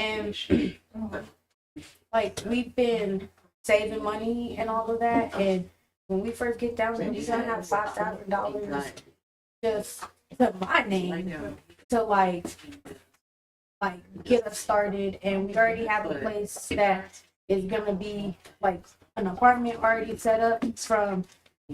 And like we've been saving money and all of that, and when we first get down there, we're gonna have $5,000 just to my name to like get us started, and we already have a place that is gonna be like an apartment already set up from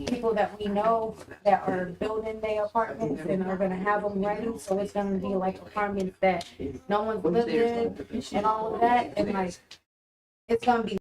people that we know that are building their apartments and are gonna have them ready. So it's gonna be like apartments that no one's lived in and all of that, and like it's gonna be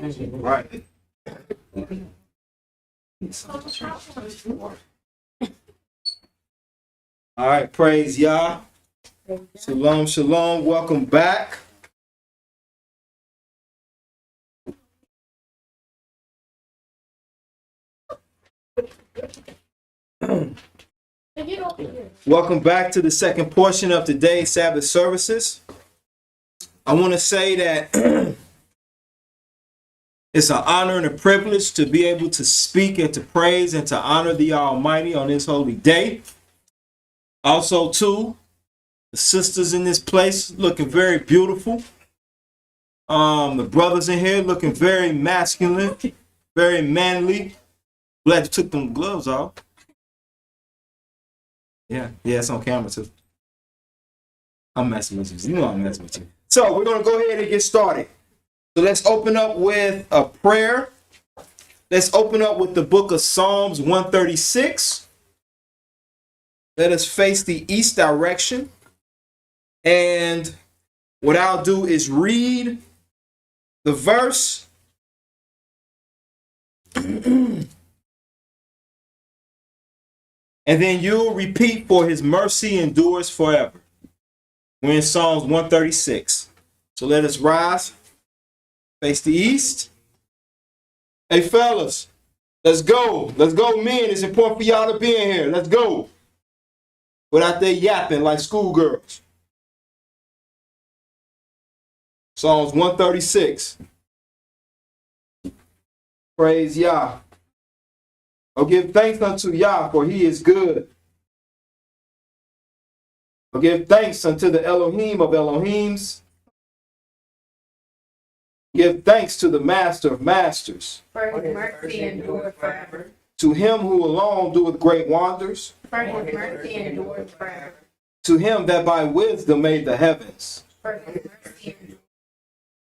Right. All right, praise Yah. Shalom, shalom. Welcome back. Welcome back to the second portion of today's Sabbath services. I want to say that it's an honor and a privilege to be able to speak and to praise and to honor the Almighty on this holy day. Also, too, the sisters in this place looking very beautiful. The brothers in here looking very masculine, very manly. Glad you took them gloves off. Yeah, it's on camera too. I'm messing with you. You know I'm messing with you. So we're going to go ahead and get started. So let's open up with a prayer. Let's open up with the book of Psalms 136. Let us face the east direction. And what I'll do is read the verse. And then you'll repeat, for his mercy endures forever. We're in Psalms 136. So let us rise, face the east. Hey, fellas, let's go. Let's go, men. It's important for y'all to be in here. Let's go. Without there yapping like schoolgirls. Psalms 136. Praise Yah. Oh, give thanks unto Yah, for he is good. Oh, give thanks unto the Elohim of Elohims. Give thanks to the Master of Masters. For his mercy endureth forever. To him who alone doeth great wonders. For his mercy endureth forever. To him that by wisdom made the heavens. For his mercy endureth.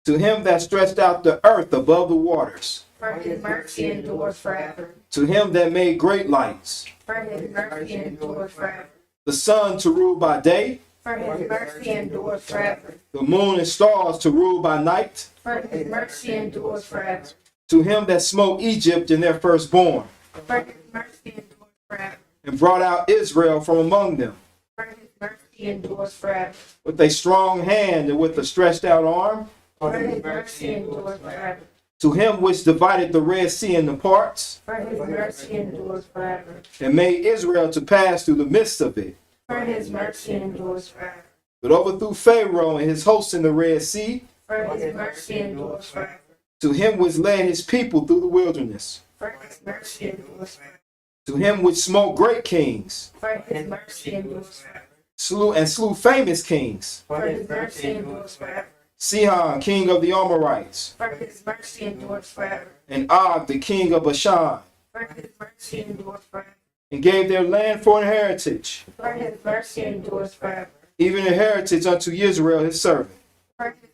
To him that stretched out the earth above the waters. For his mercy endureth forever. To him that made great lights. For his mercy endureth forever. The sun to rule by day. For his mercy endureth forever. The moon and stars to rule by night. For his mercy endureth forever. To him that smote Egypt in their firstborn. For his mercy endureth forever. And brought out Israel from among them. For his mercy endureth forever. With a strong hand and with a stretched out arm. For his mercy endureth forever. To him which divided the Red Sea into parts. For his mercy endureth forever. And made Israel to pass through the midst of it. For his mercy endureth forever. But overthrew Pharaoh and his hosts in the Red Sea. For his mercy endureth forever. To him which led his people through the wilderness. For his mercy endureth forever. To him which smote great kings. For his mercy endureth forever. Slew famous kings. For his mercy endureth forever. Sihon, king of the Amorites. For his mercy endureth forever. And Og, the king of Bashan. For his mercy endureth forever. And gave their land for an heritage. For his mercy endureth forever. Even a heritage unto Israel his servant. For his,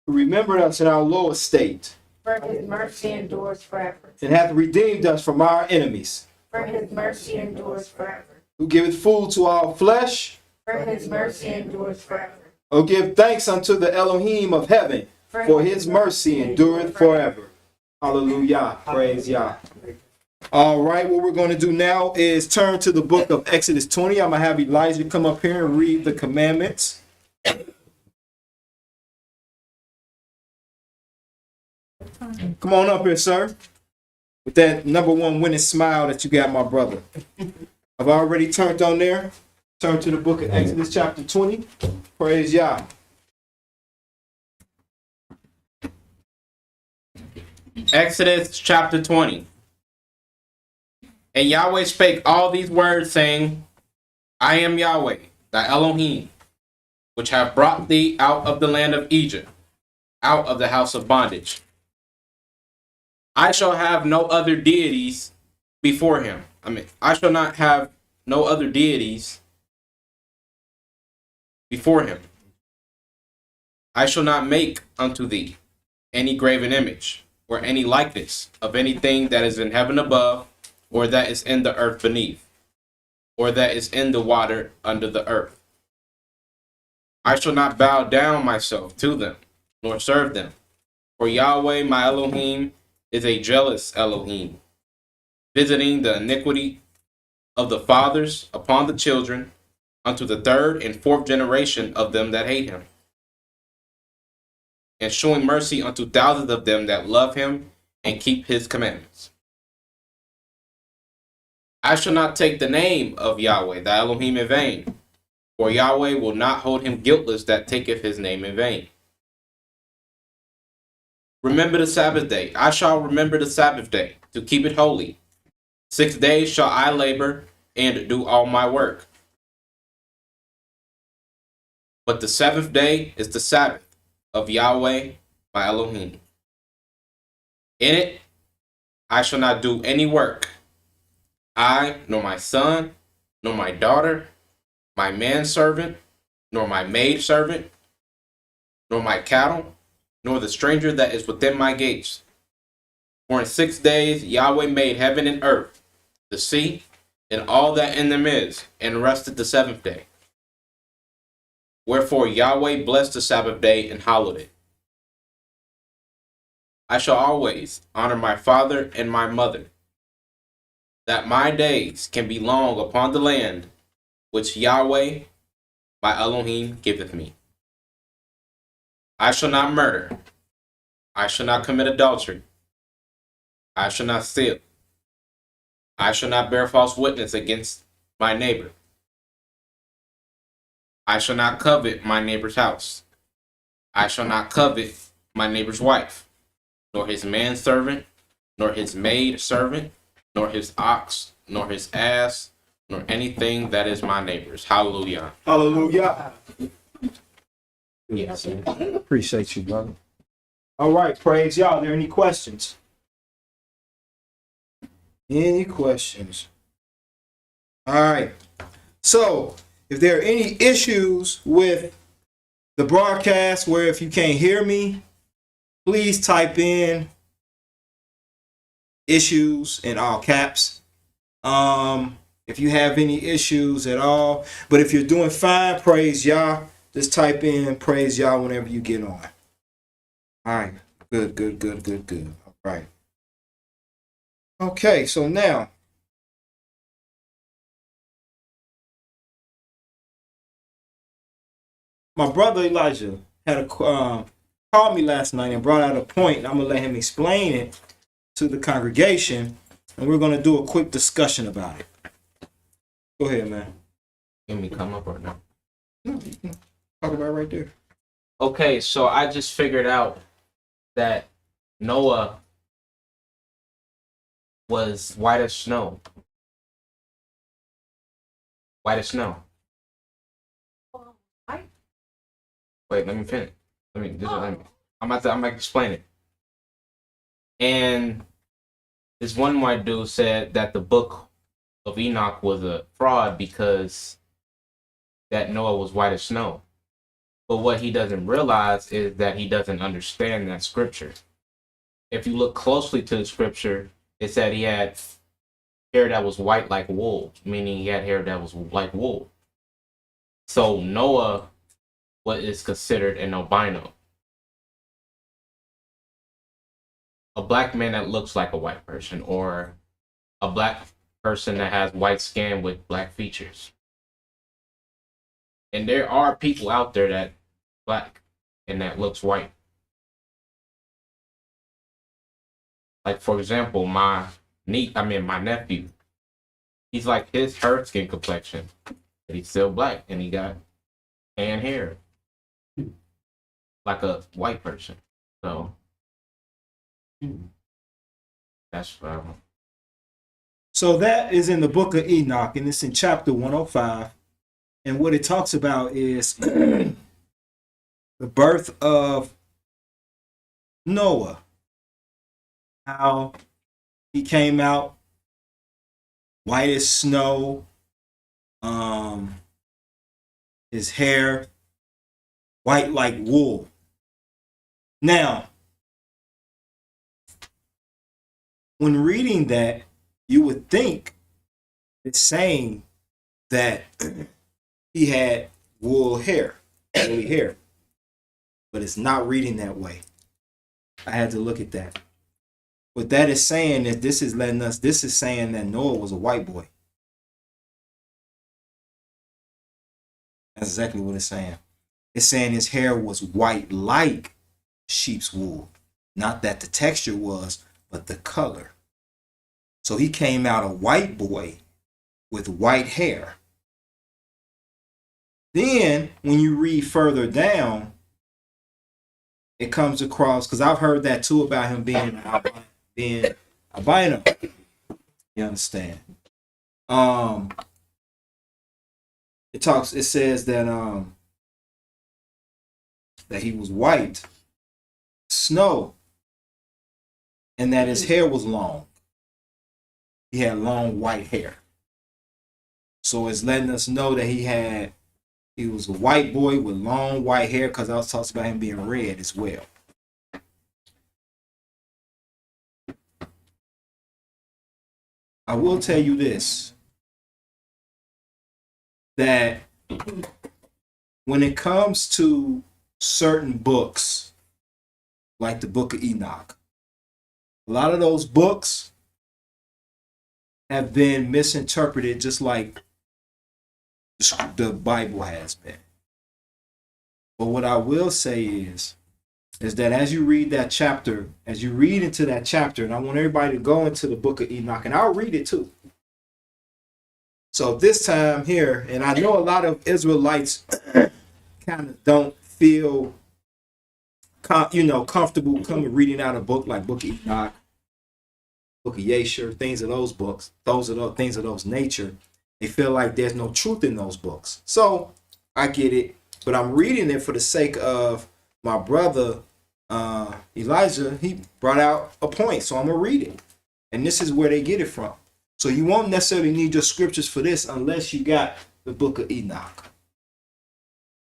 Who remembered us in our low estate. for his mercy endureth forever. And hath redeemed us from our enemies. For his mercy endureth forever. Who giveth food to our flesh. For his mercy endureth forever. Oh, give thanks unto the Elohim of heaven. For his mercy endureth forever. Hallelujah. Praise Yah. All right, what we're going to do now is turn to the book of Exodus 20. I'm going to have Elijah come up here and read the commandments. Come on up here, sir. With that number one winning smile that you got, my brother. I've already turned on there. Turn to the book of Exodus chapter 20. Praise Yah. Exodus chapter 20. And Yahweh spake all these words, saying, I am Yahweh, thy Elohim, which have brought thee out of the land of Egypt, out of the house of bondage. I shall have no other deities before him. I shall not have no other deities before him. I shall not make unto thee any graven image, or any likeness of anything that is in heaven above, or that is in the earth beneath, or that is in the water under the earth. I shall not bow down myself to them, nor serve them. For Yahweh, my Elohim, is a jealous Elohim, visiting the iniquity of the fathers upon the children, unto the third and fourth generation of them that hate him, and showing mercy unto thousands of them that love him and keep his commandments. I shall not take the name of Yahweh, thy Elohim, in vain, for Yahweh will not hold him guiltless that taketh his name in vain. Remember the Sabbath day. I shall remember the Sabbath day, to keep it holy. 6 days shall I labor and do all my work. But the seventh day is the Sabbath of Yahweh, my Elohim. In it I shall not do any work, I, nor my son, nor my daughter, my manservant, nor my maidservant, nor my cattle, nor the stranger that is within my gates. For in 6 days Yahweh made heaven and earth, the sea, and all that in them is, and rested the seventh day. Wherefore Yahweh blessed the Sabbath day and hallowed it. I shall always honor my father and my mother, that my days can be long upon the land which Yahweh, my Elohim, giveth me. I shall not murder. I shall not commit adultery. I shall not steal. I shall not bear false witness against my neighbor. I shall not covet my neighbor's house. I shall not covet my neighbor's wife, nor his manservant, nor his maidservant, nor his ox, nor his ass, nor anything that is my neighbor's. Hallelujah. Hallelujah. Yes. Appreciate you, brother. All right, praise y'all. Are there any questions? Any questions? All right. So, if there are any issues with the broadcast where if you can't hear me, please type in issues in all caps. If you have any issues at all, but if you're doing fine, praise Yah. Just type in praise Yah whenever you get on. All right. Good. All right. Okay, so now my brother Elijah had called me last night and brought out a point. I'm gonna let him explain it to the congregation, and we're gonna do a quick discussion about it. Go ahead, man. Can we come up or no? No, you can talk about it right there. Okay, so I just figured out that Noah was white as snow. White as snow. Wait, let me finish. I'm about to explain it. And this one white dude said that the book of Enoch was a fraud because that Noah was white as snow. But what he doesn't realize is that he doesn't understand that scripture. If you look closely to the scripture, it said he had hair that was white like wool, meaning he had hair that was like wool. So Noah is considered an albino. A black man that looks like a white person, or a black person that has white skin with black features. And there are people out there that black and that looks white. Like, for example, my nephew, he's like her skin complexion, but he's still black and he got tan hair like a white person. So that's So that is in the book of Enoch, and it's in chapter 105. And what it talks about is the birth of Noah. How he came out white as snow, his hair white like wool. Now, when reading that, you would think it's saying that he had woolly hair, but it's not reading that way. I had to look at that. What that is saying is this is saying that Noah was a white boy. That's exactly what it's saying. It's saying his hair was white like sheep's wool. Not that the texture was, but the color. So he came out a white boy with white hair. Then, when you read further down, it comes across, because I've heard that too about him being albino. You understand? It says that that he was white, snow, and that his hair was long. He had long white hair. So it's letting us know that he was a white boy with long white hair, because I was talking about him being red as well. I will tell you this, that when it comes to certain books, like the Book of Enoch, a lot of those books have been misinterpreted just like the Bible has been. But what I will say is that as you read that chapter, as you read into that chapter, and I want everybody to go into the Book of Enoch, and I'll read it too. So this time here, and I know a lot of Israelites kind of don't feel comfortable coming reading out a book like Book of Enoch, Book of YAH, things of those books, things of those nature. They feel like there's no truth in those books. So I get it, but I'm reading it for the sake of my brother Elijah. He brought out a point, so I'm gonna read it, and this is where they get it from. So you won't necessarily need your scriptures for this unless you got the Book of Enoch.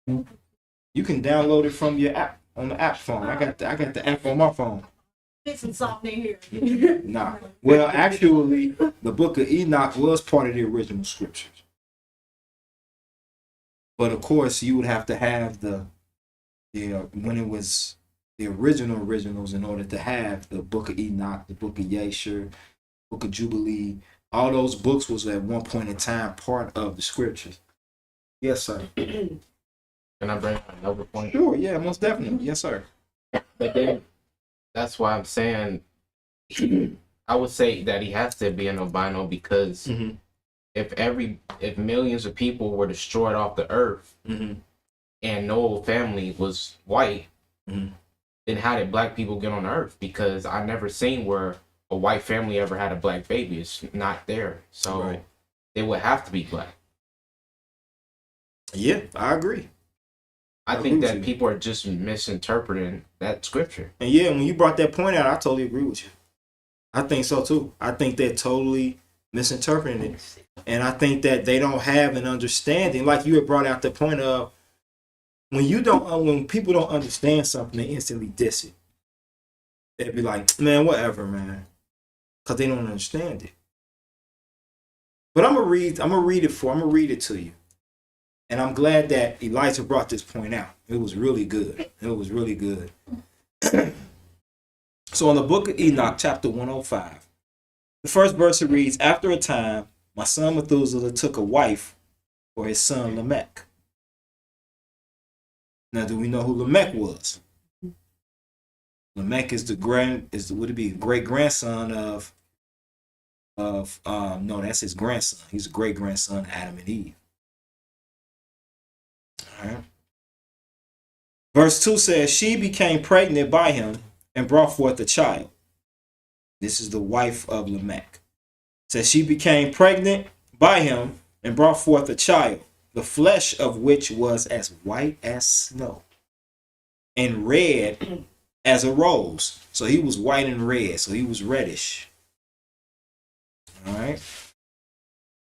You can download it from your app on the app phone. I got the app on my phone. Missing something here. Nah. Well, actually, the Book of Enoch was part of the original scriptures. But of course, you would have to have when it was the originals in order to have the Book of Enoch, the Book of YAH, Book of Jubilee. All those books was at one point in time part of the scriptures. Yes, sir. Can I bring up another point? Sure, yeah, most definitely. Yes, sir. But then that's why I'm saying I would say that he has to be an albino, because if millions of people were destroyed off the earth and no family was white, then how did black people get on earth? Because I never seen where a white family ever had a black baby. It's not there. So they would have to be black. Yeah, I agree. I think that people are just misinterpreting that scripture. And yeah, when you brought that point out, I totally agree with you. I think so too. I think they're totally misinterpreting it. And I think that they don't have an understanding, like you had brought out the point of when people don't understand something, they instantly diss it. They'd be like, man, whatever, man. Because they don't understand it. But I'm gonna read it to you. And I'm glad that Elijah brought this point out. It was really good. It was really good. So in the Book of Enoch, chapter 105, the first verse reads, after a time, my son Methuselah took a wife for his son Lamech. Now, do we know who Lamech was? Lamech is great grandson of no, that's his grandson. He's a great grandson of Adam and Eve. All right. Verse 2 says, she became pregnant by him and brought forth a child. This is the wife of Lamech. It says she became pregnant by him and brought forth a child, the flesh of which was as white as snow and red as a rose. So he was white and red, so he was reddish. All right.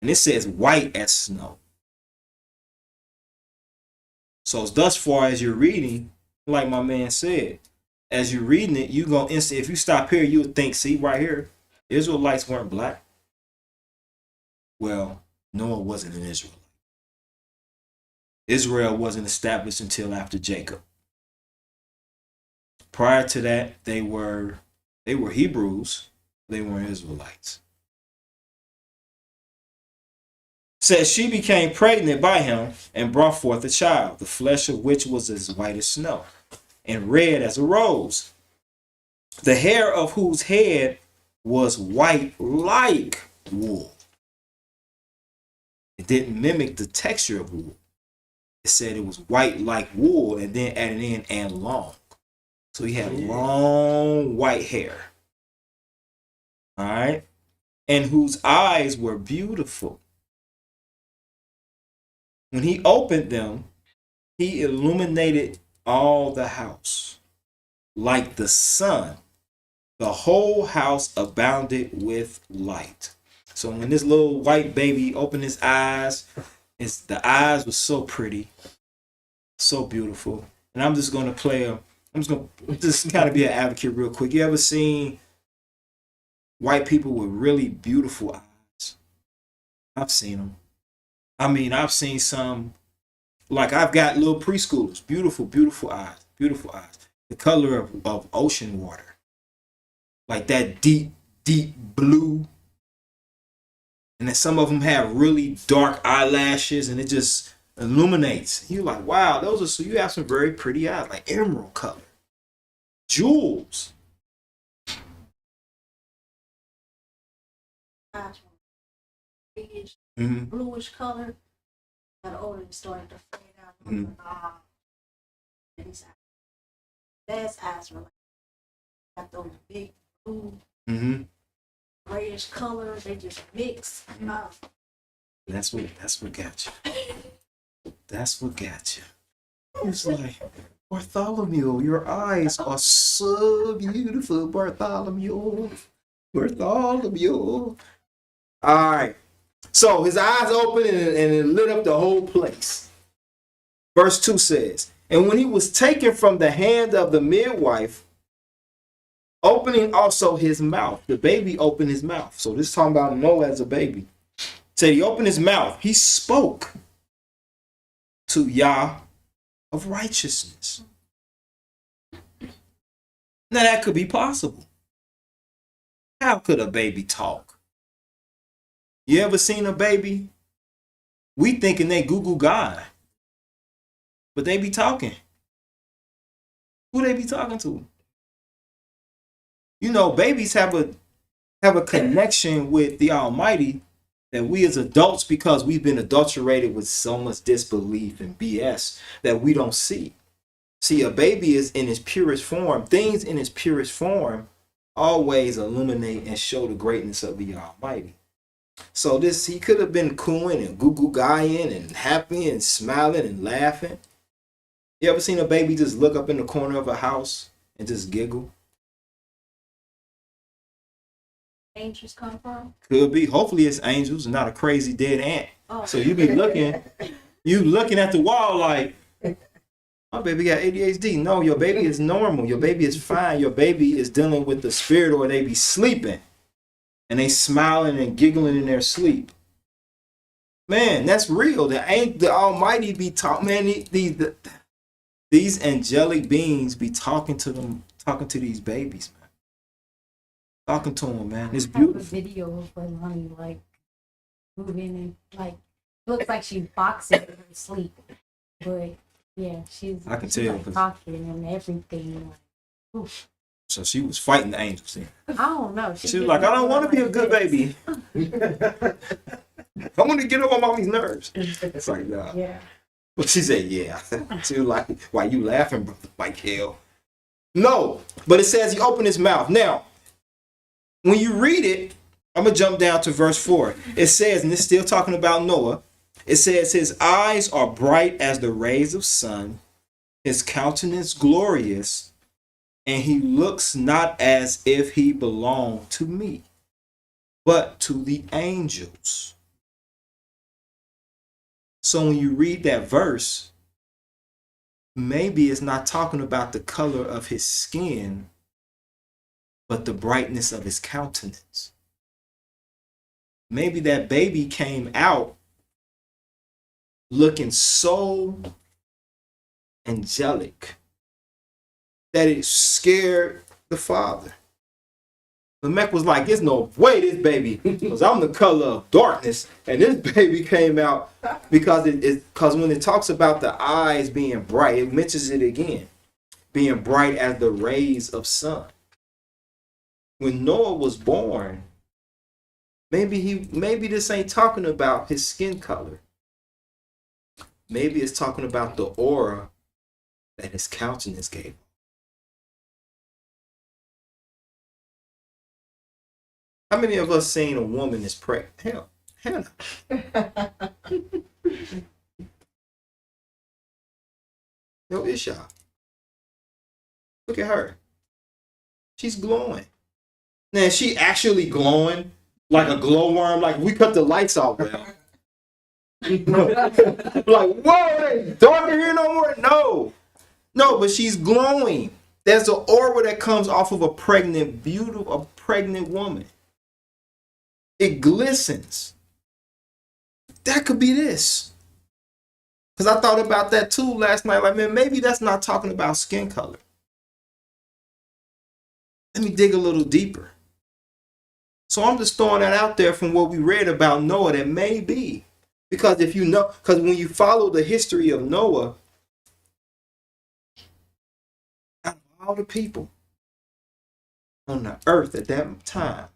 And it says white as snow. So thus far as you're reading, like my man said, as you're reading it, you go instant. If you stop here, you would think, see right here, Israelites weren't black. Well, Noah wasn't an Israelite. Israel wasn't established until after Jacob. Prior to that, they were Hebrews. They weren't Israelites. Says she became pregnant by him and brought forth a child, the flesh of which was as white as snow and red as a rose, the hair of whose head was white like wool. It didn't mimic the texture of wool. It said it was white like wool and then added in and long. So he had long white hair. All right. And whose eyes were beautiful. When he opened them, he illuminated all the house like the sun. The whole house abounded with light. So when this little white baby opened his eyes, the eyes were so pretty, so beautiful. And I'm just gonna just kind of be an advocate real quick. You ever seen white people with really beautiful eyes? I've seen them. I mean, I've seen some, like I've got little preschoolers, beautiful, beautiful eyes, the color of ocean water, like that deep, deep blue. And then some of them have really dark eyelashes and it just illuminates. You're like, wow, so you have some very pretty eyes, like emerald color, jewels. Mm-hmm. Bluish color. But older it started to fade out. And his dad's eyes were like got those big blue, grayish colors. They just mix. That's what got you. That's what got you. It's like, Bartholomew, your eyes are so beautiful, Bartholomew. All right. So his eyes opened and it lit up the whole place. Verse 2 says, and when he was taken from the hand of the midwife, opening also his mouth, the baby opened his mouth. So this is talking about Noah as a baby. Said he opened his mouth. He spoke to YAH of righteousness. Now that could be possible. How could a baby talk? You ever seen a baby? We thinking they Google God, but they be talking. Who they be talking to? You know, babies have a connection with the Almighty that we as adults, because we've been adulterated with so much disbelief and BS, that we don't see. See, a baby is in its purest form. Things in its purest form always illuminate and show the greatness of the Almighty. So he could have been cooing and goo-goo-guying and happy and smiling and laughing. You ever seen a baby just look up in the corner of a house and just giggle? Angels come from? Could be. Hopefully it's angels and not a crazy dead ant. Oh. So you be looking at the wall like, my baby got ADHD. No, your baby is normal. Your baby is fine. Your baby is dealing with the spirit, or they be sleeping and they smiling and giggling in their sleep. Man, that's real. The Almighty be talking. Man, these angelic beings be talking to these babies, man. Talking to them, man. It's beautiful. I have a video of her mommy like moving and like looks like she's boxing in her sleep, but yeah, I can tell like talking and everything. Like, oof. So she was fighting the angels then. I don't know. She was like, I don't want to be a good baby. I want to get up on mommy's nerves. It's like, nah. Yeah. But she said, yeah. She was like, why you laughing, brother? Like, hell. No, but it says he opened his mouth. Now, when you read it, I'm going to jump down to verse 4. It says, and it's still talking about Noah, it says, his eyes are bright as the rays of sun, his countenance glorious, and he looks not as if he belonged to me, but to the angels. So when you read that verse, maybe it's not talking about the color of his skin, but the brightness of his countenance. Maybe that baby came out looking so angelic that it scared the father. Lamech was like, there's no way this baby, because I'm the color of darkness, and this baby came out because because when it talks about the eyes being bright, it mentions it again, being bright as the rays of sun. When Noah was born, maybe this ain't talking about his skin color. Maybe it's talking about the aura that his countenance gave. How many of us seen a woman that's pregnant? Hell, Hannah. Yo, Isha. Look at her. She's glowing. Now, is she actually glowing like a glowworm? Like we cut the lights off, well. Like, whoa, it ain't dark in here no more. No, but she's glowing. There's an aura that comes off of a pregnant woman. It glistens. That could be this. Because I thought about that too last night. Like, man, maybe that's not talking about skin color. Let me dig a little deeper. So I'm just throwing that out there from what we read about Noah that may be. Because if you know, because when you follow the history of Noah, out of all the people on the earth at that time,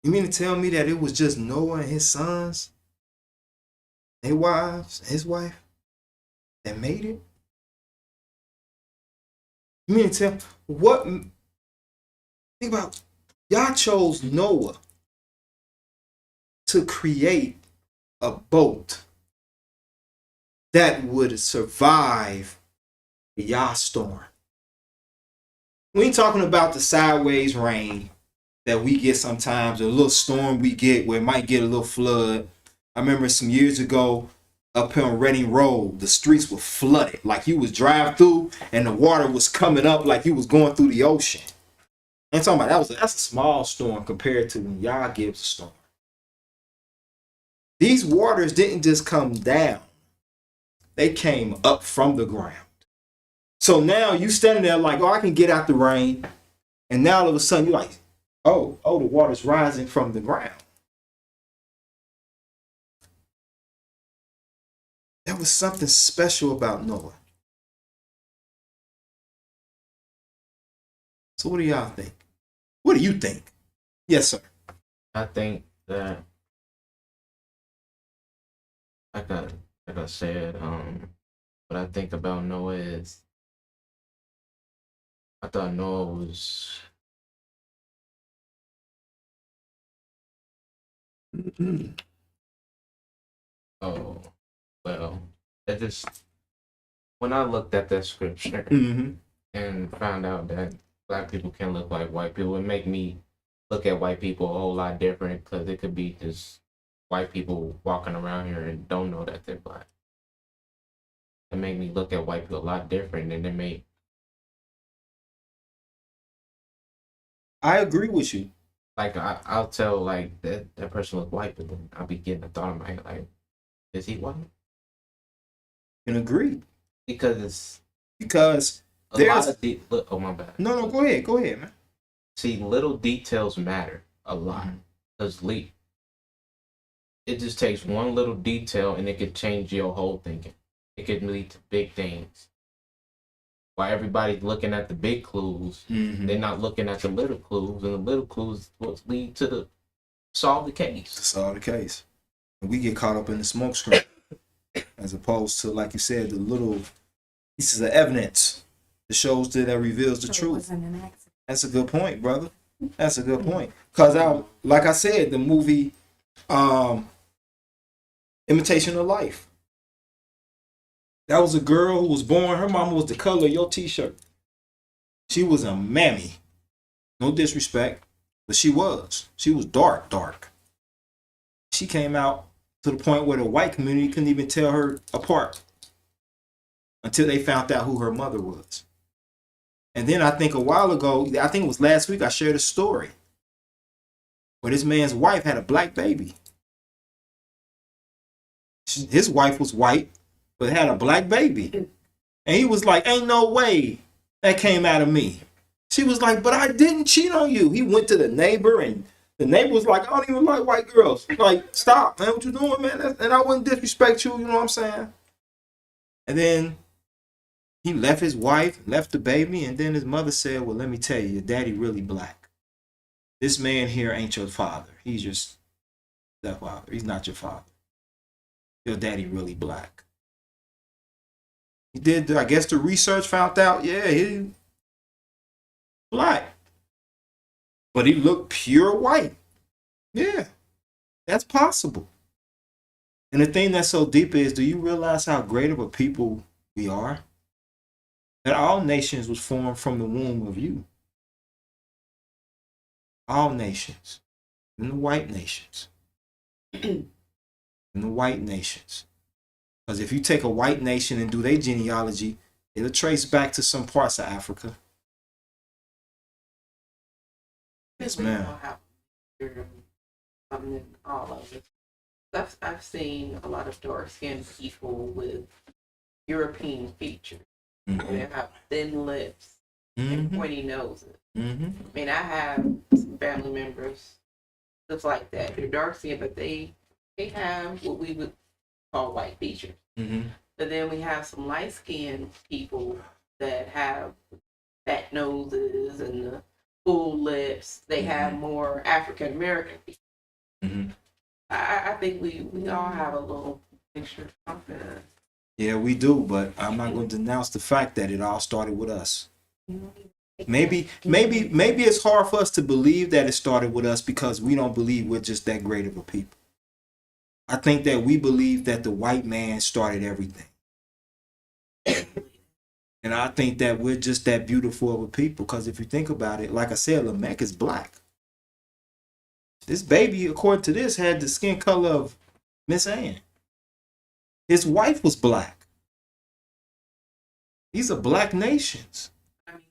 you mean to tell me that it was just Noah and his sons, their wives, his wife, that made it? You mean to tell what? Think about, y'all chose Noah to create a boat that would survive the YAH storm. We ain't talking about the sideways rain that we get sometimes, or a little storm we get where it might get a little flood. I remember some years ago up here on Reading Road, the streets were flooded. Like you was driving through and the water was coming up like you was going through the ocean. And talking about that's a small storm compared to when YAH gives a storm. These waters didn't just come down. They came up from the ground. So now you standing there like, oh, I can get out the rain. And now all of a sudden you're like, oh, the water's rising from the ground. There was something special about Noah. So what do y'all think? What do you think? Yes, sir. I think that, like I said, what I think about Noah is, I thought Noah was oh well. It just when I looked at that scripture and found out that black people can look like white people, it make me look at white people a whole lot different, because it could be just white people walking around here and don't know that they're black. It made me look at white people a lot different, and it made. I agree with you. Like I'll tell like that person look white, but then I'll be getting a thought in my head like, is he white? Can agree. Because there's lot of look, oh my bad. No, go ahead, man. See, little details matter a lot. Because it just takes one little detail and it could change your whole thinking. It could lead to big things. While everybody's looking at the big clues, they're not looking at the little clues, and the little clues will lead to solve the case. To solve the case. And we get caught up in the smoke screen. As opposed to, like you said, the little pieces of evidence that shows that reveals the truth. That's a good point, brother. That's a good point. Because, like I said, the movie Imitation of Life. That was a girl who was born, her mama was the color of your t-shirt. She was a mammy. No disrespect, but she was. She was dark. She came out to the point where the white community couldn't even tell her apart until they found out who her mother was. And then I think a while ago, I think it was last week, I shared a story where this man's wife had a black baby. His wife was white, but had a black baby. And he was like, ain't no way that came out of me. She was like, but I didn't cheat on you. He went to the neighbor, and the neighbor was like, I don't even like white girls. Like, stop, man, what you doing, man? And I wouldn't disrespect you, you know what I'm saying? And then he left his wife, left the baby, and then his mother said, well, let me tell you, your daddy really black. This man here ain't your father. He's your stepfather. He's not your father. Your daddy really black. He did, I guess, the research, found out, yeah, he black. But he looked pure white. Yeah, that's possible. And the thing that's so deep is, do you realize how great of a people we are? That all nations was formed from the womb of you. All nations. And the white nations. And the white nations. Because if you take a white nation and do their genealogy, it'll trace back to some parts of Africa. Yes, ma'am. All of it. I've seen a lot of dark-skinned people with European features. Mm-hmm. They have thin lips and pointy noses. Mm-hmm. I mean, I have some family members just like that. They're dark-skinned, but they have what we would call white features. Mm-hmm. But then we have some light-skinned people that have fat noses and the full lips. They have more African American features. Mm-hmm. I think we all have a little mixture of confidence. Yeah, we do, but I'm not going to denounce the fact that it all started with us. Maybe it's hard for us to believe that it started with us because we don't believe we're just that great of a people. I think that we believe that the white man started everything. And I think that we're just that beautiful of a people because if you think about it, like I said, Lamech is black. This baby, according to this, had the skin color of Miss Ann. His wife was black. These are black nations. I mean,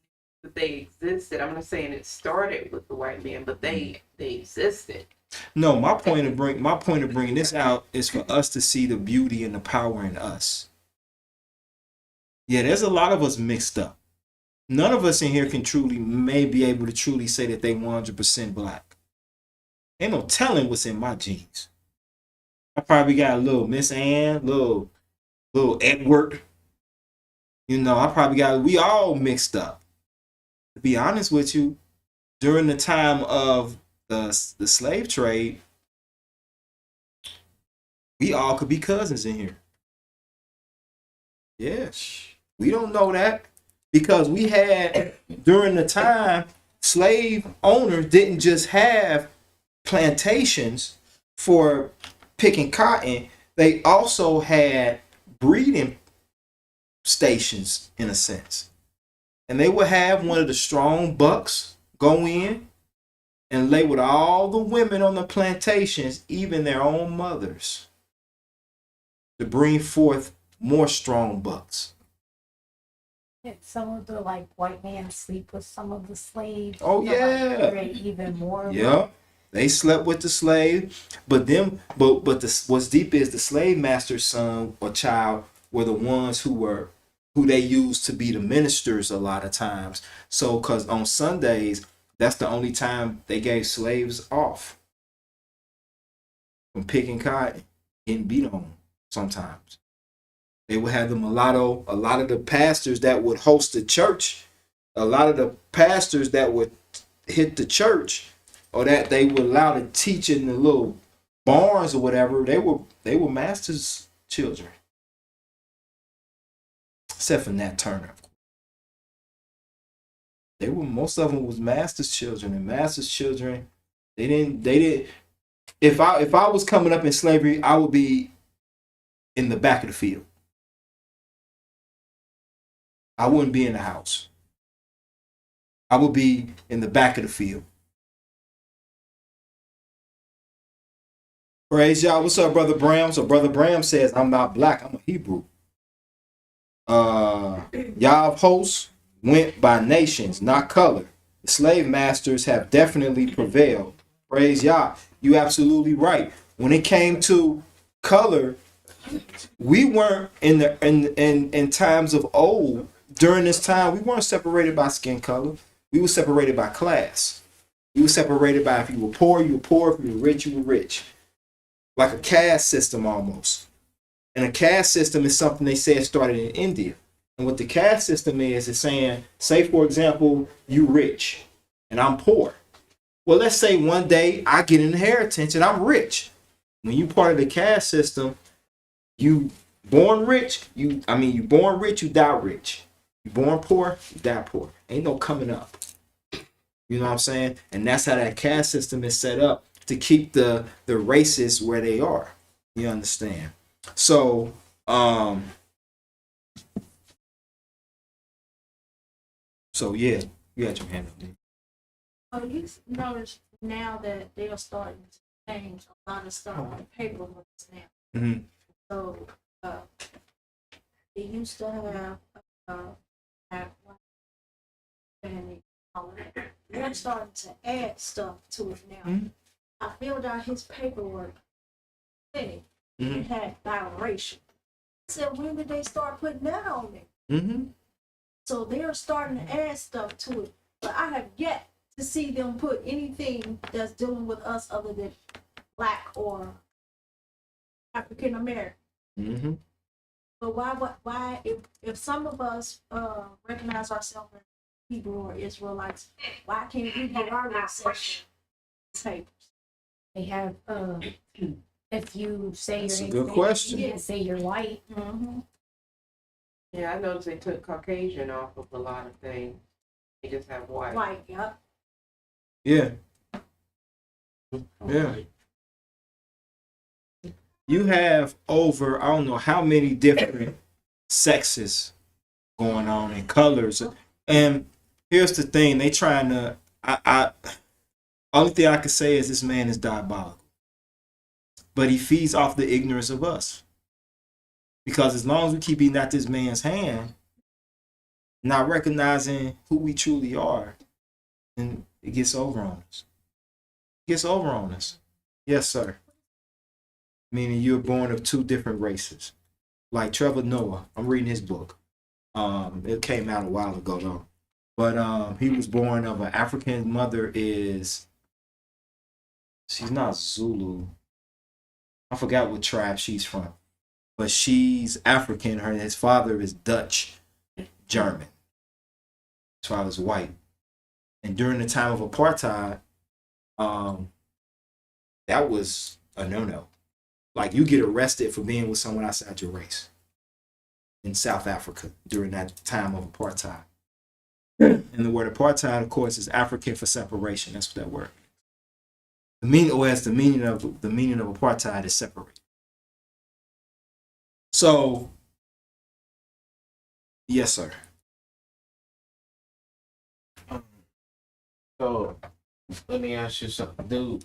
but they existed. I'm not saying it started with the white man, but they existed. No, my point of bringing this out is for us to see the beauty and the power in us. Yeah, there's a lot of us mixed up. None of us in here may be able to truly say that they 100% black. Ain't no telling what's in my genes. I probably got a little Miss Ann, little Edward. You know, we all mixed up. To be honest with you, during the time of the slave trade, we all could be cousins in here. Yes. We don't know that because we had, during the time, slave owners didn't just have plantations for picking cotton. They also had breeding stations in a sense. And they would have one of the strong bucks go in and lay with all the women on the plantations, even their own mothers, to bring forth more strong bucks. Some of the white men sleep with some of the slaves. Oh yeah, create even more. Yeah, they slept with the slave, but what's deep is the slave master's son or child were the ones who they used to be the ministers a lot of times. So, because on Sundays, that's the only time they gave slaves off from picking cotton, getting beat on sometimes. They would have the mulatto, a lot of the pastors that would host the church, a lot of the pastors that would hit the church or that they would allow to teach in the little barns or whatever, they were masters' children. Except for Nat Turner. Most of them was masters' children, and masters' children, they didn't if I was coming up in slavery, I would be in the back of the field. I wouldn't be in the house. I would be in the back of the field. Praise y'all. What's up, Brother Bram? So Brother Bram says, I'm not black, I'm a Hebrew. YAH hosts went by nations, not color. The slave masters have definitely prevailed. Praise Yah. You absolutely right. When it came to color, We weren't in times of old. During this time, we weren't separated by skin color. We were separated by class. We were separated by if you were poor, you were poor. If you were rich, you were rich. Like a caste system almost. And a caste system is something they said started in India. And what the caste system is saying, say for example, you rich and I'm poor. Well, let's say one day I get an inheritance and I'm rich. When you part of the caste system, you born rich, you born rich, you die rich. You born poor, you die poor. Ain't no coming up. You know what I'm saying? And that's how that caste system is set up to keep the races where they are. You understand? So, yeah, you got your hand up there. Oh, you notice now that they are starting to change a lot of stuff on paperwork now. Mm-hmm. So they used to have and all that. They're starting to add stuff to it now. Mm-hmm. I filled out his paperwork. Hey, Mm-hmm. it had biracial. I said, when did they start putting that on there? Mm-hmm. So they're starting to add stuff to it. But I have yet to see them put anything that's dealing with us other than Black or African American. Mm-hmm. But why if some of us recognize ourselves as Hebrew or Israelites, why can't we get our recession papers? They have if you say That's you're a good Hispanic, question. you can say you're white. Mm-hmm. Yeah, I noticed they took Caucasian off of a lot of things. They just have white. White, yep. Yeah. Yeah. You have over, I don't know how many different sexes going on and colors. And here's the thing, they trying to, only thing I can say is this man is diabolical. But he feeds off the ignorance of us. Because as long as we keep eating at this man's hand, not recognizing who we truly are, and it gets over on us. It gets over on us. Yes, sir. Meaning you're born of two different races. Like Trevor Noah, I'm reading his book. It came out a while ago though. But he was born of an African mother she's not Zulu. I forgot what tribe she's from. But she's African. His father is Dutch, German. His father's white. And during the time of apartheid, that was a no-no. Like you get arrested for being with someone outside your race in South Africa during that time of apartheid. And the word apartheid, of course, is African for separation. That's what that word means. The meaning of apartheid is separate. So, yes, sir. So let me ask you something.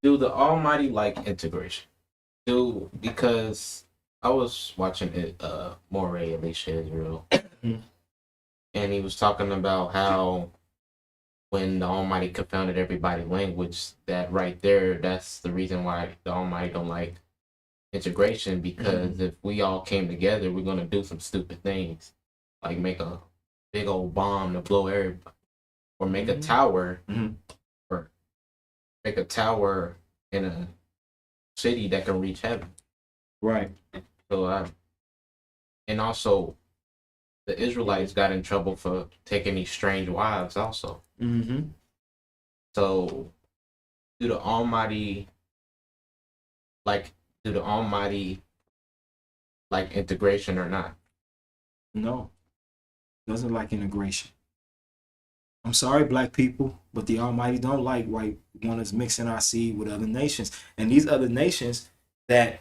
Do the Almighty like integration? Because I was watching it, Moray Alicia Israel, and he was talking about how when the Almighty confounded everybody's language, that right there, that's the reason why the Almighty don't like integration, because if we all came together, we're gonna do some stupid things, like make a big old bomb to blow everybody, or make a tower, or make a tower in a city that can reach heaven. Right. So, and also, the Israelites got in trouble for taking these strange wives. Also, so do the Almighty like integration or not? No. Doesn't like integration. I'm sorry, black people, but the Almighty don't like white want us mixing our seed with other nations. And these other nations that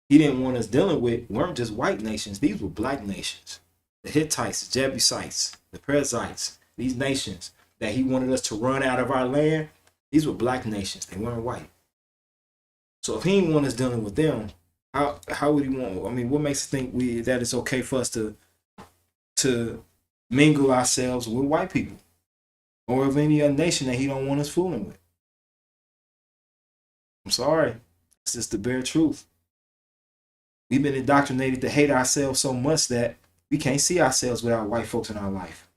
he didn't want us dealing with weren't just white nations. These were black nations. The Hittites, the Jebusites, the Perizzites, these nations that he wanted us to run out of our land, these were black nations. They weren't white. So if he didn't want us dealing with them, how would he want? I mean, what makes us think that it's okay for us to mingle ourselves with white people or of any other nation that he don't want us fooling with? I'm sorry. It's just the bare truth. We've been indoctrinated to hate ourselves so much that we can't see ourselves without white folks in our life.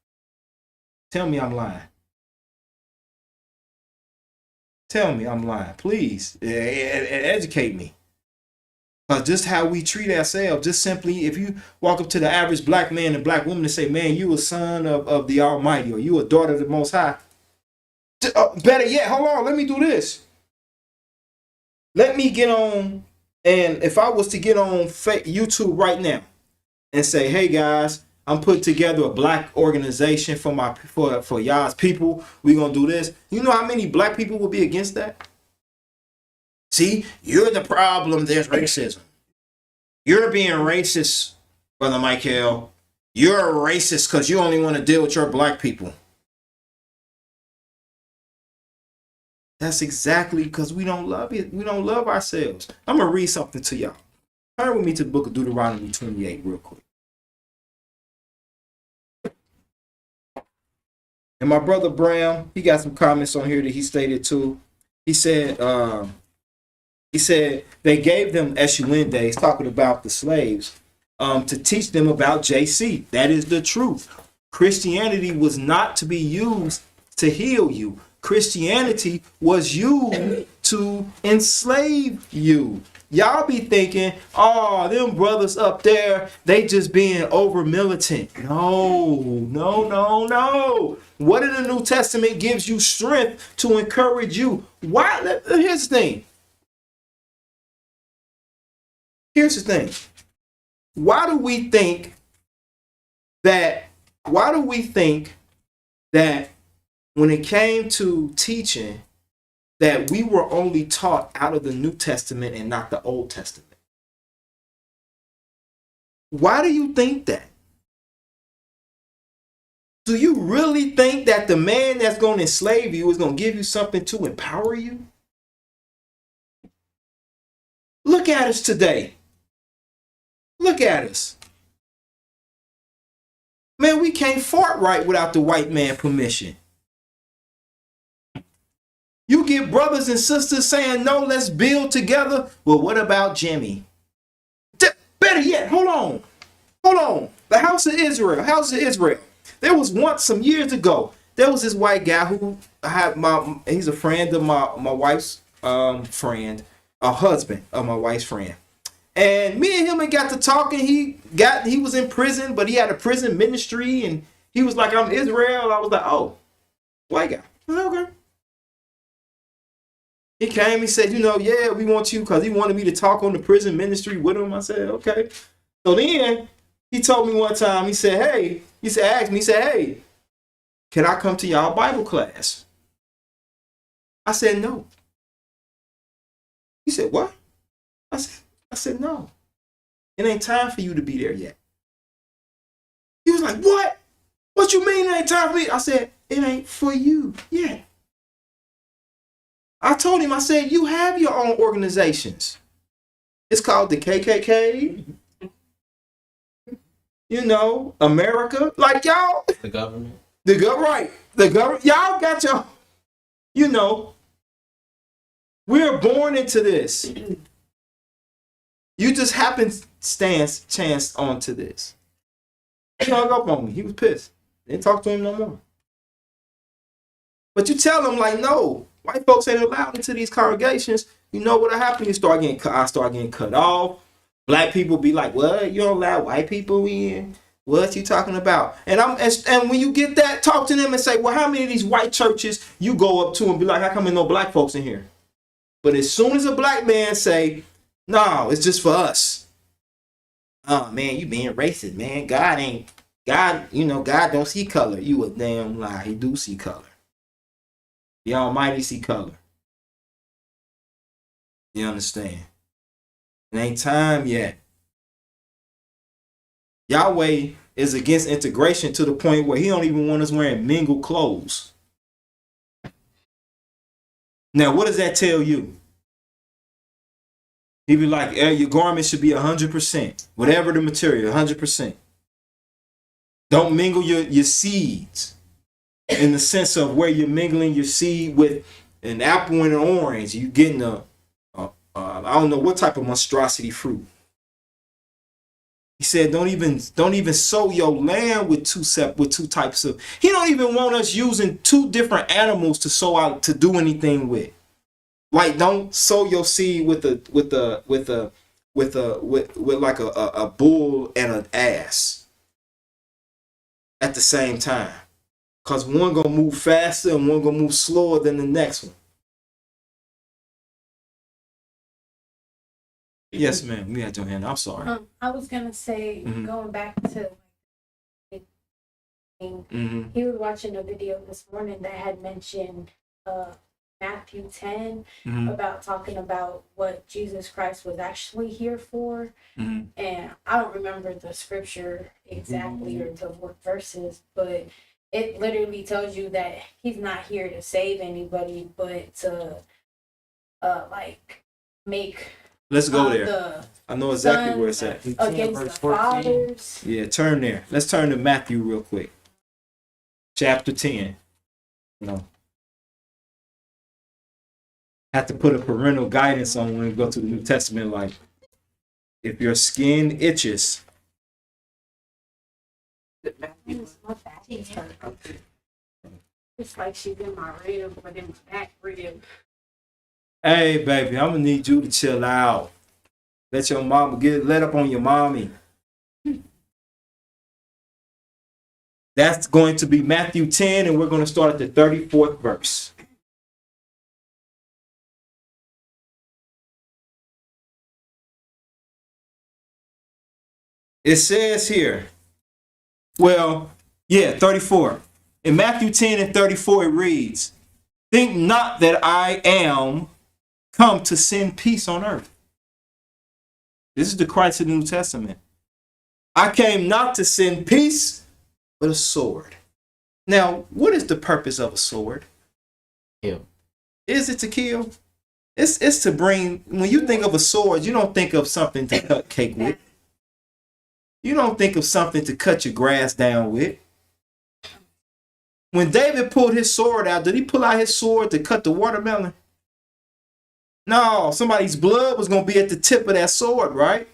Tell me I'm lying. Tell me I'm lying. Please, educate me. Because just how we treat ourselves, just simply, if you walk up to the average black man and black woman and say, man, you a son of the Almighty, or you a daughter of the Most High. Better yet, hold on, let me do this. Let me get on, and if I was to get on YouTube right now and say, hey guys, I'm putting together a black organization for y'all's people. We're gonna do this. You know how many black people will be against that? See, you're the problem. There's racism. You're being racist, Brother Michael. You're a racist because you only want to deal with your black people. That's exactly because we don't love it. We don't love ourselves. I'm going to read something to y'all. Turn with me to the book of Deuteronomy 28 real quick. And my brother Brown, he got some comments on here that he stated too. He said they gave them SUN days, talking about the slaves, to teach them about JC. That is the truth. Christianity was not to be used to heal you. Christianity was used to enslave you. Y'all be thinking, oh, them brothers up there, they just being over militant. No. What in the New Testament gives you strength to encourage you? Why? Here's the thing. Why do we think that when it came to teaching, that we were only taught out of the New Testament and not the Old Testament? Why do you think that? Do you really think that the man that's going to enslave you is going to give you something to empower you? Look at us today. Look at us. Man, we can't fart right without the white man permission. You get brothers and sisters saying, no, let's build together. Well, what about Jimmy? Better yet, hold on. The house of Israel. There was once, some years ago, there was this white guy who he's a friend of my wife's friend, a husband of my wife's friend. And me and him had got to talking. He was in prison, but he had a prison ministry, and he was like, I'm Israel. I was like, oh, white guy. I was like, okay. He came, he said, yeah, we want you, because he wanted me to talk on the prison ministry with him. I said, okay. So then he told me one time, he said, hey, can I come to y'all Bible class? I said, no. He said, what? I said, no. It ain't time for you to be there yet. He was like, what? What you mean it ain't time for me? I said, it ain't for you yet. I told him, I said, you have your own organizations. It's called the KKK. America. Like y'all. The government. Right. The government. Y'all got your, we're born into this. You just chanced onto this. He hung up on me. He was pissed. Didn't talk to him no more. But you tell him, like, no, white folks ain't allowed into these congregations. You know what'll happen? I start getting cut off. Black people be like, what? You don't allow white people in? What you talking about? And when you get that, talk to them and say, well, how many of these white churches you go up to and be like, how come there's no black folks in here? But as soon as a black man say, no, it's just for us. Oh man, you being racist, man. God, God don't see color. You a damn lie. He do see color. The Almighty see color. You understand? It ain't time yet. Yahweh is against integration to the point where he don't even want us wearing mingled clothes. Now, what does that tell you? He be like, your garment should be 100%. Whatever the material, 100%. Don't mingle your seeds in the sense of where you're mingling your seed with an apple and an orange. You getting I don't know what type of monstrosity fruit. He said, don't even sow your land with two types of. He don't even want us using two different animals to sow out to do anything with. Like, don't sow your seed with like a bull and an ass at the same time, cause one gonna move faster and one gonna move slower than the next one. Yes, ma'am. We had your hand. I'm sorry. I was gonna say, going back to Mm-hmm. he was watching a video this morning that had mentioned Matthew 10 about talking about what Jesus Christ was actually here for. And I don't remember the scripture exactly or the verses, but it literally tells you that he's not here to save anybody, but to like make Let's go there. the I know exactly where it's at. against the 14. fathers. Yeah, turn there. Let's turn to Matthew real quick. Chapter 10. No. Have to put a parental guidance on when we go to the New Testament, like if your skin itches. My back is hurt. It's like she's in my rib, but in my back rib. Hey, baby, I'm gonna need you to chill out. Let your mama let up on your mommy. That's going to be Matthew 10, and we're going to start at the 34th verse. It says here, 34. In Matthew 10 and 34, it reads, think not that I am come to send peace on earth. This is the Christ of the New Testament. I came not to send peace, but a sword. Now, what is the purpose of a sword? Kill. Is it to kill? It's to bring, when you think of a sword, you don't think of something to cut cake with. You don't think of something to cut your grass down with. When David pulled his sword out, did he pull out his sword to cut the watermelon? No, somebody's blood was going to be at the tip of that sword, right?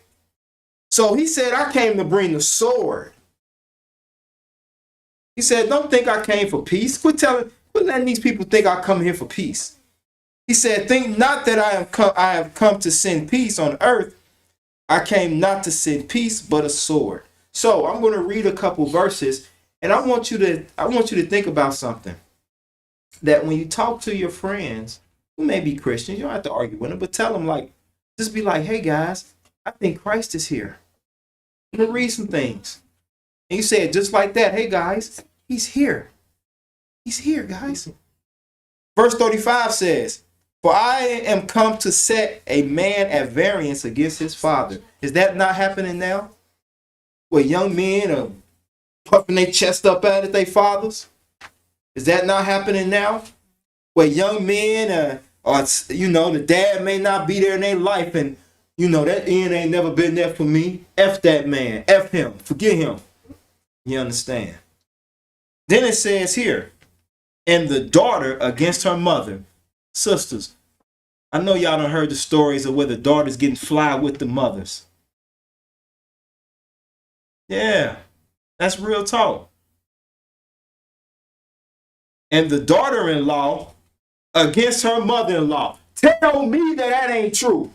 So he said, I came to bring the sword. He said, don't think I came for peace. Quit letting these people think I come here for peace. He said, think not that I have come to send peace on earth. I came not to send peace, but a sword. So I'm going to read a couple verses, and I want you to think about something. That when you talk to your friends who may be Christians, you don't have to argue with them, but tell them, just be like, hey guys, I think Christ is here. I'm going to read some things. And you say it just like that. Hey guys, he's here. He's here, guys. Verse 35 says, for I am come to set a man at variance against his father. Is that not happening now? Where young men are puffing their chest up at their fathers? Is that not happening now? Where young men the dad may not be there in their life, and that end ain't never been there for me. F that man. F him. Forget him. You understand? Then it says here, and the daughter against her mother. Sisters, I know y'all done heard the stories of where the daughters getting fly with the mothers. Yeah, that's real talk. And the daughter-in-law against her mother-in-law. Tell me that ain't true.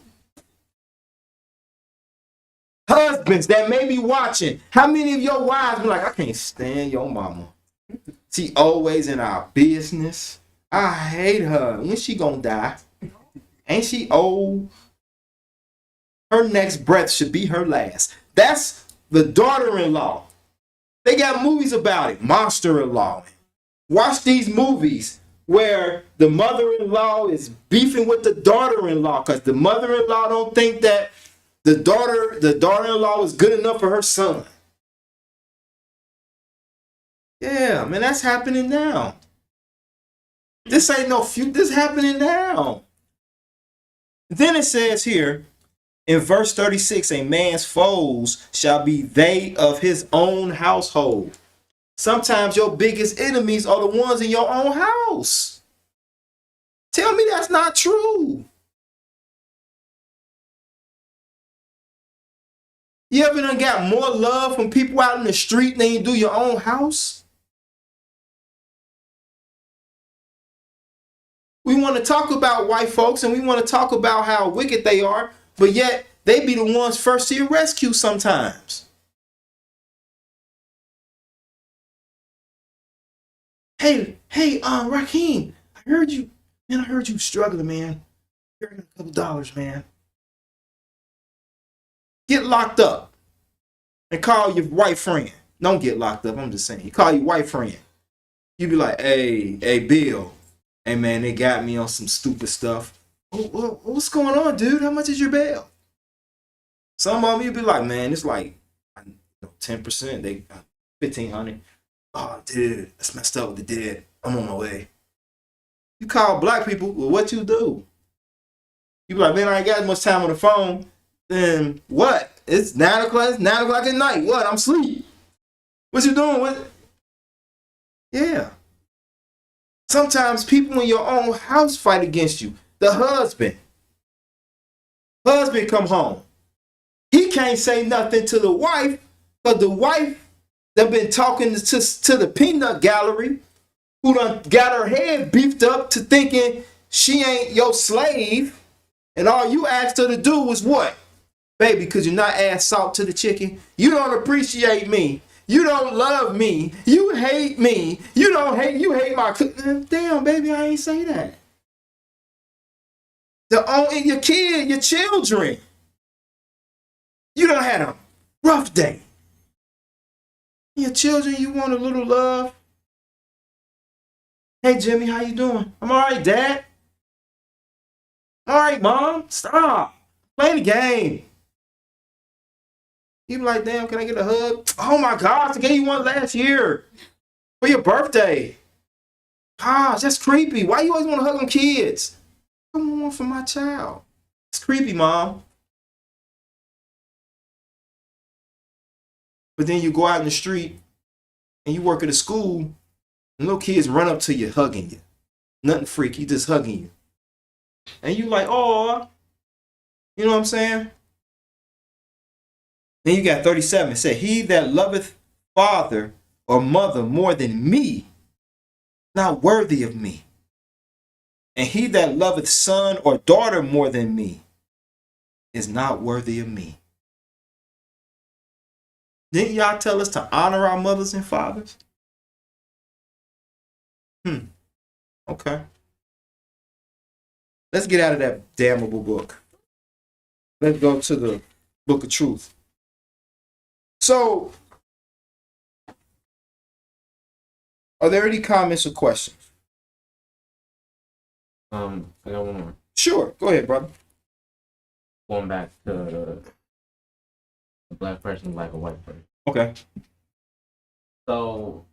Husbands that may be watching, how many of your wives be like, I can't stand your mama. She always in our business. I hate her. When she gonna die? Ain't she old? Her next breath should be her last. That's the daughter-in-law. They got movies about it. Monster-in-law. Watch these movies where the mother-in-law is beefing with the daughter-in-law because the mother-in-law don't think that the daughter-in-law is good enough for her son. Yeah, man, that's happening now. This ain't no future. This is happening now. Then it says here in verse 36, a man's foes shall be they of his own household. Sometimes your biggest enemies are the ones in your own house. Tell me that's not true. You ever done got more love from people out in the street than you do your own house? We want to talk about white folks and we want to talk about how wicked they are, but yet they be the ones first to your rescue sometimes. Hey, Raheem, I heard you struggling, man. You're a couple dollars, man. Get locked up and call your white friend. Don't get locked up, I'm just saying. You call your white friend. You be like, hey, Bill. Hey, man, they got me on some stupid stuff. What's going on, dude? How much is your bail? Some of them, you be like, man, it's like 10%. They $1,500. Oh, dude, that's messed up with the dead. I'm on my way. You call black people, well, what you do? You be like, man, I ain't got much time on the phone. Then what? It's 9 o'clock. It's 9 o'clock at night. What? I'm asleep. What you doing? What? Yeah. Sometimes people in your own house fight against you. The husband come home. He can't say nothing to the wife, but the wife that been talking to the peanut gallery, who done got her head beefed up to thinking she ain't your slave, and all you asked her to do was what? Baby, could you not add salt to the chicken? You don't appreciate me. You don't love me. You hate me. You hate my cooking. Damn, baby, I ain't say that. Your kid, your children. You done had a rough day. Your children, you want a little love. Hey, Jimmy, how you doing? I'm all right, Dad. All right, Mom. Stop. Play the game. You be like, damn, can I get a hug? Oh my gosh, I gave you one last year for your birthday. Gosh, that's creepy. Why you always want to hug on kids? I want one for my child. It's creepy, Mom. But then you go out in the street and you work at a school and little kids run up to you hugging you. Nothing freaky, just hugging you. And you like, oh, you know what I'm saying? Then you got 37. It said, he that loveth father or mother more than me, not worthy of me. And he that loveth son or daughter more than me is not worthy of me. Didn't y'all tell us to honor our mothers and fathers? Okay. Let's get out of that damnable book. Let's go to the book of truth. So, are there any comments or questions? I got one more. Sure. Go ahead, brother. Going back to a black person like a white person. Okay. So,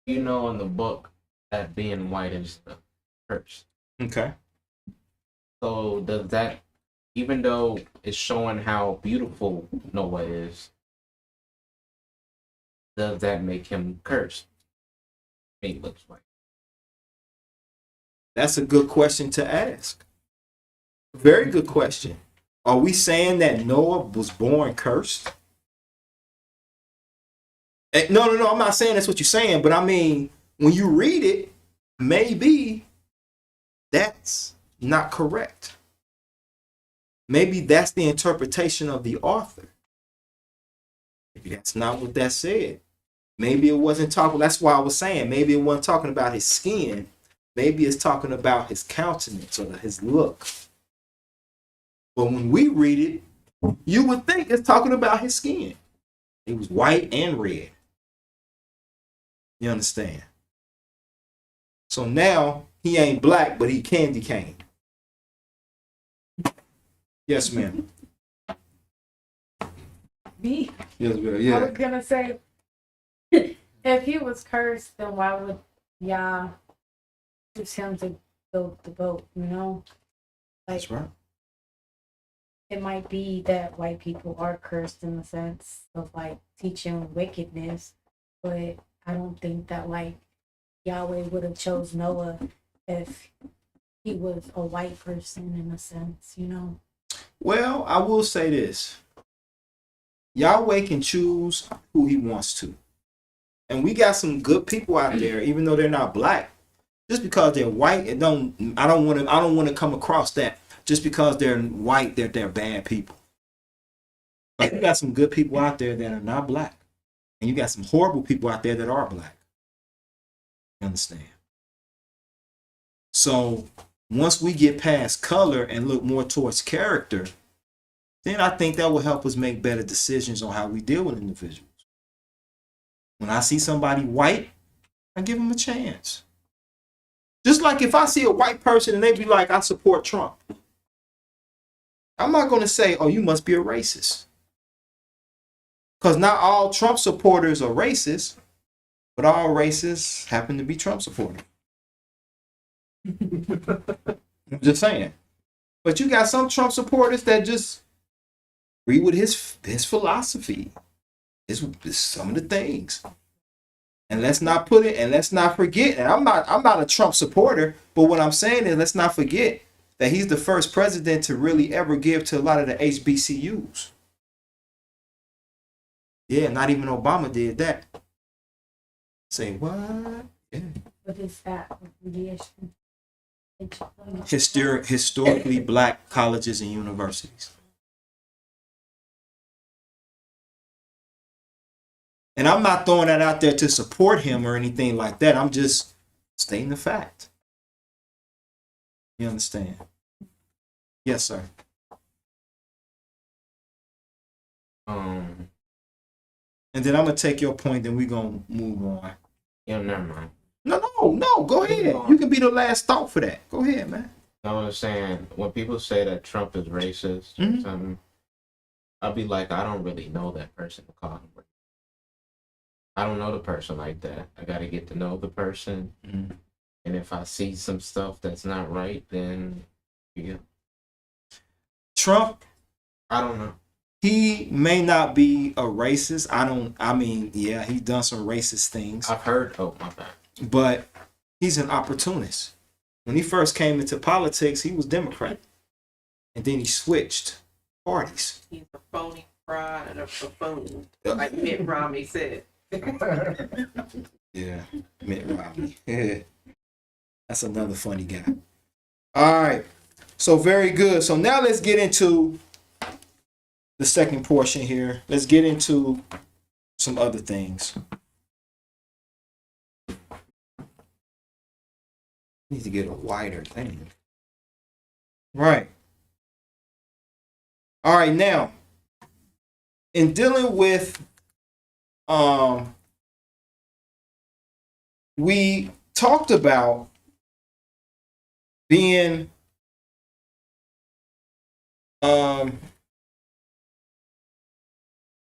you know in the book that being white is a curse. Okay. So does that, even though it's showing how beautiful Noah is, does that make him cursed? He looks like. That's a good question to ask. Very good question. Are we saying that Noah was born cursed? No, I'm not saying that's what you're saying, but I mean, when you read it, maybe that's not correct. Maybe that's the interpretation of the author. Maybe that's not what that said. Maybe it wasn't talking, that's why I was saying, maybe it wasn't talking about his skin. Maybe it's talking about his countenance or his look. But when we read it, you would think it's talking about his skin. It was white and red. You understand? So now he ain't black, but he candy cane. Yes, ma'am. Me? Yes, ma'am. I Yeah. was gonna say, if he was cursed, then why would y'all choose him to build the boat? You know, like That's right. it might be that white people are cursed in the sense of like teaching wickedness, but I don't think that like Yahweh would have chose Noah if he was a white person in a sense, you know. Well, I will say this. Yahweh can choose who he wants to. And we got some good people out there, even though they're not black. Just because they're white, I don't want to come across that. Just because they're white, they're bad people. Like, you got some good people out there that are not black. And you got some horrible people out there that are black. You understand? So once we get past color and look more towards character, then I think that will help us make better decisions on how we deal with individuals. When I see somebody white, I give them a chance. Just like if I see a white person and they be like, I support Trump, I'm not going to say, oh, you must be a racist. Because not all Trump supporters are racist, but all racists happen to be Trump supporters. I'm just saying. But you got some Trump supporters that just agree with his philosophy. It's some of the things. And let's not forget, and I'm not a Trump supporter, but what I'm saying is let's not forget that he's the first president to really ever give to a lot of the HBCUs. Yeah, not even Obama did that. Say what? Yeah. What is that? Historically black colleges and universities. And I'm not throwing that out there to support him or anything like that. I'm just stating the fact. You understand? Yes, sir. And then I'm gonna take your point, then we're gonna move on. Yeah, never mind. No, go ahead. You can be the last thought for that. Go ahead, man. I was saying, when people say that Trump is racist or something, I'll be like, I don't really know that person to call him racist. I don't know the person like that. I got to get to know the person. And if I see some stuff that's not right, then yeah. Trump, I don't know. he may not be a racist. Yeah, he's done some racist things. I've heard, oh, my bad. But he's an opportunist. When he first came into politics, he was Democrat. And then he switched parties. He's a phony fraud and a buffoon, like Mitt Romney said. Yeah, Mitt Romney. Yeah. That's another funny guy. All right. So very good. So now let's get into the second portion here. Let's get into some other things. Need to get a wider thing. Right. All right, now, in dealing with we talked about being let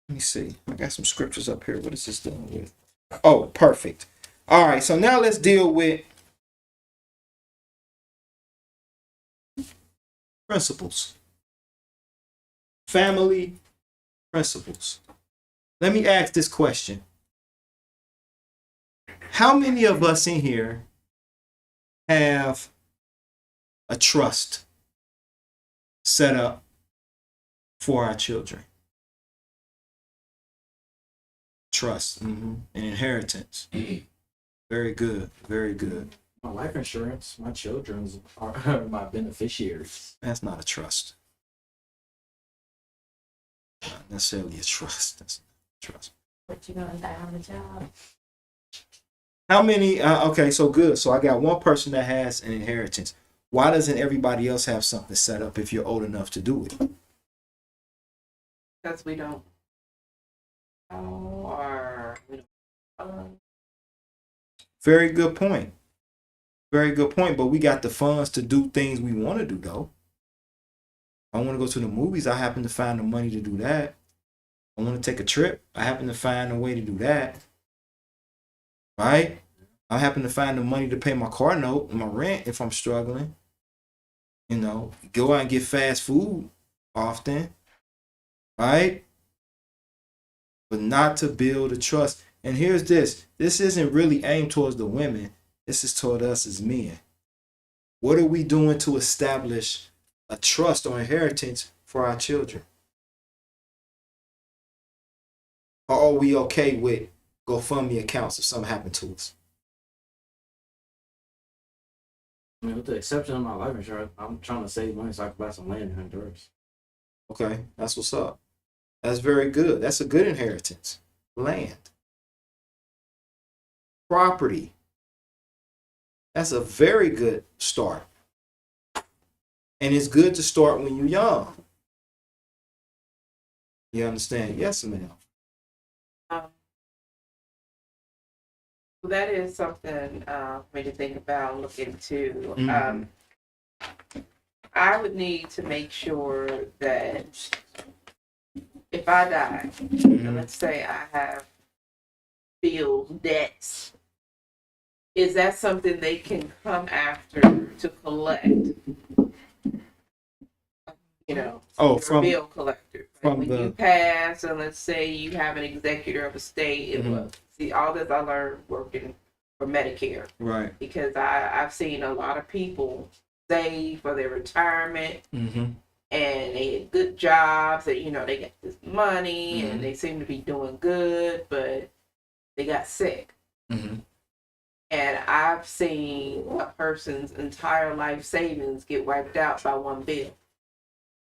me see. I got some scriptures up here. What is this dealing with? Oh, perfect. All right, so now let's deal with principles. Family principles. Let me ask this question. How many of us in here have a trust set up for our children? Trust, an inheritance. Very good, very good. My life insurance, my children's are my beneficiaries. That's not a trust. Not necessarily a trust. That's not a trust. But you're gonna die on the job. How many? Okay, so good. So I got one person that has an inheritance. Why doesn't everybody else have something set up if you're old enough to do it? Because we don't. Or we don't. Very good point. Very good point. But we got the funds to do things we want to do, though. I want to go to the movies. I happen to find the money to do that. I want to take a trip. I happen to find a way to do that. Right? I happen to find the money to pay my car note and my rent if I'm struggling. You know, go out and get fast food often. Right? But not to build a trust. And here's this. This isn't really aimed towards the women. This is toward us as men. What are we doing to establish a trust or inheritance for our children? Or are we okay with GoFundMe accounts if something happened to us? I mean, with the exception of my life insurance, I'm trying to save money so I can buy some land in Honduras. Okay, that's what's up. That's very good. That's a good inheritance. Land. Property. That's a very good start. And it's good to start when you're young. You understand? Yes, ma'am. That is something for me to think about, look into. Mhm. I would need to make sure that if I die, and let's say I have bills, debts, is that something they can come after to collect? You know, Oh, you're a bill collector. from When the- you pass, and let's say you have an executor of a state, it will see all this I learned working for Medicare. Right. Because I've seen a lot of people save for their retirement Mm-hmm. and they had good jobs and they got this money Mhm. and they seem to be doing good, but they got sick. Mm-hmm. And I've seen a person's entire life savings get wiped out by one bill.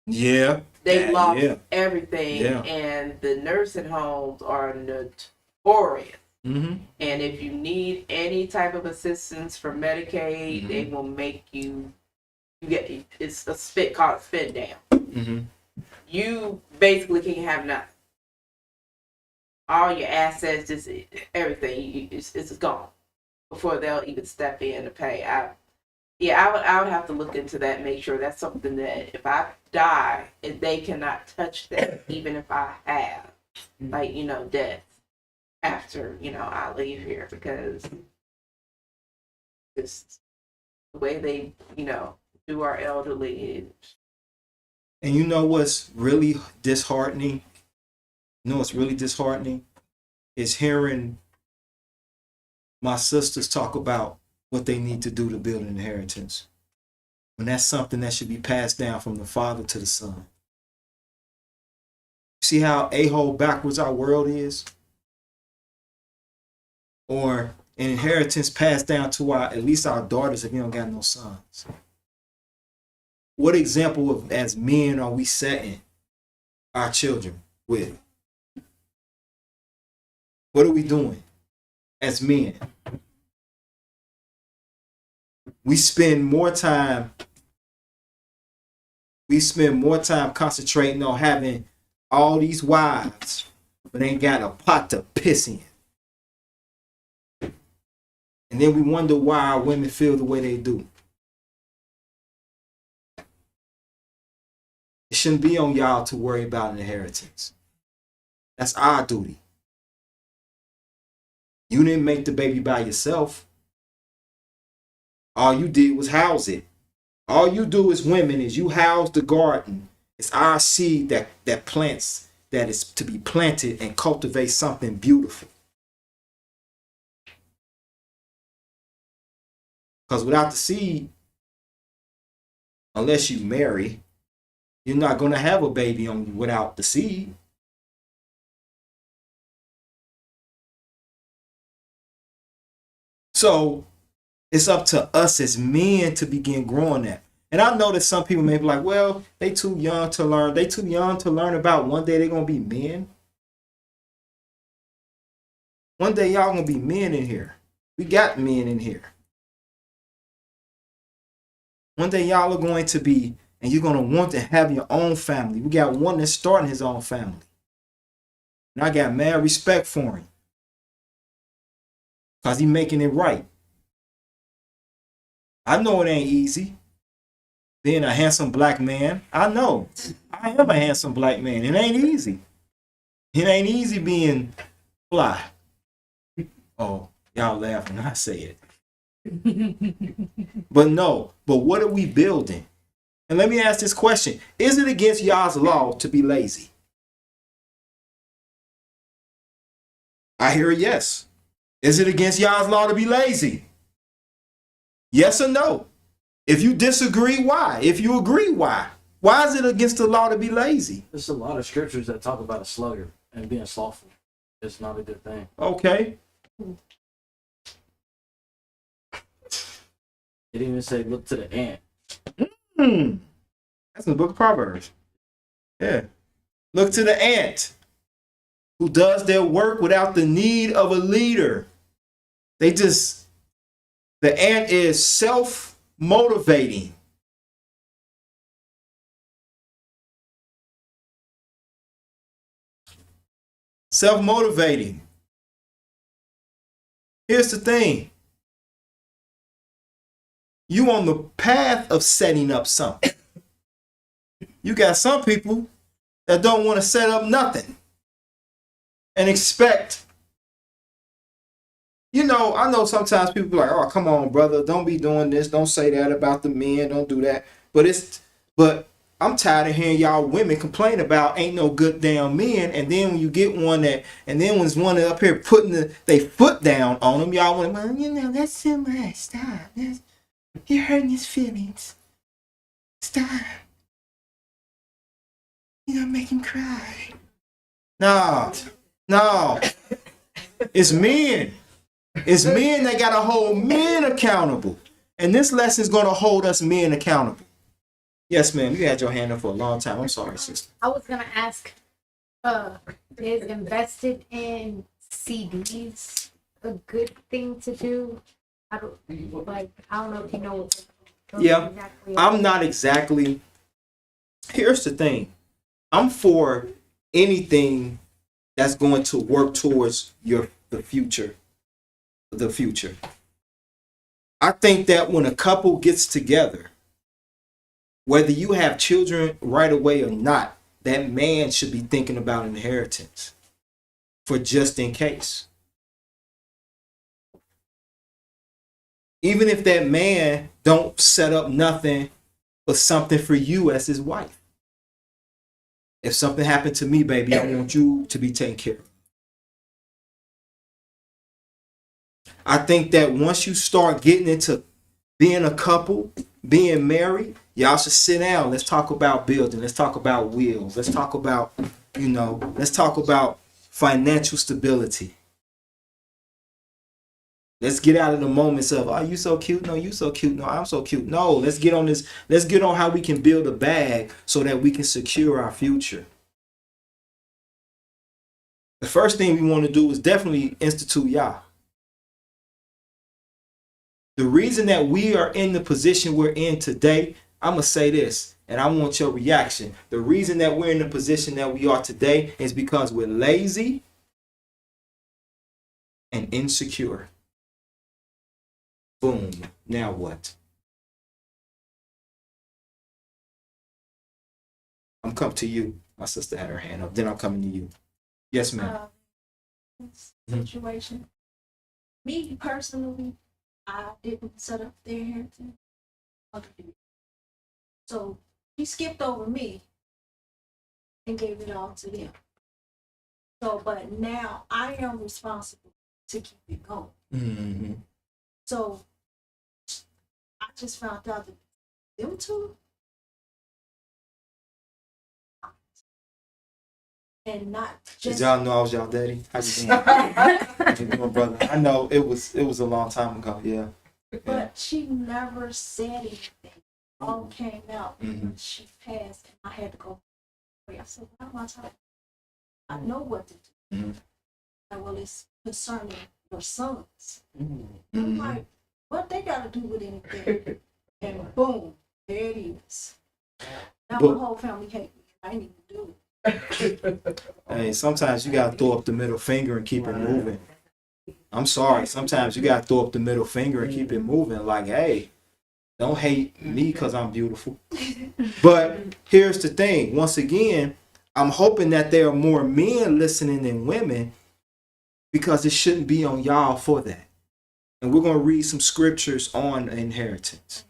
Yeah. They lost Yeah. everything, Yeah. and the nursing homes are notorious. Mm-hmm. And if you need any type of assistance from Medicaid, they will make you get it's a spit called spit down. Mm-hmm. You basically can't have nothing. All your assets, just everything, it's gone before they'll even step in to pay. I would have to look into that, make sure that's something that if I die, they cannot touch that, even if I have death after I leave here, because it's the way they do our elderly. And you know what's really disheartening? You know what's really disheartening? Is hearing my sisters talk about what they need to do to build an inheritance. When that's something that should be passed down from the father to the son. See how a-hole backwards our world is? Or an inheritance passed down to at least our daughters if you don't got no sons. What example of as men are we setting our children with? What are we doing as men? We spend more time concentrating on having all these wives, but ain't got a pot to piss in. And then we wonder why our women feel the way they do. It shouldn't be on y'all to worry about an inheritance. That's our duty. You didn't make the baby by yourself. All you did was house it. All you do as women is you house the garden. It's our seed that plants, that is to be planted and cultivate something beautiful. Because without the seed, unless you marry, you're not going to have a baby without the seed. So it's up to us as men to begin growing that. And I know that some people may be like, well, they too young to learn. They too young to learn about one day they're going to be men. One day y'all going to be men in here. We got men in here. One day y'all are going to be, and you're going to want to have your own family. We got one that's starting his own family. And I got mad respect for him. Because he's making it right. I know it ain't easy being a handsome black man. I know. I am a handsome black man. It ain't easy. It ain't easy being fly. Oh, y'all laugh when I say it. But what are we building? And let me ask this question. Is it against y'all's law to be lazy? I hear a yes. Is it against y'all's law to be lazy? Yes or no? If you disagree, why? If you agree, why? Why is it against the law to be lazy? There's a lot of scriptures that talk about a sluggard and being slothful. It's not a good thing. Okay. It even say look to the ant. That's in the book of Proverbs. Yeah. Look to the ant who does their work without the need of a leader. The ant is self-motivating. Self-motivating. Here's the thing. You on the path of setting up something. You got some people that don't want to set up nothing and expect. I know sometimes people be like, oh, come on, brother, don't be doing this, don't say that about the men, don't do that. But I'm tired of hearing y'all women complain about ain't no good damn men, and then when you get one and then when one up here putting they foot down on them, y'all want to, that's too much, stop, you're hurting his feelings, stop, you're gonna make him cry. No, it's men. It's men that gotta hold men accountable. And this lesson is gonna hold us men accountable. Yes, ma'am. You had your hand up for a long time. I'm sorry, sister. I was gonna ask, is invested in CDs a good thing to do? I don't know if you know what those Yeah, exactly are. I'm not exactly. Here's the thing. I'm for anything that's going to work towards the future. The future. I think that when a couple gets together, whether you have children right away or not, that man should be thinking about inheritance for just in case. Even if that man don't set up nothing but something for you as his wife. If something happened to me, baby, I want you to be taken care of. I think that once you start getting into being a couple, being married, y'all should sit down. Let's talk about building. Let's talk about wills. Let's talk about, let's talk about financial stability. Let's get out of the moments of, oh, you so cute. No, you so cute. No, I'm so cute. No, let's get on this. Let's get on how we can build a bag so that we can secure our future. The first thing we want to do is definitely institute YAH. The reason that we are in the position we're in today, I'm going to say this, and I want your reaction. The reason that we're in the position that we are today is because we're lazy and insecure. Boom. Now what? I'm coming to you. My sister had her hand up. Then I'm coming to you. Yes, ma'am. Situation. Me personally, I didn't set up their inheritance. So he skipped over me and gave it all to them. So, but now I am responsible to keep it going. Mm-hmm. So I just found out that them two, and not Did just y'all know I was y'all daddy? How you doing? How you doing, brother? I know it was a long time ago. Yeah. but she never said anything. All came out Mhm. when she passed, and I had to go. I said, "Why am I talking? I know what to do." Mhm. And, well, it's concerning your sons. I'm Mhm. like, what they got to do with anything? And boom, there it is. Now But- my whole family hate me. I ain't even do it. Hey, sometimes you gotta throw up the middle finger and keep it moving. I'm sorry. Sometimes you gotta throw up the middle finger and keep it moving. Like, hey, don't hate me because I'm beautiful. But here's the thing. Once again, I'm hoping that there are more men listening than women, because it shouldn't be on y'all for that. And we're gonna read some scriptures on inheritance.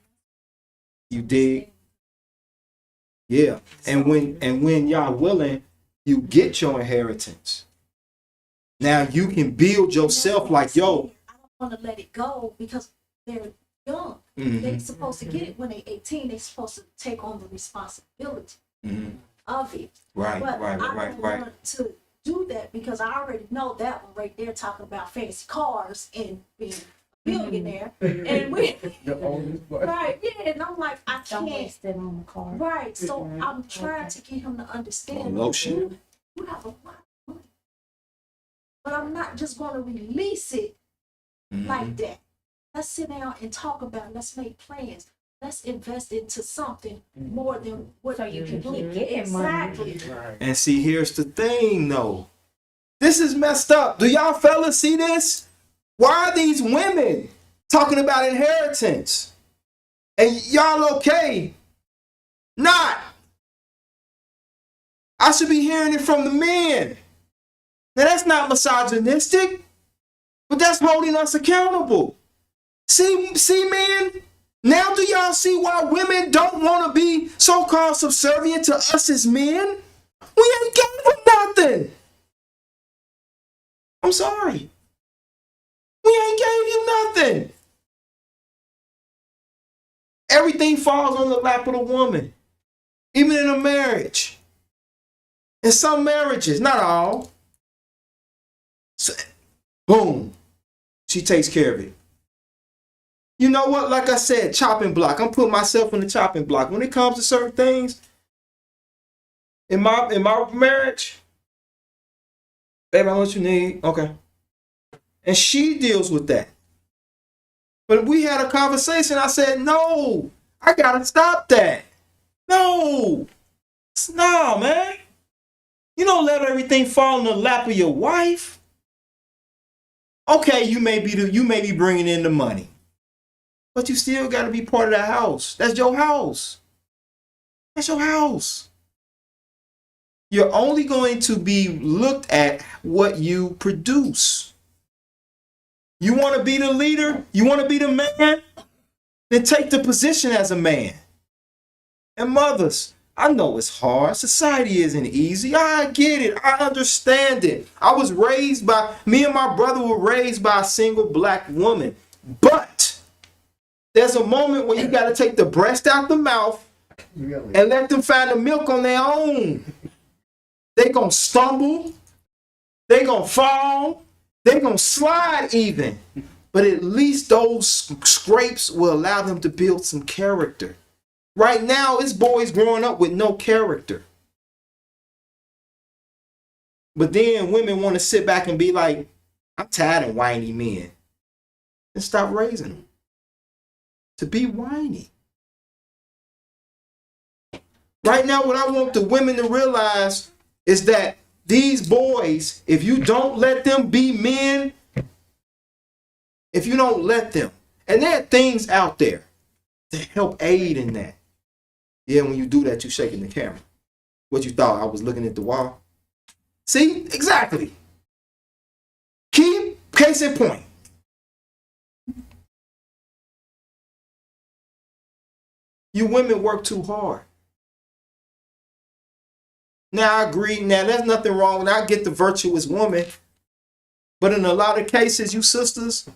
You dig? Yeah. And when y'all willing, you get your inheritance. Now you can build yourself like, yo. I don't want to let it go because they're young. Mhm. They're supposed to get it when they're 18. They're supposed to take on the responsibility Mhm. of it. Right, But right, I right, don't right. want to do that because I already know that one right there talking about fancy cars and being a billionaire. And we, right, yeah, and I'm like, I Don't can't. waste it on the car. Right, so I'm trying to get him to understand. Lotion. You have a lot of money, but I'm not just going to release it like that. Let's sit down and talk about it. Let's make plans. Let's invest into something more than what So you can do. keep getting money. Exactly. And see, here's the thing, though. This is messed up. Do y'all fellas see this? Why are these women talking about inheritance? And y'all okay? Not. I should be hearing it from the men. Now, that's not misogynistic, but that's holding us accountable. See, men? Now do y'all see why women don't want to be so-called subservient to us as men? We ain't gave them nothing. I'm sorry. We ain't gave you nothing. Everything falls on the lap of the woman, even in a marriage. In some marriages, not all. So, boom, she takes care of it. You know what? Like I said, chopping block. I'm putting myself in the chopping block. When it comes to certain things, in my marriage, babe, I know what you need. Okay. And she deals with that. But we had a conversation. I said, no, I gotta stop that. No, man. You don't let everything fall in the lap of your wife. Okay, you may be bringing in the money, but you still got to be part of the house. That's your house. That's your house. You're only going to be looked at what you produce. You want to be the leader? You want to be the man? Then take the position as a man. And mothers, I know it's hard. Society isn't easy. I get it. I understand it. Me and my brother were raised by a single black woman. But there's a moment when you got to take the breast out the mouth and let them find the milk on their own. They gonna stumble. They gonna fall. They gonna slide even. But at least those scrapes will allow them to build some character. Right now, it's boys growing up with no character. But then women want to sit back and be like, I'm tired of whiny men. And stop raising them to be whiny. Right now, what I want the women to realize is that these boys, if you don't let them be men, if you don't let them, and there are things out there to help aid in that. Yeah, when you do that, you're shaking the camera. What you thought, I was looking at the wall? See? Exactly. Case in point. You women work too hard. Now, I agree. Now, there's nothing wrong. And I get the virtuous woman. But in a lot of cases, you sisters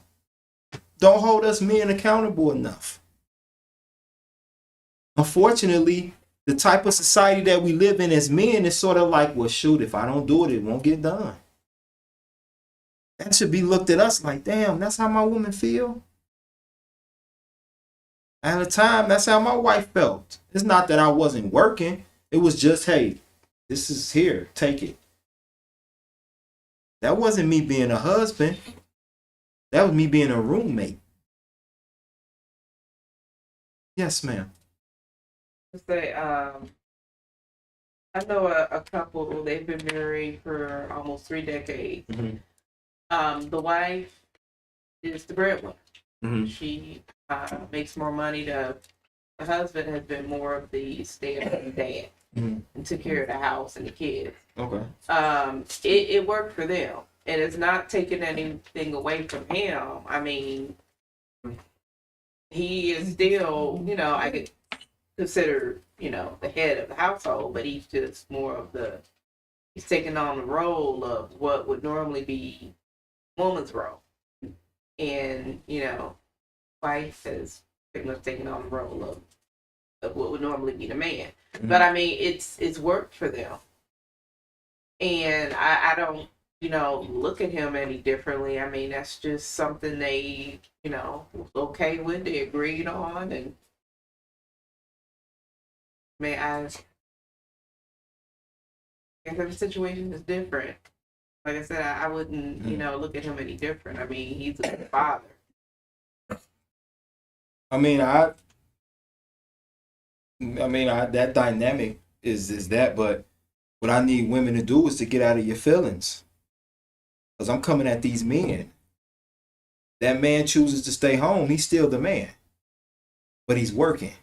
don't hold us men accountable enough. Unfortunately, the type of society that we live in as men is sort of like, well, shoot, if I don't do it, it won't get done. That should be looked at us like, damn, that's how my woman feel. At the time, that's how my wife felt. It's not that I wasn't working. It was just, hey, this is here, take it. That wasn't me being a husband. That was me being a roommate. Yes, ma'am. Say, I know a couple, they've been married for almost 3 decades. Mm-hmm. The wife is the breadwinner. Mm-hmm. She makes more money. The husband has been more of the stay-at-home dad and took care of the house and the kids. Okay. It worked for them, and it's not taking anything away from him. I mean, he is still, I could consider, the head of the household, but he's just more of he's taking on the role of what would normally be woman's role. And, wife has pretty much taken on the role of what would normally be the man. Mm-hmm. But I mean, it's worked for them. And I don't, look at him any differently. I mean, that's just something they, was okay with, they agreed on. And I mean, I guess every situation is different. Like I said, I wouldn't, look at him any different. I mean, he's a good father. I mean, that dynamic is that, but what I need women to do is to get out of your feelings. Because I'm coming at these men. That man chooses to stay home, he's still the man. But he's working.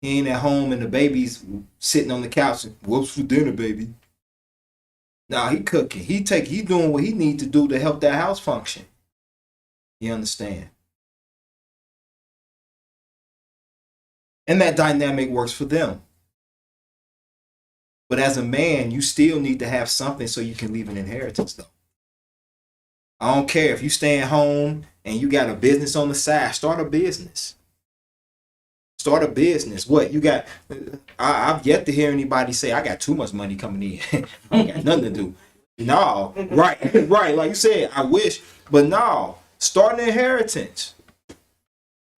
He ain't at home and the baby's sitting on the couch and whoops for dinner, baby. Nah, he cooking. He doing what he need to do to help that house function. You understand? And that dynamic works for them. But as a man, you still need to have something so you can leave an inheritance, though. I don't care if you staying home and you got a business on the side. Start a business. Start a business. What you got? I've yet to hear anybody say, I got too much money coming in. I ain't got nothing to do. No. Right. Like you said, I wish. But no. Start an inheritance.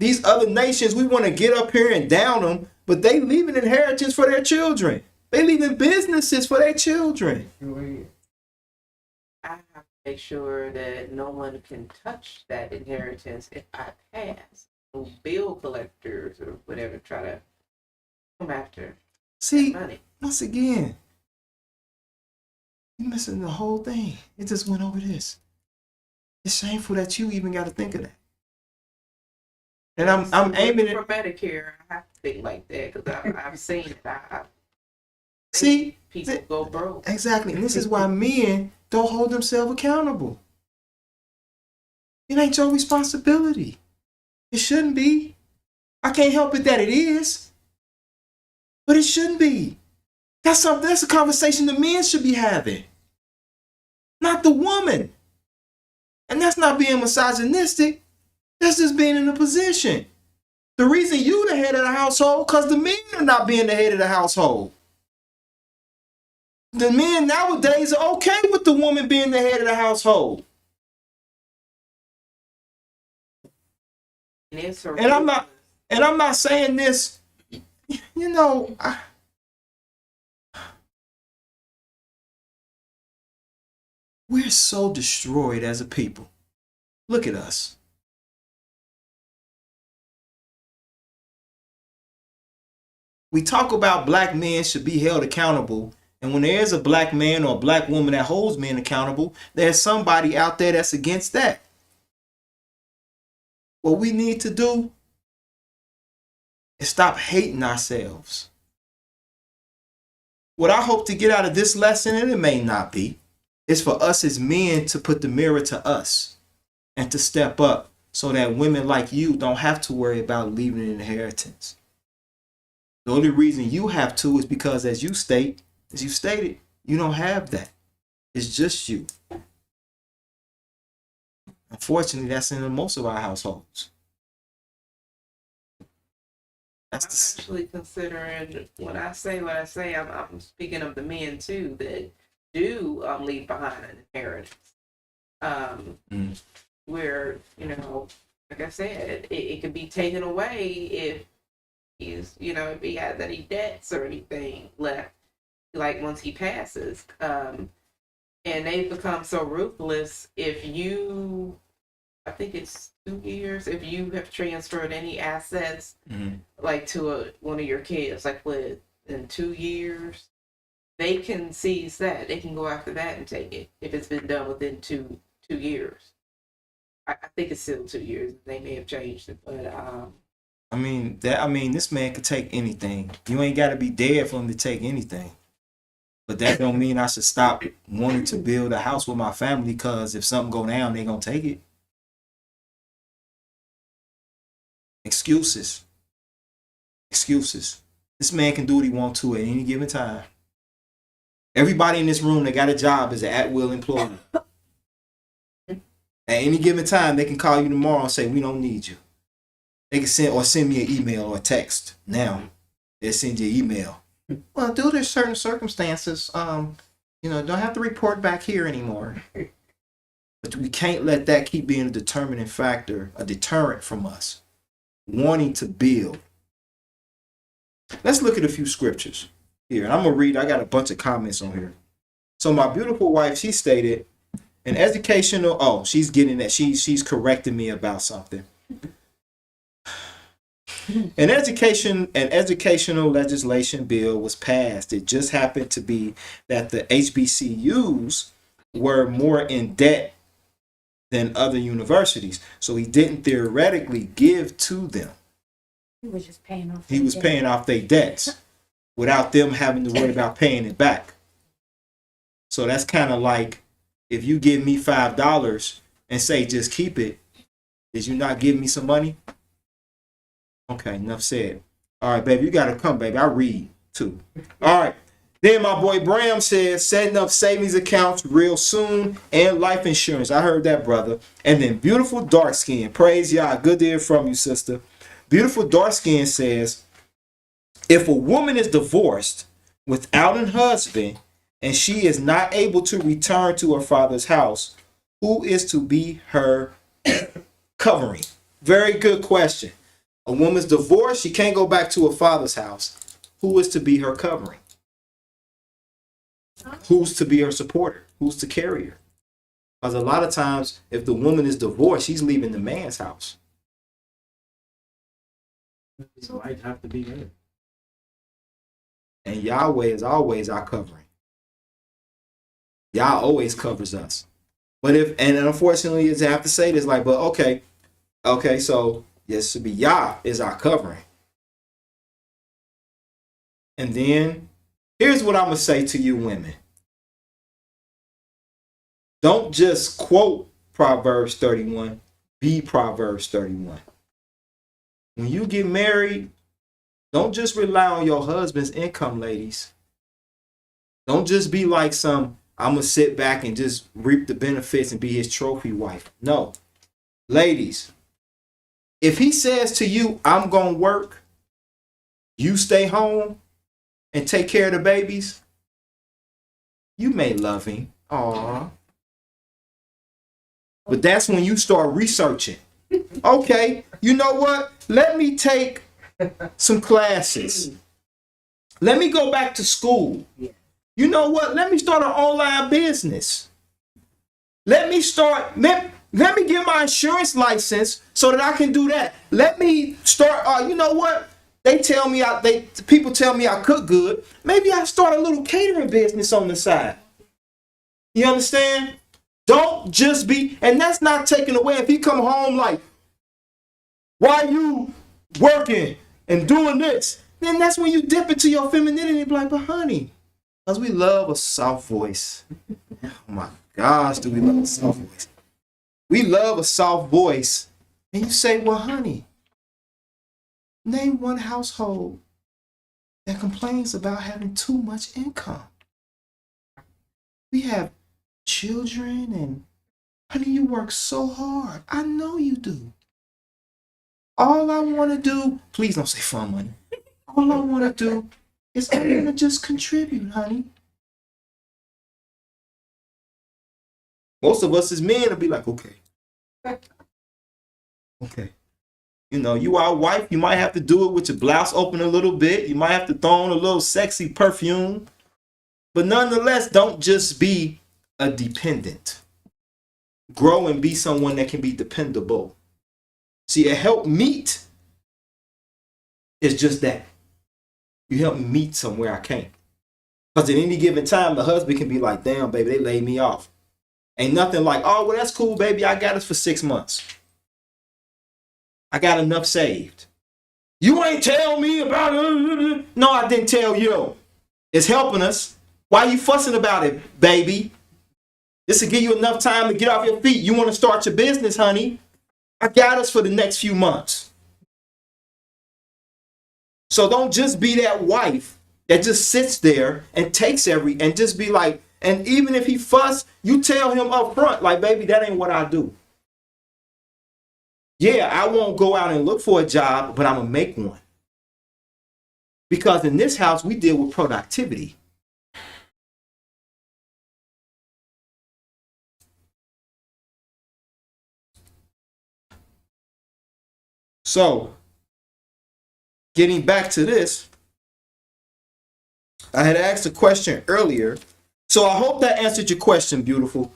These other nations, we want to get up here and down them, but they leave an inheritance for their children. They leaving businesses for their children. I have to make sure that no one can touch that inheritance if I pass. No bill collectors or whatever try to come after See, money. once again, you're missing the whole thing. It just went over this. It's shameful that you even got to think of that. And I'm aiming for it. Medicare. I have to think like that because I've seen it. See, people go broke. Exactly, and this is why men don't hold themselves accountable. It ain't your responsibility. It shouldn't be. I can't help it that it is, but it shouldn't be. That's a conversation the men should be having, not the woman. And that's not being misogynistic. That's just being in a position. The reason you the head of the household, because the men are not being the head of the household. The men nowadays are okay with the woman being the head of the household. And I'm not saying this, we're so destroyed as a people. Look at us. We talk about black men should be held accountable. And when there is a black man or a black woman that holds men accountable, there's somebody out there that's against that. What we need to do is stop hating ourselves. What I hope to get out of this lesson, and it may not be, is for us as men to put the mirror to us and to step up so that women like you don't have to worry about leaving an inheritance. The only reason you have to is because, as you stated, you don't have that. It's just you. Unfortunately, that's in most of our households. I'm actually considering, when I say what I say, I'm speaking of the men too that do leave behind an inheritance. Where, like I said, it could be taken away if if he has any debts or anything left, like once he passes. And they've become so ruthless. If you, I think it's 2 years, if you have transferred any assets, like to one of your kids, like within 2 years, they can seize that. They can go after that and take it if it's been done within two years. I think it's still 2 years. They may have changed it, but this man could take anything. You ain't got to be dead for him to take anything. But that don't mean I should stop wanting to build a house with my family, because if something go down, they gonna take it. Excuses. This man can do what he wants to at any given time. Everybody in this room that got a job is an at-will employee. At any given time, they can call you tomorrow and say, we don't need you. They can send me an email or a text. Now, they'll send you an email. Well, due to certain circumstances, Don't have to report back here anymore. But we can't let that keep being a determining factor, a deterrent from us wanting to build. Let's look at a few scriptures here. And I'm going to read, I got a bunch of comments on here. So my beautiful wife, she stated, an educational, she's getting that, she's correcting me about something. An educational legislation bill was passed. It just happened to be that the HBCUs were more in debt than other universities. So he didn't theoretically give to them. He was just paying off. He was paying off their debts without them having to worry about paying it back. So that's kind of like if you give me $5 and say just keep it, did you not give me some money? Okay, enough said. All right, baby, you got to come, baby. I read too. All right. Then my boy Bram says setting up savings accounts real soon and life insurance. I heard that, brother. And then beautiful dark skin. Praise y'all. Good to hear from you, sister. Beautiful dark skin says, if a woman is divorced without a husband and she is not able to return to her father's house, who is to be her covering? Very good question. A woman's divorced, she can't go back to her father's house. Who is to be her covering? Who's to be her supporter? Who's to carry her? Because a lot of times, if the woman is divorced, she's leaving the man's house. It might have to be her. And Yahweh is always our covering. Yah always covers us. But and unfortunately, I have to say this, but okay, so yes, to be Yah is our covering. And then here's what I'm going to say to you women. Don't just quote Proverbs 31, be Proverbs 31. When you get married, don't just rely on your husband's income, ladies. Don't just be like I'm going to sit back and just reap the benefits and be his trophy wife. No. Ladies, if he says to you, I'm going to work, you stay home and take care of the babies, you may love him. Aww. But that's when you start researching. Okay, you know what? Let me take some classes. Let me go back to school. You know what? Let me start an online business. Let me get my insurance license so that I can do that. Let me start, you know what? People tell me I cook good. Maybe I start a little catering business on the side. You understand? Don't just be, and that's not taken away. If he come home like, why you working and doing this? Then that's when you dip into your femininity and be like, but honey, because we love a soft voice. Oh my gosh, do we love a soft voice? We love a soft voice. And you say, well, honey, name one household that complains about having too much income. We have children and honey, you work so hard. I know you do. All I want to do, please don't say fun money. All I want to do is I want to just contribute, honey. Most of us as men will be like, okay. Okay. You are a wife, you might have to do it with your blouse open a little bit. You might have to throw on a little sexy perfume. But nonetheless, don't just be a dependent. Grow and be someone that can be dependable. See, a help meet is just that. You help me meet somewhere I can't. Because at any given time, the husband can be like, damn, baby, they laid me off. Ain't nothing like, oh, well, that's cool, baby. I got us for 6 months. I got enough saved. You ain't tell me about it. No, I didn't tell you. It's helping us. Why are you fussing about it, baby? This will give you enough time to get off your feet. You want to start your business, honey? I got us for the next few months. So don't just be that wife that just sits there and takes and just be like, and even if he fuss, you tell him up front, like, baby, that ain't what I do. Yeah, I won't go out and look for a job, but I'm going to make one. Because in this house, we deal with productivity. So, getting back to this, I had asked a question earlier. So I hope that answered your question, beautiful,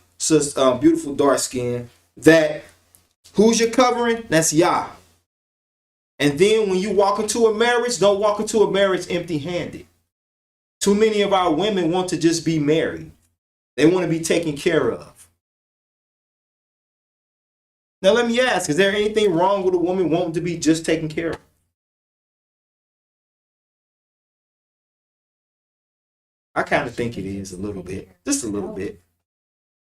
beautiful dark skin. That who's your covering? That's YAH. And then when you walk into a marriage, don't walk into a marriage empty-handed. Too many of our women want to just be married. They want to be taken care of. Now let me ask, is there anything wrong with a woman wanting to be just taken care of? I kind of think it is a little bit, just a little bit.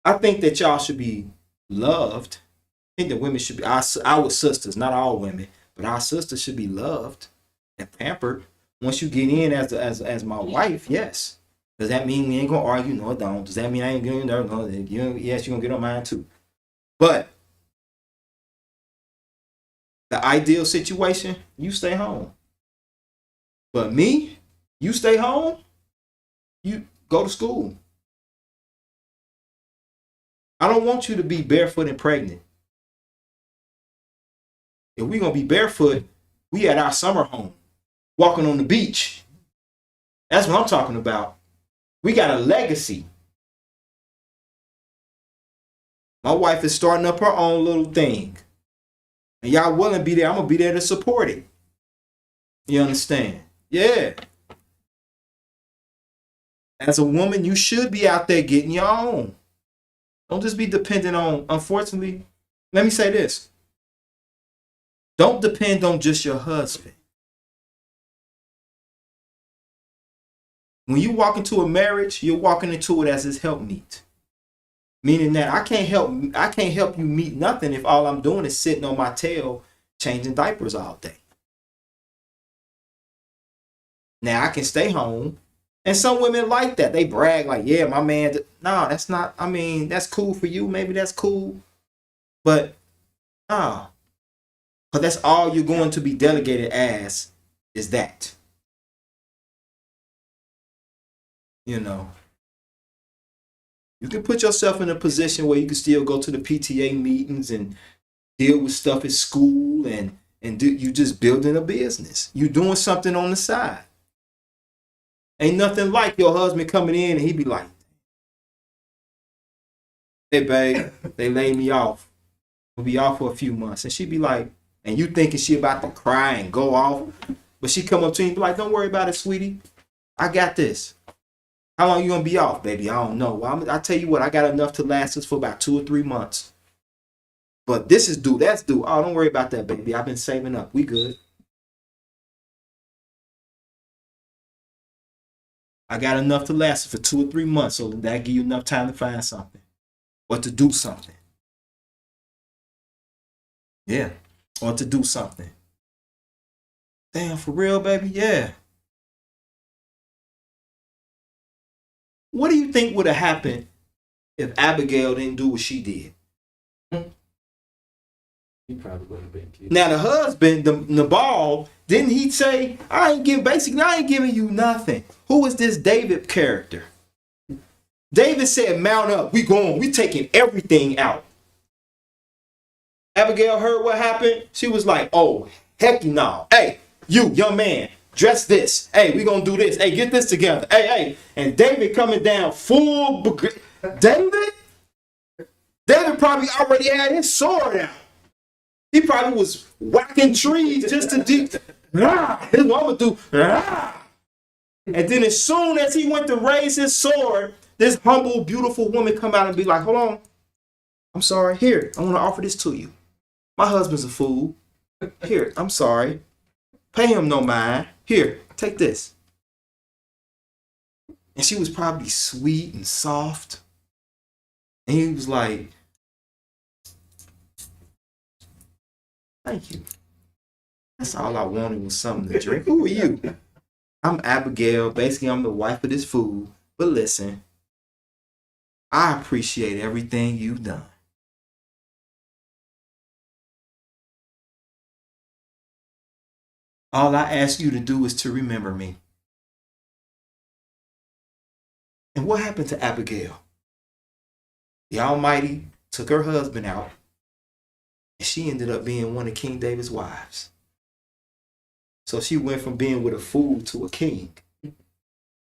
I think that y'all should be loved. I think that women should be, our sisters, not all women, but our sisters should be loved and pampered. Once you get in as my wife, yes. Does that mean we ain't gonna argue? No, it don't. Does that mean I ain't getting there? No, yes, you're gonna get on mine too. But the ideal situation, you stay home. But me, you stay home, you go to school. I don't want you to be barefoot and pregnant. If we're gonna be barefoot, we at our summer home, walking on the beach. That's what I'm talking about. We got a legacy. My wife is starting up her own little thing. And y'all willing to be there, I'm gonna be there to support it. You understand? Yeah. As a woman, you should be out there getting your own. Don't just be dependent on, unfortunately, let me say this. Don't depend on just your husband. When you walk into a marriage, you're walking into it as his helpmeet. Meaning that I can't help you meet nothing if all I'm doing is sitting on my tail changing diapers all day. Now I can stay home. And some women like that. They brag like, yeah, my man. No, that's not, I mean, that's cool for you. Maybe that's cool. But no. Because that's all you're going to be delegated as is that. You know. You can put yourself in a position where you can still go to the PTA meetings and deal with stuff at school and you just building a business. You doing something on the side. Ain't nothing like your husband coming in and he be like, hey babe, they laid me off. We'll be off for a few months. And she be like, and you thinking she about to cry and go off, but she come up to you and be like, don't worry about it, sweetie. I got this. How long you gonna be off, baby? I don't know. Well, I tell you what, I got enough to last us for about 2 or 3 months. But this is due, that's due. Oh, don't worry about that, baby. I've been saving up. We good. I got enough to last us for 2 or 3 months, so that give you enough time to find something or to do something. Yeah, or to do something. Damn, for real, baby? Yeah. What do you think would have happened if Abigail didn't do what she did? He probably would have been killed. Now the husband, the Nabal, didn't he say, I ain't giving you nothing. Who is this David character? David said, mount up, we taking everything out. Abigail heard what happened. She was like, oh, heck no. Hey, you, young man, dress this. Hey, we gonna do this. Hey, get this together. Hey. And David coming down full. David probably already had his sword out. He probably was whacking trees just to do. His mama do. And then as soon as he went to raise his sword, this humble, beautiful woman come out and be like, hold on. I'm sorry. Here, I want to offer this to you. My husband's a fool. Here, I'm sorry. Pay him no mind. Here, take this. And she was probably sweet and soft. And he was like, thank you. That's all I wanted was something to drink. Who are you? I'm Abigail. Basically, I'm the wife of this fool. But listen, I appreciate everything you've done. All I ask you to do is to remember me. And what happened to Abigail? The Almighty took her husband out, and she ended up being one of King David's wives. So she went from being with a fool to a king.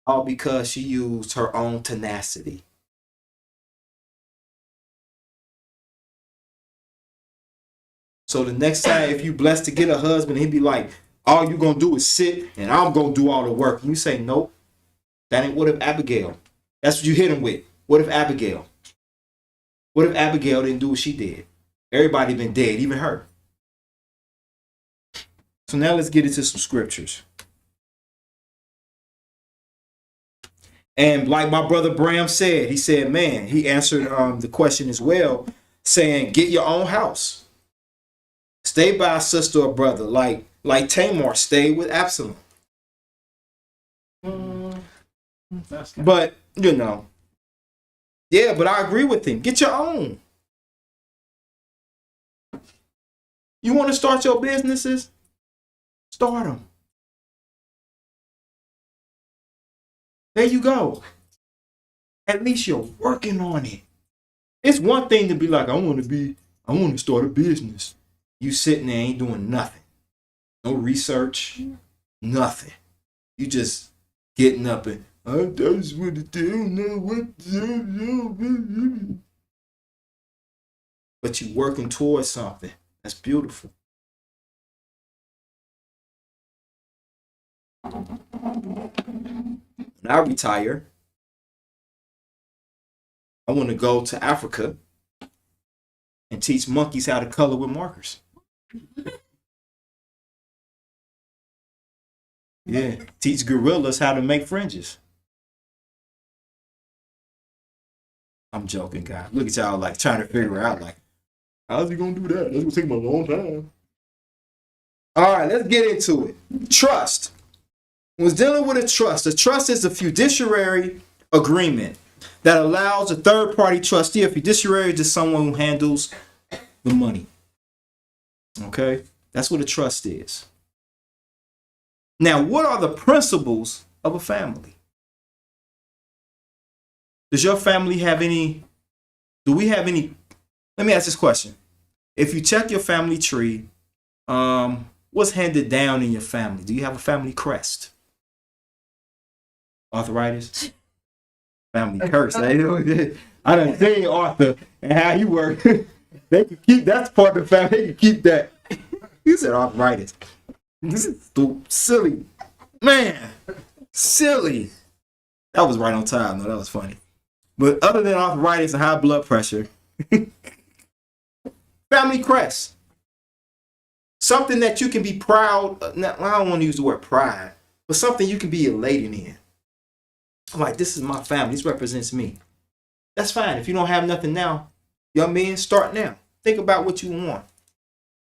All because she used her own tenacity. So the next time, if you blessed to get a husband, he'd be like, all you gonna do is sit and I'm gonna do all the work. And you say, nope, that ain't what if Abigail. That's what you hit him with. What if Abigail? What if Abigail didn't do what she did? Everybody been dead, even her. So now let's get into some scriptures. And like my brother Bram said, he said, man, he answered the question as well, saying, get your own house. Stay by a sister or brother, like Tamar stayed with Absalom. But, you know, yeah, but I agree with him. Get your own. You want to start your businesses? Start them. There you go. At least you're working on it. It's one thing to be like, I want to start a business. You sitting there ain't doing nothing. No research, nothing. You just getting up and I just want to do know what to do. But you working towards something. That's beautiful. When I retire, I want to go to Africa and teach monkeys how to color with markers. Yeah, teach gorillas how to make fringes. I'm joking, guys. Look at y'all like trying to figure out like, how's he gonna do that? That's gonna take him a long time. All right, let's get into it. Trust. Was dealing with a trust is a fiduciary agreement that allows a third-party trustee. A fiduciary is just someone who handles the money. Okay, that's what a trust is. Now, what are the principles of a family? Does your family have any? Do we have any? Let me ask this question. If you check your family tree, what's handed down in your family? Do you have a family crest? Arthritis? Family curse. I done seen Arthur and how he work. They can keep, that's part of the family. They can keep that. You said arthritis. This is silly. Man, silly. That was right on time, though. That was funny. But other than arthritis and high blood pressure, family crest. Something that you can be proud of. Now, I don't want to use the word pride, but something you can be elated in. I'm like, this is my family. This represents me. That's fine. If you don't have nothing now, young men, start now. Think about what you want.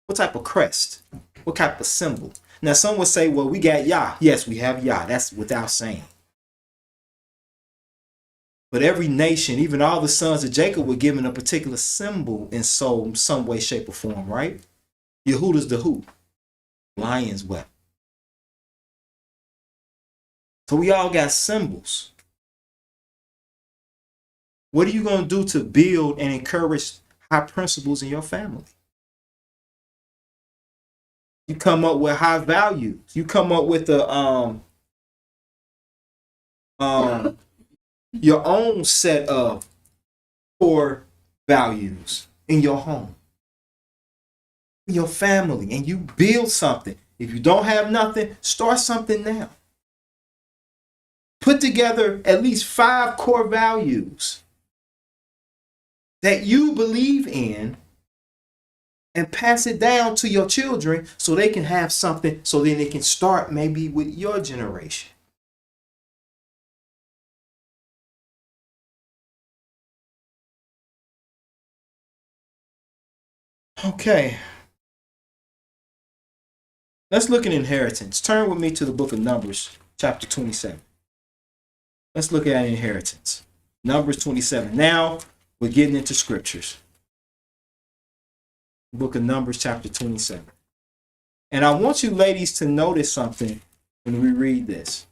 What type of crest? What type of symbol? Now, some would say, well, we got YAH. Yes, we have YAH. That's without saying. But every nation, even all the sons of Jacob, were given a particular symbol in some way, shape, or form, right? Yehuda's the who? Lion's whelp. So we all got symbols. What are you going to do to build and encourage high principles in your family? You come up with high values. You come up with your own set of core values in your home, in your family, and you build something. If you don't have nothing, start something now. Put together at least 5 core values that you believe in and pass it down to your children so they can have something, so then they can start maybe with your generation. Okay. Let's look at inheritance. Turn with me to the book of Numbers, chapter 27. Let's look at inheritance. Numbers 27. Now we're getting into scriptures. Book of Numbers, chapter 27. And I want you ladies to notice something when we read this.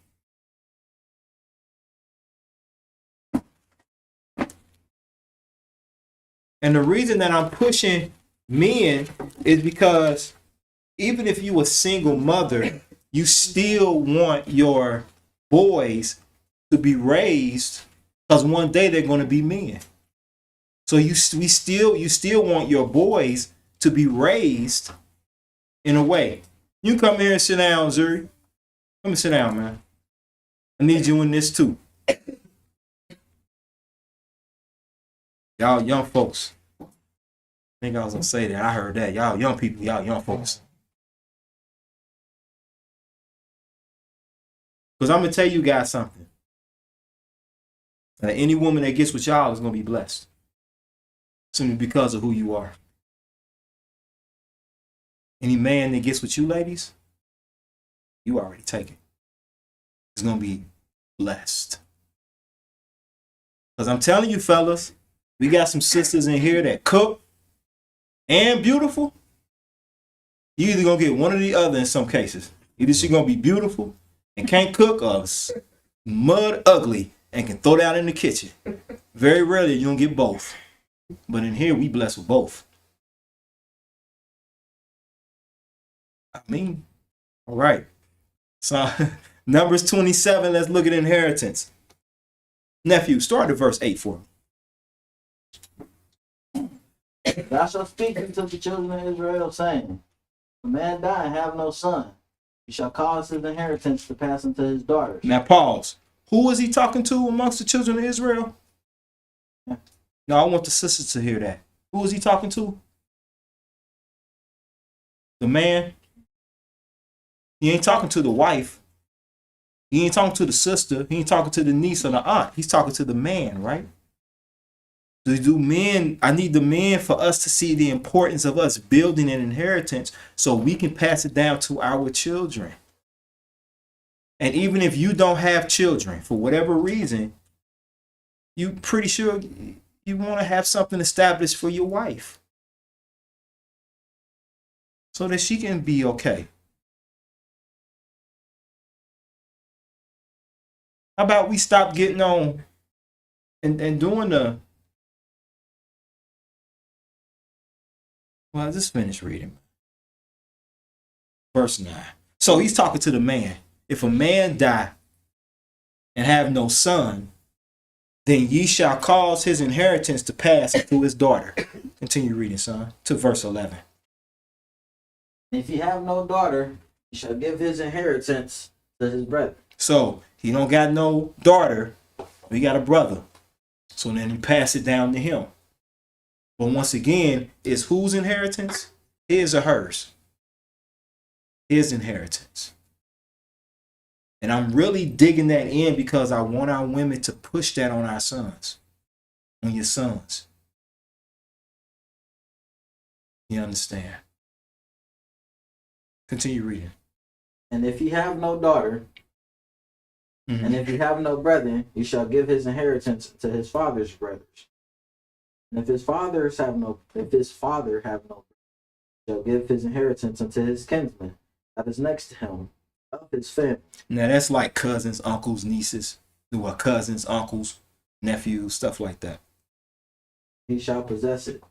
And the reason that I'm pushing men is because even if you a single mother, you still want your boys to be raised, because one day they're going to be men. So you still want your boys to be raised in a way. You come here and sit down, Zuri. Come and sit down, man. I need you in this too. Y'all young folks. I think I was gonna say that. I heard that. Y'all young people, y'all young folks. Because I'm gonna tell you guys something. Any woman that gets with y'all is gonna be blessed. Simply because of who you are. Any man that gets with you, ladies, you already taken. It's gonna be blessed. Because I'm telling you, fellas, we got some sisters in here that cook and beautiful. You either gonna get one or the other in some cases. Either she gonna be beautiful and can't cook, or mud ugly and can throw down in the kitchen. Very rarely you don't get both. But in here, we blessed with both. I mean, all right. So Numbers 27, let's look at inheritance. Nephew, start at verse 8 for me. Thou shalt speak unto the children of Israel, saying, a man die and have no son, he shall cause his inheritance to pass unto his daughters. Now pause. Who is he talking to amongst the children of Israel? No, I want the sisters to hear that. Who is he talking to? The man? He ain't talking to the wife. He ain't talking to the sister. He ain't talking to the niece or the aunt. He's talking to the man, right? I need the men for us to see the importance of us building an inheritance so we can pass it down to our children. And even if you don't have children, for whatever reason, you pretty sure you want to have something established for your wife so that she can be okay. How about we stop getting on and doing well, just finish reading. Verse 9. So he's talking to the man. If a man die and have no son, then ye shall cause his inheritance to pass unto his daughter. Continue reading, son, to verse 11. If he have no daughter, he shall give his inheritance to his brother. So he don't got no daughter, we got a brother. So then he pass it down to him. But once again, it's whose inheritance? His or hers? His inheritance. And I'm really digging that in because I want our women to push that on our sons, on your sons. You understand? Continue reading. And if he have no daughter, and if he have no brethren, he shall give his inheritance to his father's brothers. And if his father have no, shall give his inheritance unto his kinsman that is next to him of his family. Now that's like cousins, uncles, nieces, who are cousins, uncles, nephews, stuff like that. He shall possess it,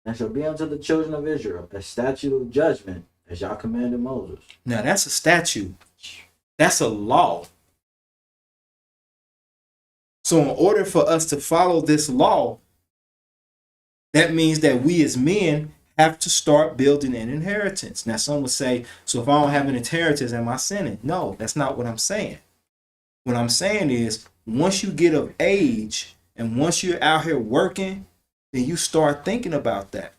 and shall be unto the children of Israel a statute of judgment, as Yah commanded Moses. Now that's a statute. That's a law. So in order for us to follow this law, that means that we as men have to start building an inheritance. Now some would say, so if I don't have an inheritance, am I sinning? No, that's not what I'm saying. What I'm saying is, once you get of age and once you're out here working, then you start thinking about that.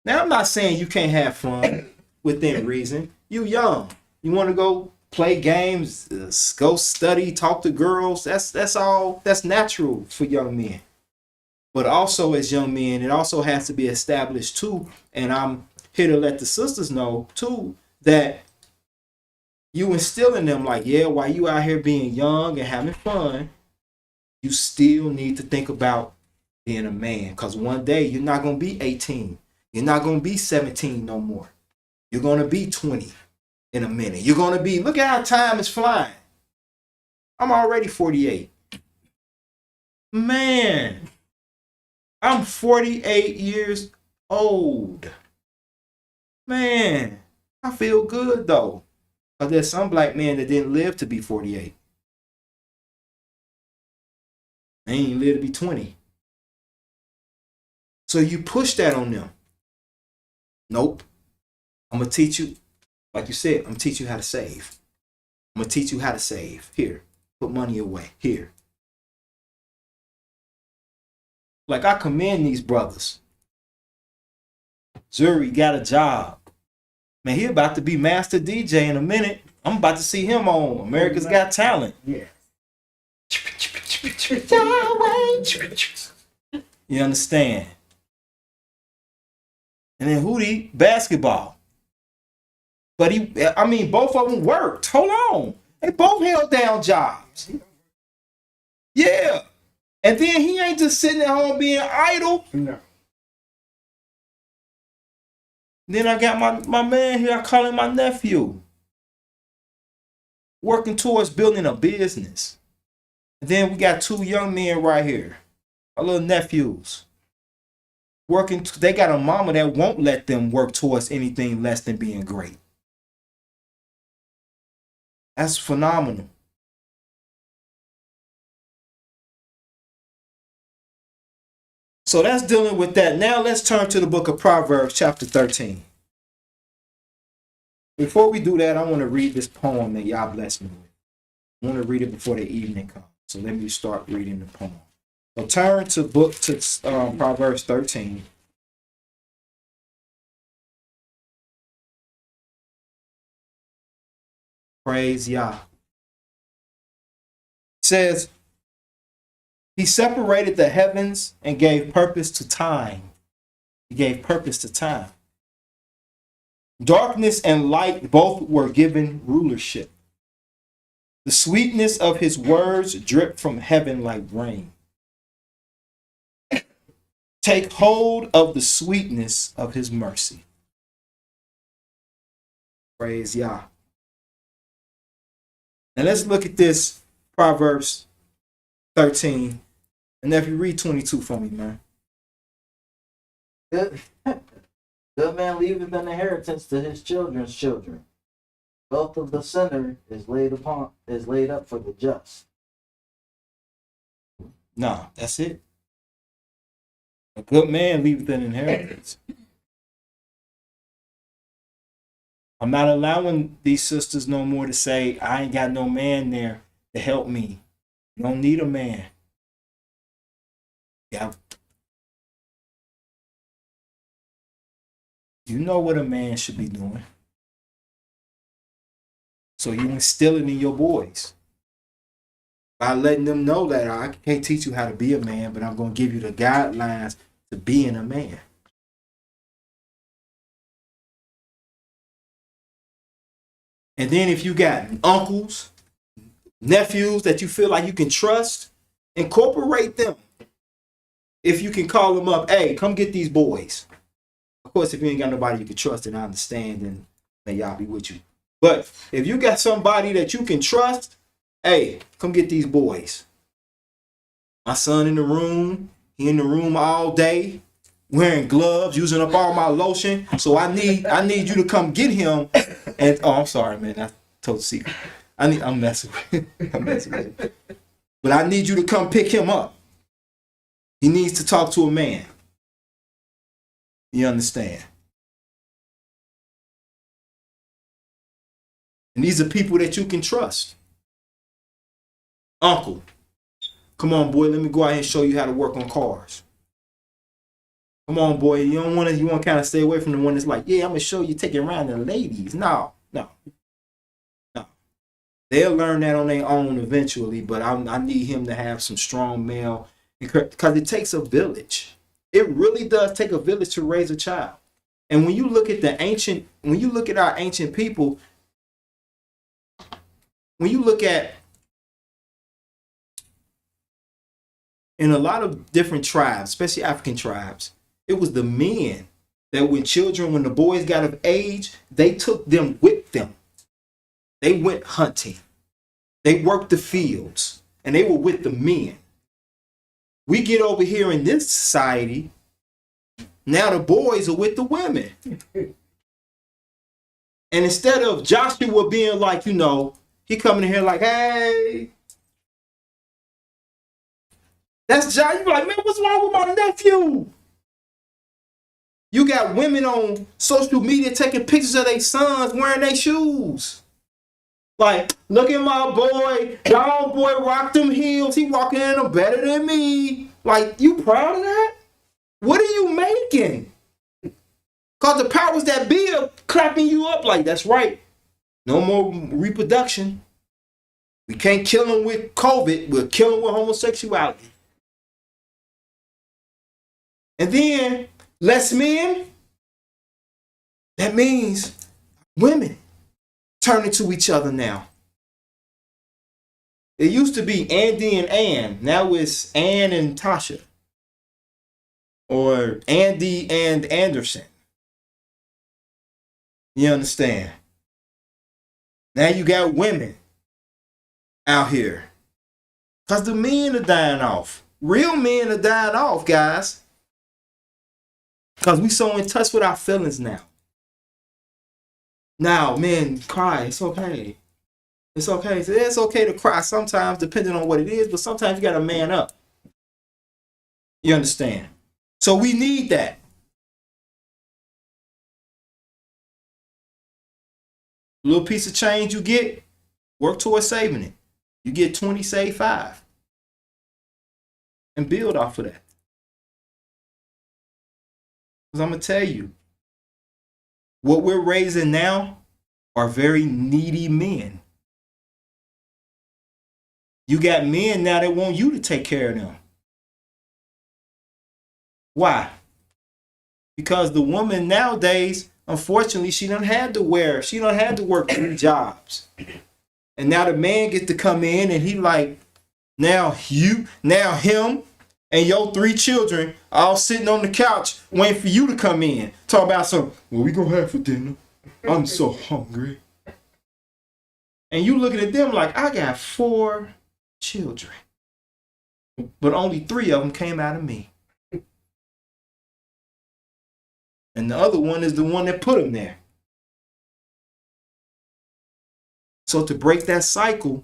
Now I'm not saying you can't have fun within reason. You young. You want to go play games, go study, talk to girls. That's all. That's natural for young men. But also as young men, it also has to be established too. And I'm here to let the sisters know too that you instill in them like, yeah, while you out here being young and having fun, you still need to think about being a man. Because one day you're not going to be 18. You're not going to be 17 no more. You're going to be 20 in a minute. You're going to be, look at how time is flying. I'm already 48. Man, I'm 48 years old. Man, I feel good though. Because there's some black men that didn't live to be 48. They ain't live to be 20. So you push that on them. Nope. I'm going to teach you, like you said, I'm going to teach you how to save. I'm going to teach you how to save. Here, put money away. Here. Like, I commend these brothers. Zuri got a job. Man, he about to be master DJ in a minute. I'm about to see him on America's Got Talent. Yeah. You understand? And then Hootie, basketball. But both of them worked. Hold on. They both held down jobs. Yeah. And then he ain't just sitting at home being idle. No. Then I got my man here, I call him my nephew. Working towards building a business. And then we got two young men right here. Our little nephews. They got a mama that won't let them work towards anything less than being great. That's phenomenal. So that's dealing with that. Now let's turn to the book of Proverbs, chapter 13. Before we do that, I want to read this poem that y'all blessed me with. I want to read it before the evening comes. So let me start reading the poem. So turn to Proverbs 13. Praise Yah. It says, he separated the heavens and gave purpose to time. He gave purpose to time. Darkness and light both were given rulership. The sweetness of his words drip from heaven like rain. Take hold of the sweetness of his mercy. Praise Yah. Now let's look at this Proverbs 13. And if you read 22 for me, man. Good man leaveth an inheritance to his children's children. Wealth of the sinner is laid up for the just. Nah, that's it. A good man leaveth an inheritance. I'm not allowing these sisters no more to say, I ain't got no man there to help me. You don't need a man. Yeah. You know what a man should be doing. So you instill it in your boys. By letting them know that I can't teach you how to be a man, but I'm going to give you the guidelines to being a man. And then if you got uncles, nephews that you feel like you can trust, incorporate them. If you can call them up, hey, come get these boys. Of course, if you ain't got nobody you can trust and I understand, then may y'all be with you. But if you got somebody that you can trust, hey, come get these boys. My son in the room, he in the room all day, wearing gloves, using up all my lotion. So I need you to come get him. And I'm sorry, man, I told the secret. I'm messing with it. But I need you to come pick him up. He needs to talk to a man. You understand? And these are people that you can trust. Uncle, come on, boy, let me go out here and show you how to work on cars. Come on, boy, you want to kind of stay away from the one that's like, yeah, I'm going to show you taking around the ladies. No. They'll learn that on their own eventually, but I need him to have some strong male, because it takes a village. It really does take a village to raise a child. And when you look at our ancient people, when you look at in a lot of different tribes, especially African tribes, it was the men that when the boys got of age, they took them with them. They went hunting. They worked the fields, and they were with the men. We get over here in this society, now the boys are with the women. And instead of Joshua being like, he coming in here like, hey, that's Joshua. You be like, man, what's wrong with my nephew? You got women on social media taking pictures of their sons wearing their shoes. Like, look at my boy. Y'all boy rock them heels. He walking in them better than me. Like, you proud of that? What are you making? Because the powers that be are clapping you up like, that's right. No more reproduction. We can't kill them with COVID. We'll kill them with homosexuality. And then, less men. That means women turning to each other now. It used to be Andy and Ann. Now it's Ann and Tasha. Or Andy and Anderson. You understand? Now you got women out here. Because the men are dying off. Real men are dying off, guys. Because we so in touch with our feelings now. Now, men cry. It's okay. It's okay. It's okay to cry sometimes, depending on what it is, but sometimes you got to man up. You understand? So we need that. Little piece of change you get, work towards saving it. You get 20, save 5. And build off of that. Because I'm going to tell you, what we're raising now are very needy men. You got men now that want you to take care of them. Why? Because the woman nowadays, unfortunately, she done had to work 3 jobs. And now the man gets to come in and he like, now him, and your 3 children all sitting on the couch waiting for you to come in. Talk about some, what we gonna have for dinner? I'm so hungry. And you looking at them like, I got 4 children. But only 3 of them came out of me. And the other one is the one that put them there. So to break that cycle,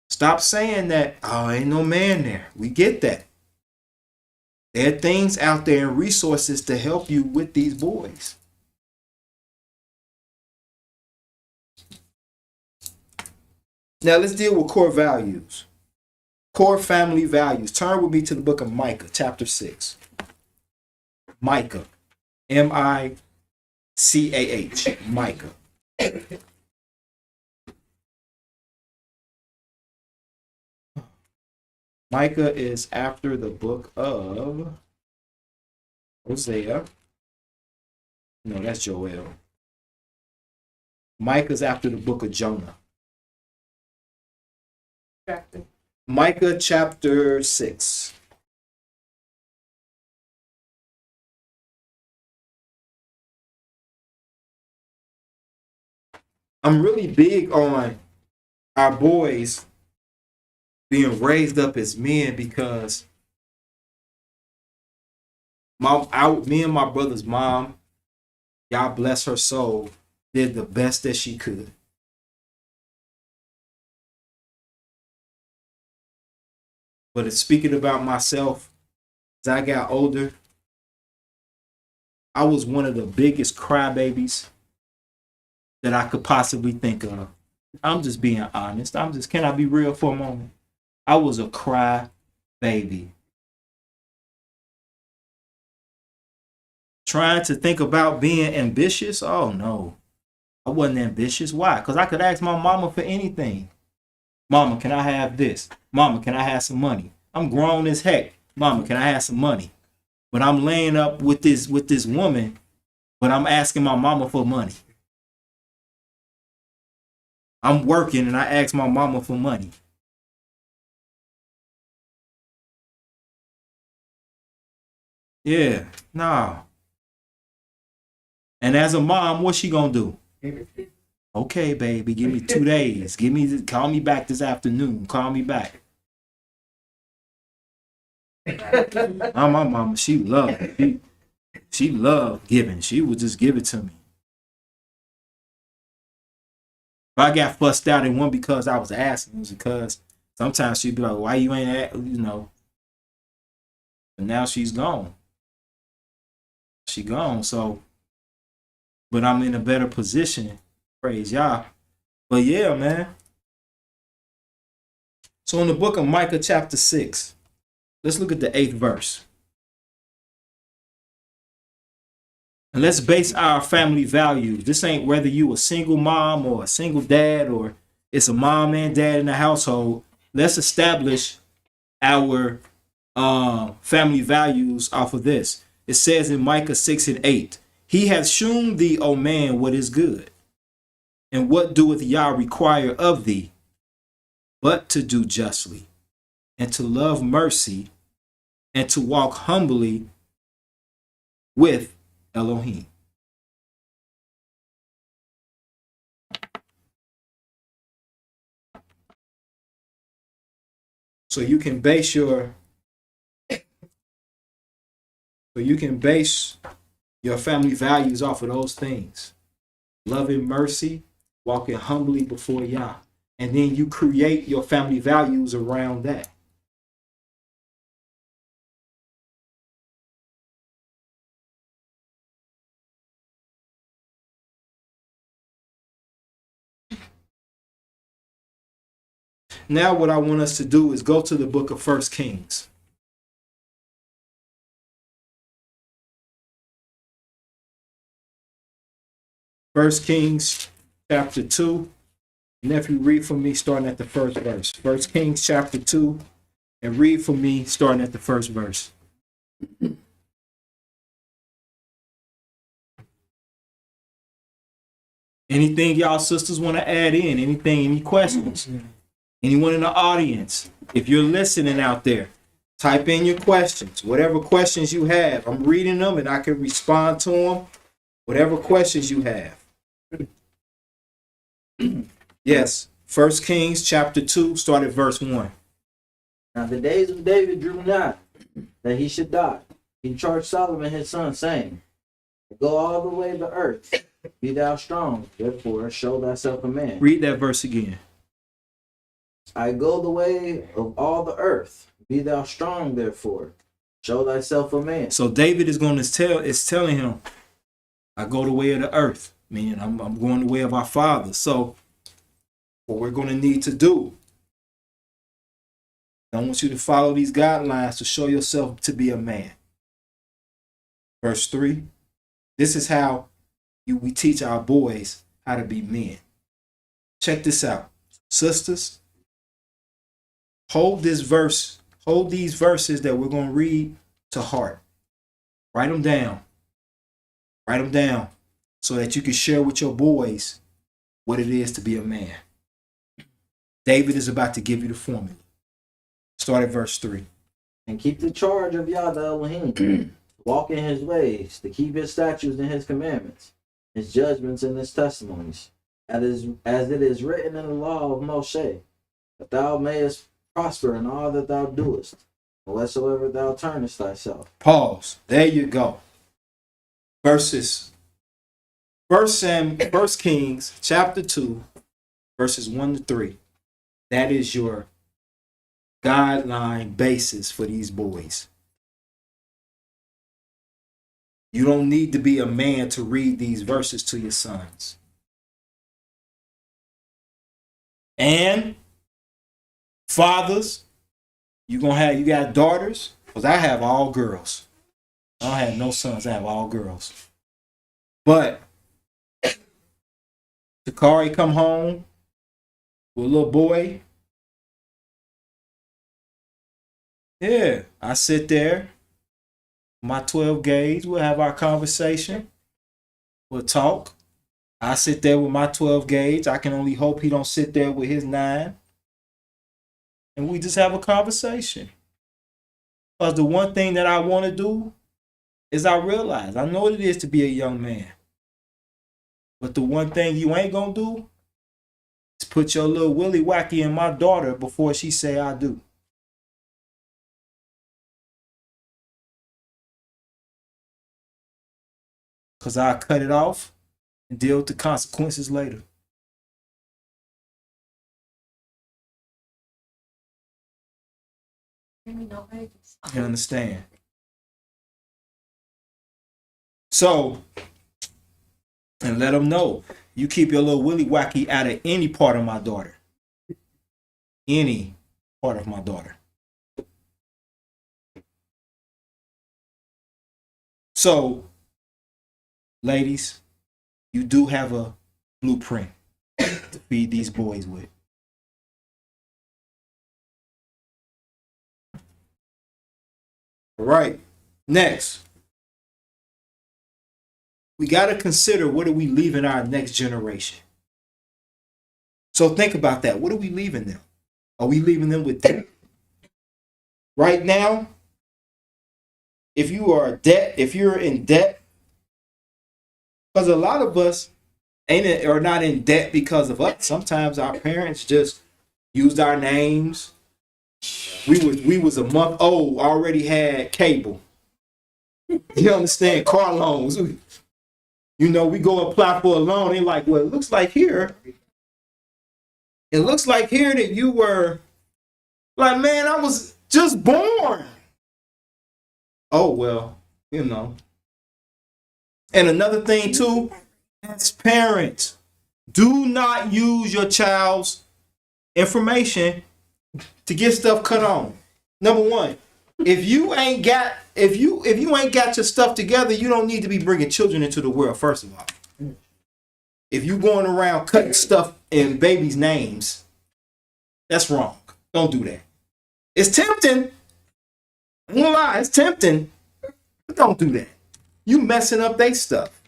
stop saying that, oh, ain't no man there. We get that. There are things out there and resources to help you with these boys. Now let's deal with core values. Core family values. Turn with me to the book of Micah, chapter 6. Micah. Micah. Micah. Micah is after the book of Hosea. No, that's Joel. Micah's after the book of Jonah. Micah chapter 6. I'm really big on our boys being raised up as men because me and my brother's mom, God bless her soul, did the best that she could. But it's speaking about myself, as I got older, I was one of the biggest crybabies that I could possibly think of. I'm just being honest. Can I be real for a moment? I was a cry baby. Trying to think about being ambitious? Oh no. I wasn't ambitious. Why? Because I could ask my mama for anything. Mama, can I have this? Mama, can I have some money? I'm grown as heck. Mama, can I have some money? But I'm laying up with this woman, but I'm asking my mama for money. I'm working and I ask my mama for money. Yeah, no. And as a mom, what's she gonna do? Okay, baby, give me 2 days. Call me back this afternoon. Call me back. My mama, she loved giving. She would just give it to me. I got fussed out, it wasn't because I was asking. It was because sometimes she'd be like, why you ain't at, you know. But now she's gone. She gone. So, but I'm in a better position. Praise Yah. But yeah, man. So in the book of Micah chapter 6, let's look at the 8th verse. And let's base our family values. This ain't whether you a single mom or a single dad or it's a mom and dad in the household. Let's establish our family values off of this. It says in Micah 6:8, he hath shewn thee, O man, what is good. And what doeth Yah require of thee, but to do justly, and to love mercy, and to walk humbly with Elohim. So you can base your family values off of those things. Loving mercy, walking humbly before Yah. And then you create your family values around that. Now what I want us to do is go to the book of 1 Kings. First Kings chapter 2. And if you read for me starting at the first verse. 1 Kings chapter 2. And read for me starting at the first verse. Anything y'all sisters want to add in? Anything, any questions? Anyone in the audience? If you're listening out there, type in your questions. Whatever questions you have. I'm reading them and I can respond to them. Whatever questions you have. Yes. 1 Kings chapter 2, start at verse 1. Now the days of David drew nigh, that he should die. He charged Solomon his son, saying, go all the way of the earth, be thou strong, therefore show thyself a man. Read that verse again. I go the way of all the earth, be thou strong, therefore show thyself a man. So David is telling him, I go the way of the earth, meaning I'm going the way of our father. So what we're going to need to do, I want you to follow these guidelines to show yourself to be a man. Verse 3, this is how we teach our boys how to be men. Check this out. Sisters, hold these verses that we're going to read to heart. Write them down. Write them down so that you can share with your boys what it is to be a man. David is about to give you the formula. Start at verse 3. And keep the charge of Yah the Elohim. Walk in his ways, to keep his statutes and his commandments, his judgments and his testimonies, as it is written in the law of Moshe, that thou mayest prosper in all that thou doest, and whatsoever thou turnest thyself. Pause. There you go. Verses. 1 Kings chapter 2, verses 1 to 3. That is your guideline basis for these boys. You don't need to be a man to read these verses to your sons. And fathers, you got daughters, because I have all girls. I don't have no sons, I have all girls. But Takari come home with a little boy. Yeah, I sit there, my 12 gauge, we'll have our conversation. We'll talk. I sit there with my 12 gauge. I can only hope he don't sit there with his 9. And we just have a conversation. Because the one thing that I want to do is I realize, I know what it is to be a young man. But the one thing you ain't going to do is put your little willy wacky in my daughter before she say I do. Because I'll cut it off and deal with the consequences later. Give me no babies. You understand? So, and let them know, you keep your little willy wacky out of any part of my daughter. Any part of my daughter. So, ladies, you do have a blueprint to feed these boys with. All right, next. We got to consider, what are we leaving our next generation? So think about that. What are we leaving them? Are we leaving them with debt? Right now, if you're in debt, because a lot of us are not in debt because of us. Sometimes our parents just used our names. We was a month old, already had cable. You understand? Car loans. You know, we go apply for a loan. They're like, well, it looks like here that you were like, man, I was just born. Oh, well, you know. And another thing too, as parents, do not use your child's information to get stuff cut on. Number one, if you ain't got your stuff together, you don't need to be bringing children into the world, first of all. If you going around cutting stuff in babies' names, that's wrong. Don't do that. It's tempting. I won't lie, it's tempting. But don't do that. You messing up their stuff.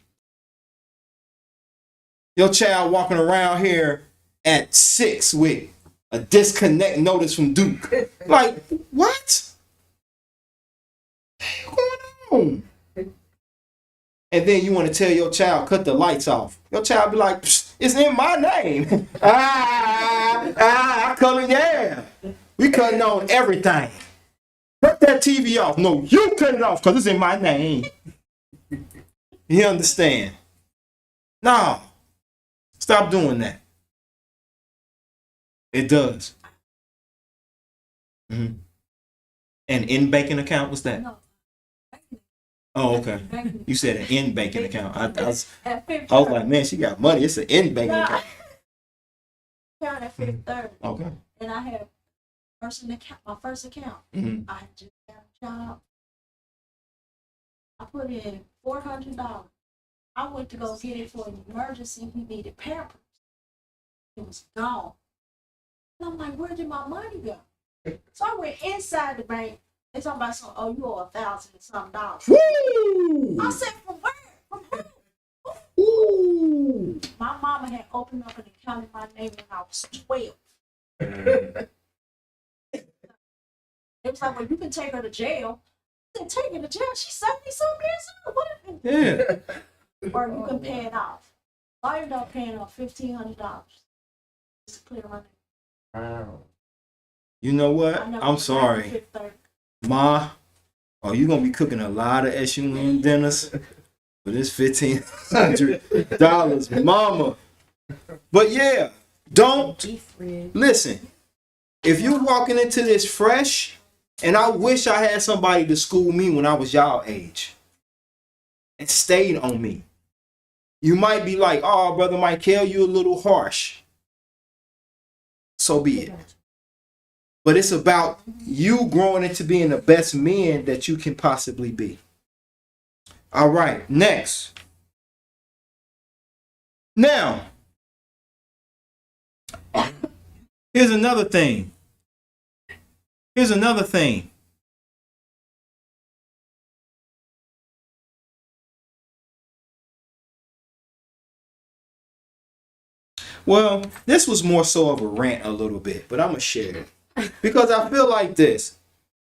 Your child walking around here at 6 with a disconnect notice from Duke. Like, what? What's going on? And then you want to tell your child, cut the lights off. Your child be like, it's in my name. I color, yeah. We cutting on everything. Cut that TV off. No, you cut it off because it's in my name. You understand? No. Stop doing that. It does. Mm-hmm. An in-banking account? What's that? No. Oh, okay. You said an in-banking account. I was like, man, she got money. It's an in-banking account. Account at Fifth Third. Okay. And I had my first account. Mm-hmm. I just got a job. I put in $400. I went to go get it for an emergency. We needed Pampers. It was gone. And I'm like, where did my money go? So I went inside the bank. They talking about some, oh, you owe $1,000 and some dollars. Woo! I said, from where? From who? Ooh. My mama had opened up an account in my name when I was 12. It was like, well, you can take her to jail. I said, take her to jail? She's 70-something years old. What? Yeah. Or you can pay it off. I ended up paying off $1,500 just to clear my name. Wow. You know what? I never I'm went back to sorry. Fifth Third. Ma, oh, you gonna be cooking a lot of SUN dinners for this $1,500, mama. But yeah, don't listen. If you're walking into this fresh, and I wish I had somebody to school me when I was y'all age and stayed on me. You might be like, oh, Brother Michael, you a little harsh. So be it. But it's about you growing into being the best man that you can possibly be. All right, next. Now, here's another thing. Well, this was more so of a rant a little bit, but I'm going to share it. Because I feel like this.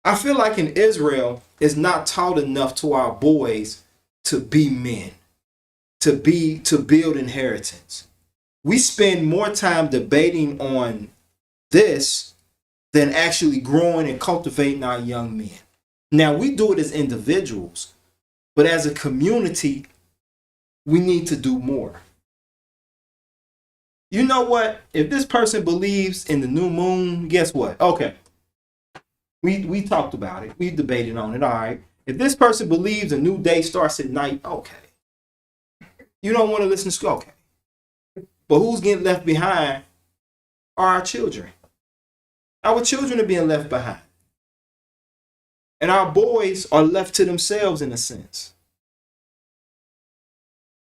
I feel like in Israel, it's not taught enough to our boys to be men, to build inheritance. We spend more time debating on this than actually growing and cultivating our young men. Now, we do it as individuals, but as a community, we need to do more. You know what? If this person believes in the new moon, guess what? Okay. We talked about it. We debated on it. All right. If this person believes a new day starts at night, okay. You don't want to listen to school, okay. But who's getting left behind are our children. Our children are being left behind. And our boys are left to themselves in a sense.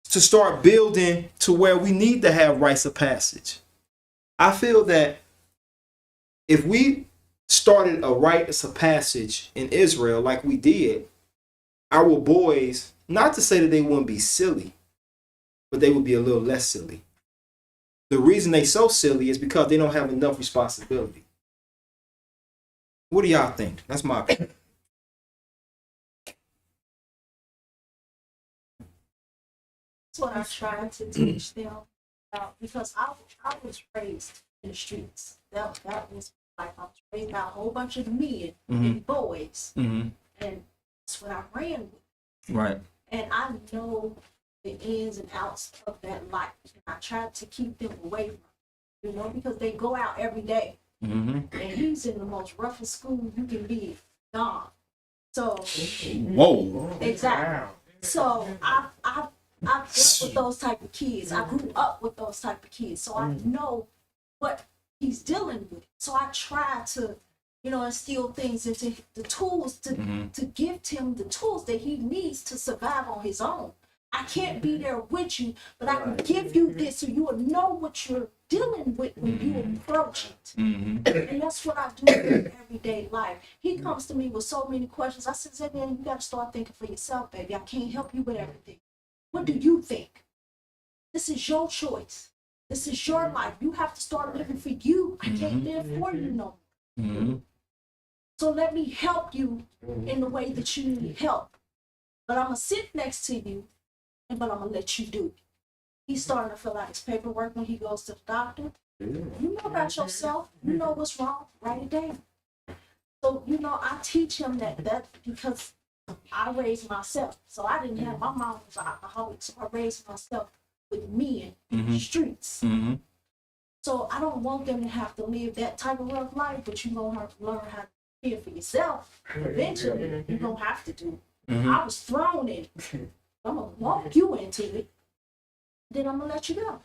To start building to where we need to have rites of passage. I feel that if we started a rites of passage in Israel like we did, our boys, not to say that they wouldn't be silly, but they would be a little less silly. The reason they so silly is because they don't have enough responsibility. What do y'all think? That's my opinion. That's what I try to teach them about, because I was raised in the streets. That was like, I was raised by a whole bunch of men and boys, and that's what I ran with. Right. And I know the ins and outs of that life. And I try to keep them away from it, you know, because they go out every day. And he's in the most roughest school you can be gone. So Whoa. exactly. So I dealt with those type of kids. I grew up with those type of kids. So I know what he's dealing with. So I try to, you know, instill things into the tools to give him the tools that he needs to survive on his own. I can't be there with you, but I can give you this so you will know what you're dealing with when you approach it. And that's what I do in everyday life. He comes to me with so many questions. I said, Zedman, you got to start thinking for yourself, baby. I can't help you with everything. What do you think? This is your choice. This is your life. You have to start living for you. I can't live for you no more. So let me help you in the way that you need help. But I'm going to sit next to you, but I'm going to let you do it. He's starting to fill out his paperwork when he goes to the doctor. You know about yourself. You know what's wrong. Write it down. So, you know, I teach him that because I raised myself. So I didn't have, my mom was an alcoholic, so I raised myself with men in the streets. So I don't want them to have to live that type of rough life, but you're going to have to learn how to live for yourself. Eventually, you're going to have to do it. I was thrown in it. I'm going to walk you into it. Then I'm going to let you go.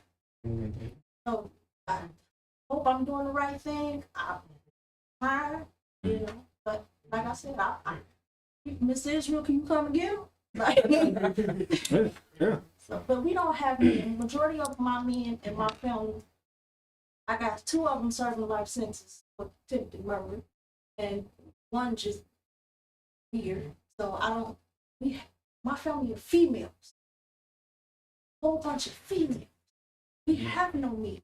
So I hope I'm doing the right thing. I'm tired, you know. But like I said, Miss Israel, can you come and get him? Like, Yeah. So, but we don't have men. Majority of my men in my family, I got 2 of them serving life sentences for attempted murder, and 1 just here. So I don't. My family are females. Whole bunch of females. We have no men.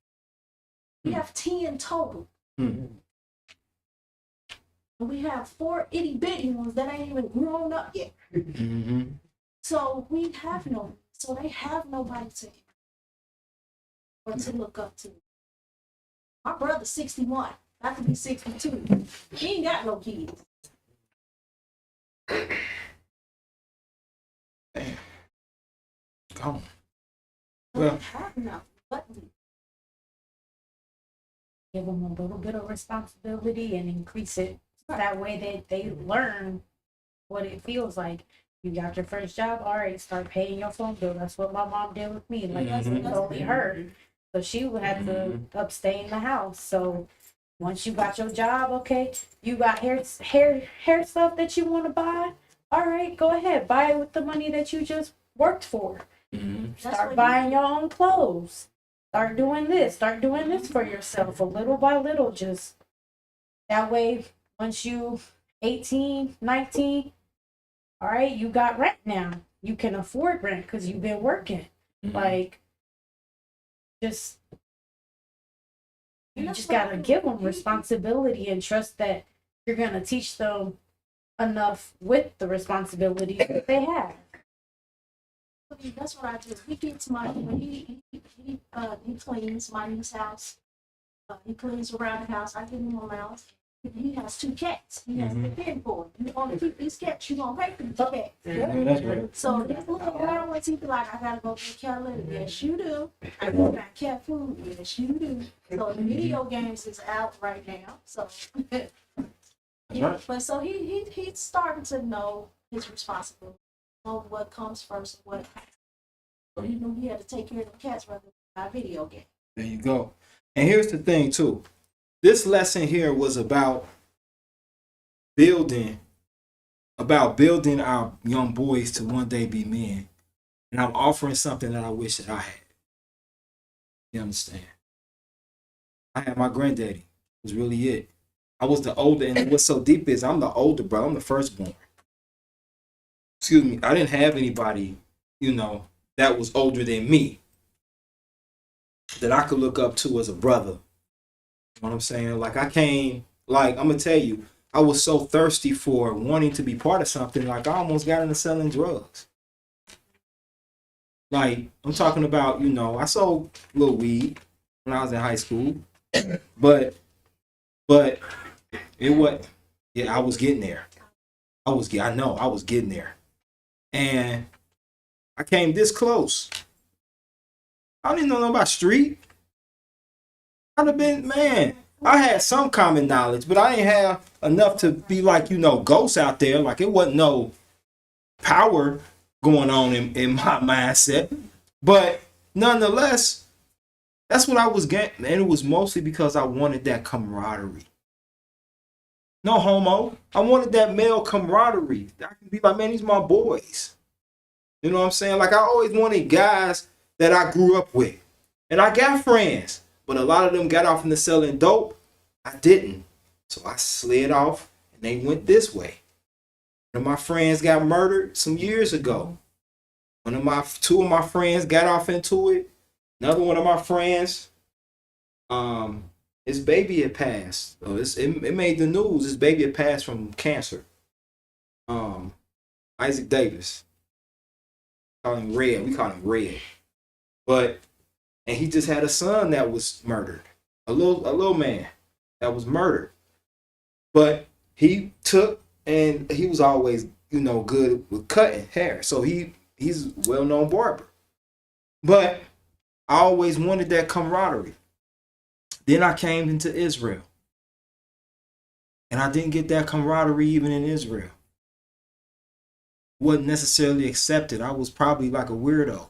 We have 10 total. And we have 4 itty bitty ones that ain't even grown up yet. So we have no. So they have nobody to or to look up to. My brother's 61. I could be 62. He ain't got no kids. Come on. Well, they have no. But Give them a little bit of responsibility and increase it. That way they learn what it feels like. You got your first job, all right, start paying your phone bill. That's what my mom did with me. Like, it's only her. So she would have to stay in the house. So once you got your job, okay, you got hair stuff that you want to buy, all right, go ahead. Buy it with the money that you just worked for. Start buying your own clothes. Start doing this for yourself, a little by little. Just that way, once you 18, 19, all right, you got rent now. You can afford rent because you've been working. Like, you just gotta give them responsibility and trust that you're gonna teach them enough with the responsibility that they have. that's what I do. He gets money when he cleans my niece's house. He cleans around the house. I give him a allowance. He has 2 cats. He has to pay for it. You want to keep these cats, you gonna pay for the cats. That's right. So this little allowance, he be like, I gotta go get cat litter. Yes, you do. I go buy cat food. Yes, you do. So the video games is out right now. So That's Yeah, but so he's starting to know his responsibility, know what comes first and what. So he knew he had to take care of the cats rather than buy a video game. There you go. And here's the thing too. This lesson here was building building our young boys to one day be men. And I'm offering something that I wish that I had. You understand? I had my granddaddy. Was really it. I was the older, and what's so deep is I'm the older brother. I'm the firstborn. Excuse me. I didn't have anybody, that was older than me that I could look up to as a brother. You know what I'm saying? Like I'm gonna tell you, I was so thirsty for wanting to be part of something, like I almost got into selling drugs. Like, I'm talking about, I sold a little weed when I was in high school, but it was, I was getting there. I was getting there. And I came this close. I didn't know nothing about street. I'd have been, man, I had some common knowledge, but I didn't have enough to be like, ghosts out there. Like, it wasn't no power going on in my mindset. But nonetheless, that's what I was getting. And it was mostly because I wanted that camaraderie. No homo. I wanted that male camaraderie. I can be like, man, these my boys. You know what I'm saying? Like, I always wanted guys that I grew up with. And I got friends. But a lot of them got off into selling dope. I didn't. So I slid off and they went this way. One of my friends got murdered some years ago. Two of my friends got off into it. Another one of my friends, his baby had passed. It made the news. His baby had passed from cancer. Isaac Davis. Call him Red. We call him Red. And he just had a son that was murdered. A little man that was murdered. But he took, and he was always, good with cutting hair. So he's a well-known barber. But I always wanted that camaraderie. Then I came into Israel. And I didn't get that camaraderie even in Israel. Wasn't necessarily accepted. I was probably like a weirdo.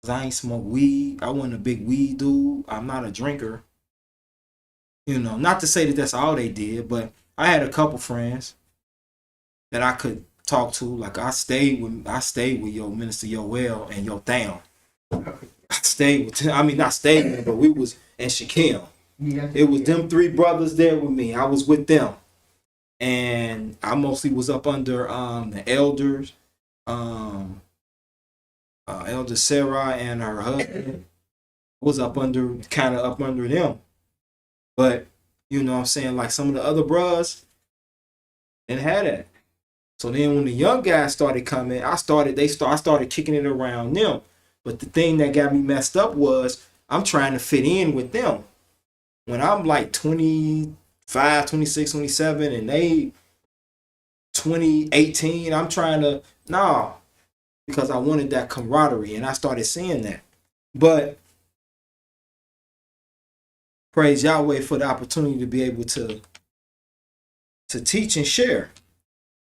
Because I ain't smoke weed. I wasn't a big weed dude. I'm not a drinker. Not to say that that's all they did, but I had a couple friends that I could talk to. Like I stayed with your Minister Yoel and your Tham. I stayed with not stayed with them, but we was in Shaquem. Yeah. It was them three brothers there with me. I was with them. And I mostly was up under the elders, Elder Sarah and her husband. Was up under them. But you know what I'm saying, like some of the other bros didn't have that. So then when the young guys started coming, I started kicking it around them. But the thing that got me messed up was I'm trying to fit in with them. When I'm like 25, 26, 27, and they 20, 18, I'm trying to, because I wanted that camaraderie, and I started seeing that. But praise Yahweh for the opportunity to be able to teach and share.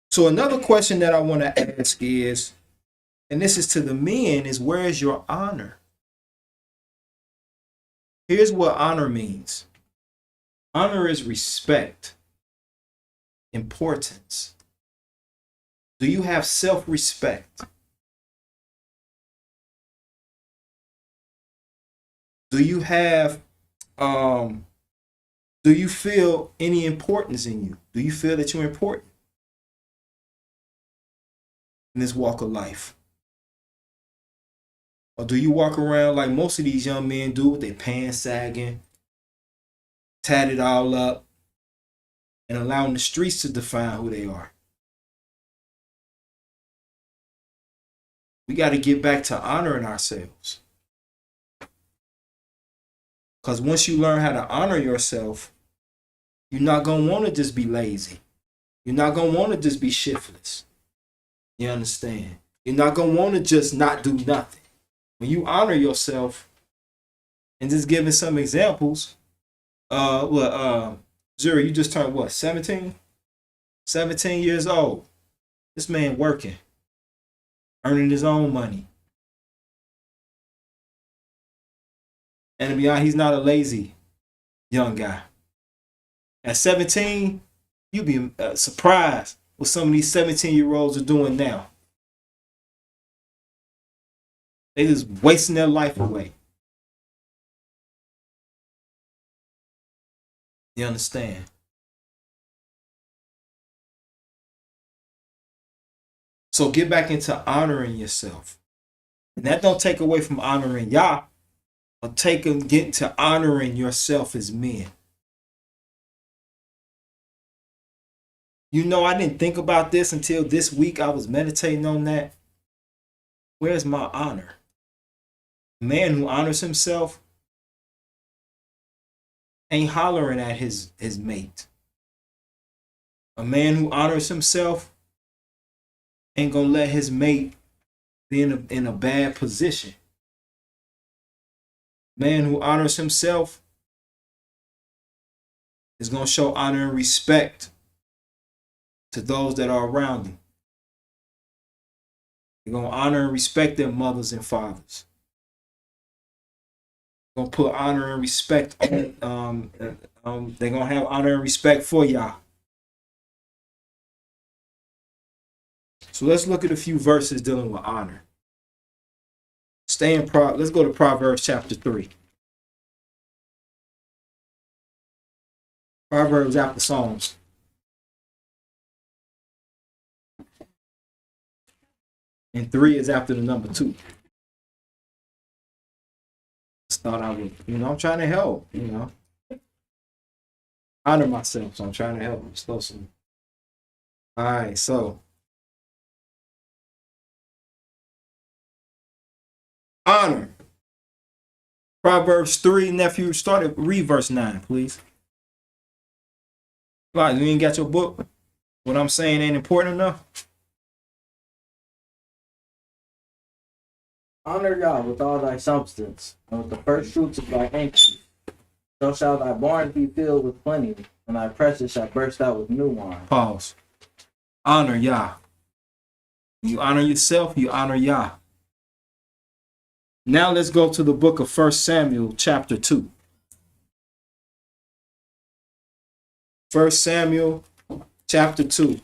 So another question that I want to ask is, and this is to the men, is where is your honor? Here's what honor means. Honor is respect, importance. Do you have self-respect? Do you have, do you feel any importance in you? Do you feel that you're important in this walk of life? Or do you walk around like most of these young men do with their pants sagging, tatted all up, and allowing the streets to define who they are? We got to get back to honoring ourselves. Because once you learn how to honor yourself, you're not going to want to just be lazy. You're not going to want to just be shiftless. You understand? You're not going to want to just not do nothing. When you honor yourself, and just giving some examples, Zuri, you just turned what, 17? 17 years old. This man working, earning his own money. And to be honest, he's not a lazy young guy. At 17, you'd be surprised what some of these 17-year-olds are doing now. They just wasting their life away. You understand? So get back into honoring yourself. And that don't take away from honoring Yah, or get to honoring yourself as men. You know, I didn't think about this until this week. I was meditating on that. Where's my honor? A man who honors himself ain't hollering at his mate. A man who honors himself ain't gonna let his mate be in a bad position. Man who honors himself is gonna show honor and respect to those that are around him. They're gonna honor and respect their mothers and fathers. They're gonna put honor and respect on. They're gonna have honor and respect for Yah. So let's look at a few verses dealing with honor. Let's go to Proverbs chapter 3. Proverbs after Psalms. And 3 is after the number 2. Just thought I would, I'm trying to help, honor myself, so I'm trying to help. All right, so honor. Proverbs 3, nephew, read verse 9, please. Like, you ain't got your book? What I'm saying ain't important enough? Honor Yah with all thy substance, and with the first fruits of thy increase. So shall thy barns be filled with plenty, and thy presses shall burst out with new wine. Pause. Honor Yah. You honor yourself, you honor Yah. Now let's go to the book of 1 Samuel chapter 2. 1 Samuel chapter 2.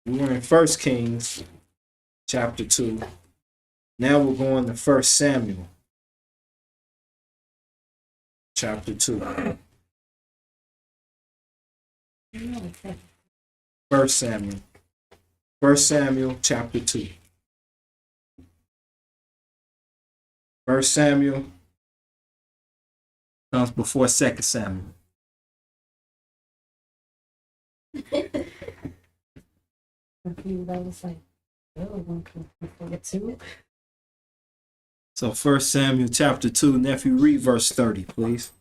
We're in 1 Kings chapter 2. Now we're going to 1 Samuel chapter 2. 1 Samuel. 1 Samuel chapter 2. 1 Samuel comes before 2 Samuel. So 1 Samuel chapter 2, nephew, read verse 30, please.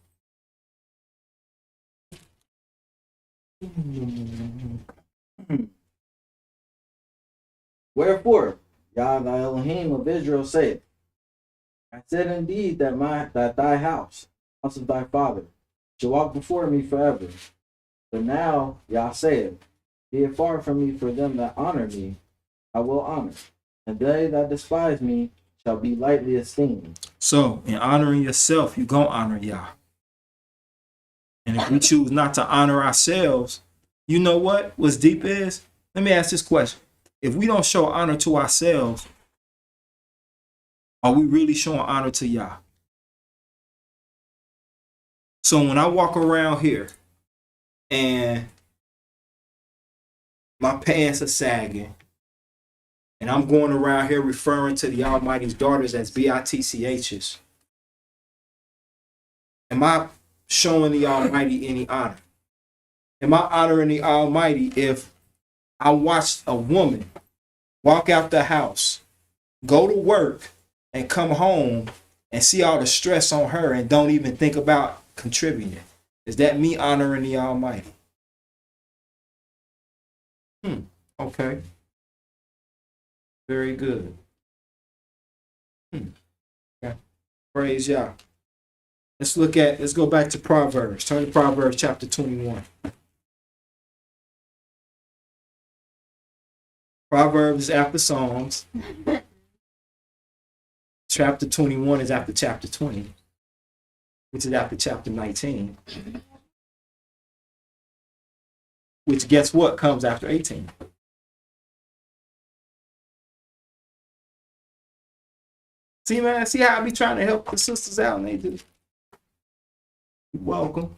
Wherefore, Yah thy Elohim of Israel saith, I said indeed that thy house of thy father, shall walk before me forever. But now Yah saith, be it far from me for them that honor me, I will honor, and they that despise me shall be lightly esteemed. So, in honoring yourself, you're going to honor Yah. And if we choose not to honor ourselves, you know what's deep is? Let me ask this question. If we don't show honor to ourselves, are we really showing honor to Yah? So when I walk around here and my pants are sagging, and I'm going around here referring to the Almighty's daughters as bitchs, am I showing the Almighty any honor? Am I honoring the Almighty if I watched a woman walk out the house, go to work, and come home and see all the stress on her and don't even think about contributing? Is that me honoring the Almighty? Okay. Very good. Okay. Praise Yah. Let's go back to Proverbs. Turn to Proverbs chapter 21. Proverbs is after Psalms. Chapter 21 is after chapter 20, which is after chapter 19. Which, guess what, comes after 18. See, man, see how I be trying to help the sisters out and they do. You're welcome.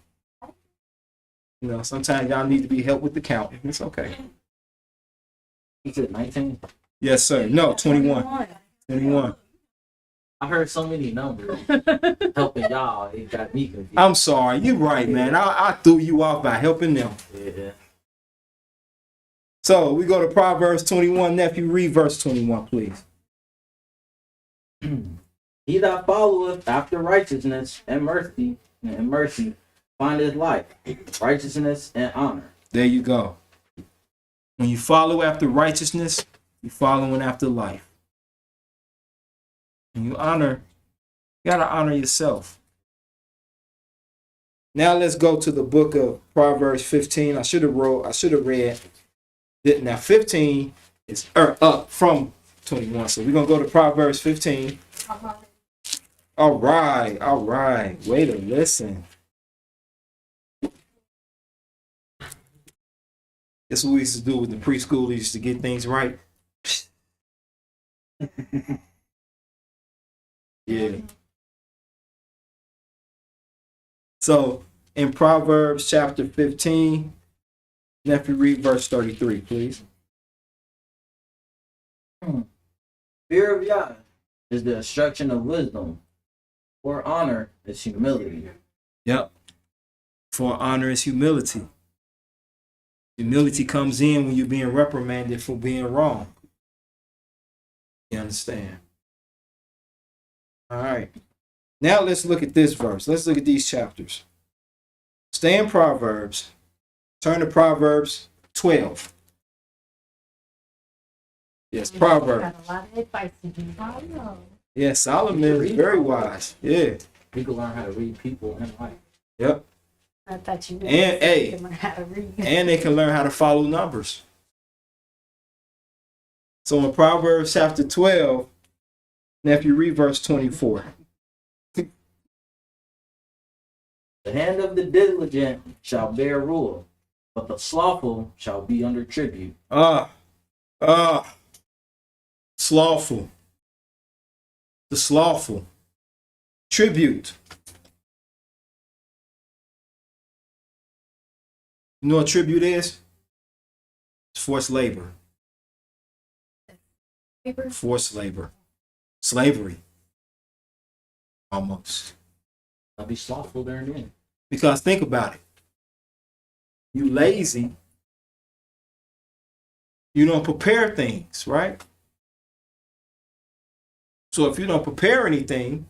You know, sometimes y'all need to be helped with the count. It's okay. Is it 19? Yes, sir. No, 21. 21. I heard so many numbers helping y'all. It got me confused. I'm sorry. You're right, man. I threw you off by helping them. Yeah. So we go to Proverbs 21. Nephew, read verse 21, please. He that followeth after righteousness and mercy findeth life, righteousness and honor. There you go. When you follow after righteousness, you're following after life. And you gotta honor yourself. Now let's go to the book of Proverbs 15. I should have read. Now 15 is up from 21. So we're gonna go to Proverbs 15. All right. Way to listen. That's what we used to do with the preschool. We used to get things right. Yeah. So in Proverbs chapter 15, nephew, read verse 33, please. Fear of YAH is the instruction of wisdom, for honor is humility. Yep. For honor is humility. Humility comes in when you're being reprimanded for being wrong. You understand? All right. Now let's look at this verse. Let's look at these chapters. Stay in Proverbs. Turn to Proverbs 12. Yes, Proverbs. Got a lot of advice to do. I know. Yeah, Solomon is very wise. Yeah. We can learn how to read people and life. Yep. I thought you And hey, learn how to read. and they can learn how to follow numbers. So in Proverbs chapter 12, nephew, read verse 24. The hand of the diligent shall bear rule, but the slothful shall be under tribute. Slothful. The slothful. Tribute. You know what tribute is? It's forced labor. Forced labor. Slavery. Almost. I'll be slothful during the end. Because think about it. You lazy. You don't prepare things, right? So if you don't prepare anything,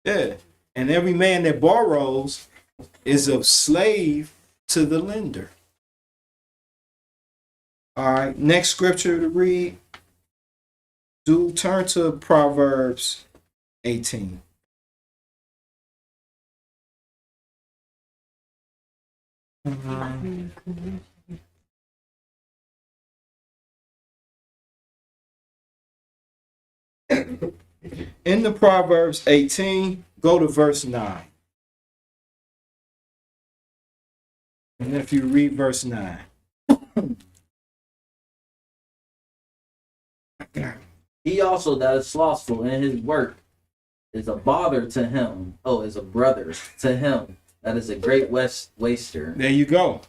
yeah. And every man that borrows is a slave to the lender. All right, next scripture to read. Do turn to Proverbs 18. In the Proverbs 18, go to verse 9. And if you read verse 9. He also that is slothful in his work is a bother to him. Oh, is a brother to him. That is a great waster. There you go.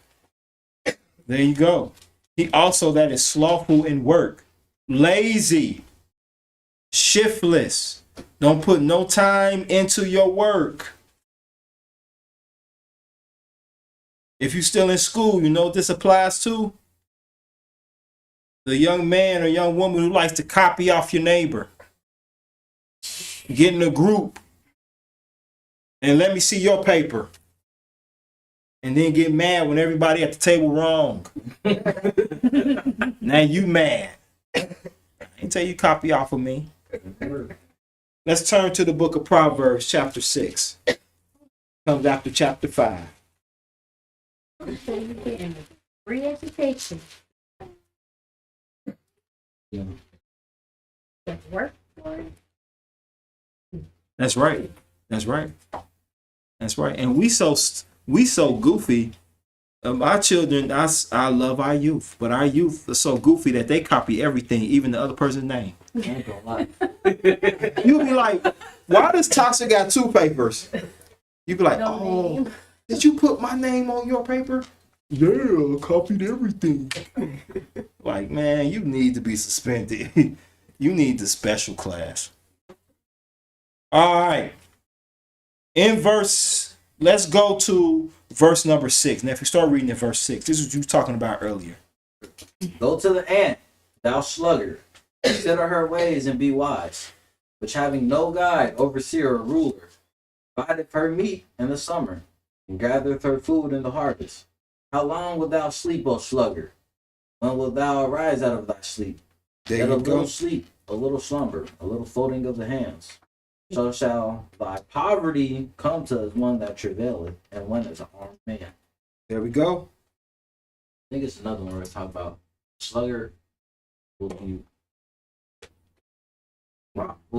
There you go. He also that is slothful in work, lazy, shiftless. Don't put no time into your work. If you're still in school, you know what this applies to? The young man or young woman who likes to copy off your neighbor. Get in a group and let me see your paper. And then get mad when everybody at the table wrong. Now you mad. I ain't tell you copy off of me. Let's turn to the book of Proverbs, chapter 6. Comes after chapter 5. So you getting free education. Yeah. Just work for it. That's right. That's right. That's right. And we so goofy. Our children, I love our youth, but our youth are so goofy that they copy everything, even the other person's name. I ain't gonna lie. You'll be like, why does Tasha got 2 papers? You be like, No oh, name. did you put my name on your paper? Yeah, I copied everything. Like, man, you need to be suspended. You need the special class. All right. Let's go to verse number 6. Now, if you start reading at verse 6, this is what you were talking about earlier. Go to the ant, thou sluggard. Consider her ways and be wise, which having no guide, overseer, or ruler, findeth her meat in the summer, and gathereth her food in the harvest. How long wilt thou sleep, O sluggard? When wilt thou arise out of thy sleep? There Let a you little go. sleep, a little slumber, a little folding of the hands. So shall thy poverty come to as one that travaileth, and one as an armed man. There we go. I think it's another one where we talk about sluggard will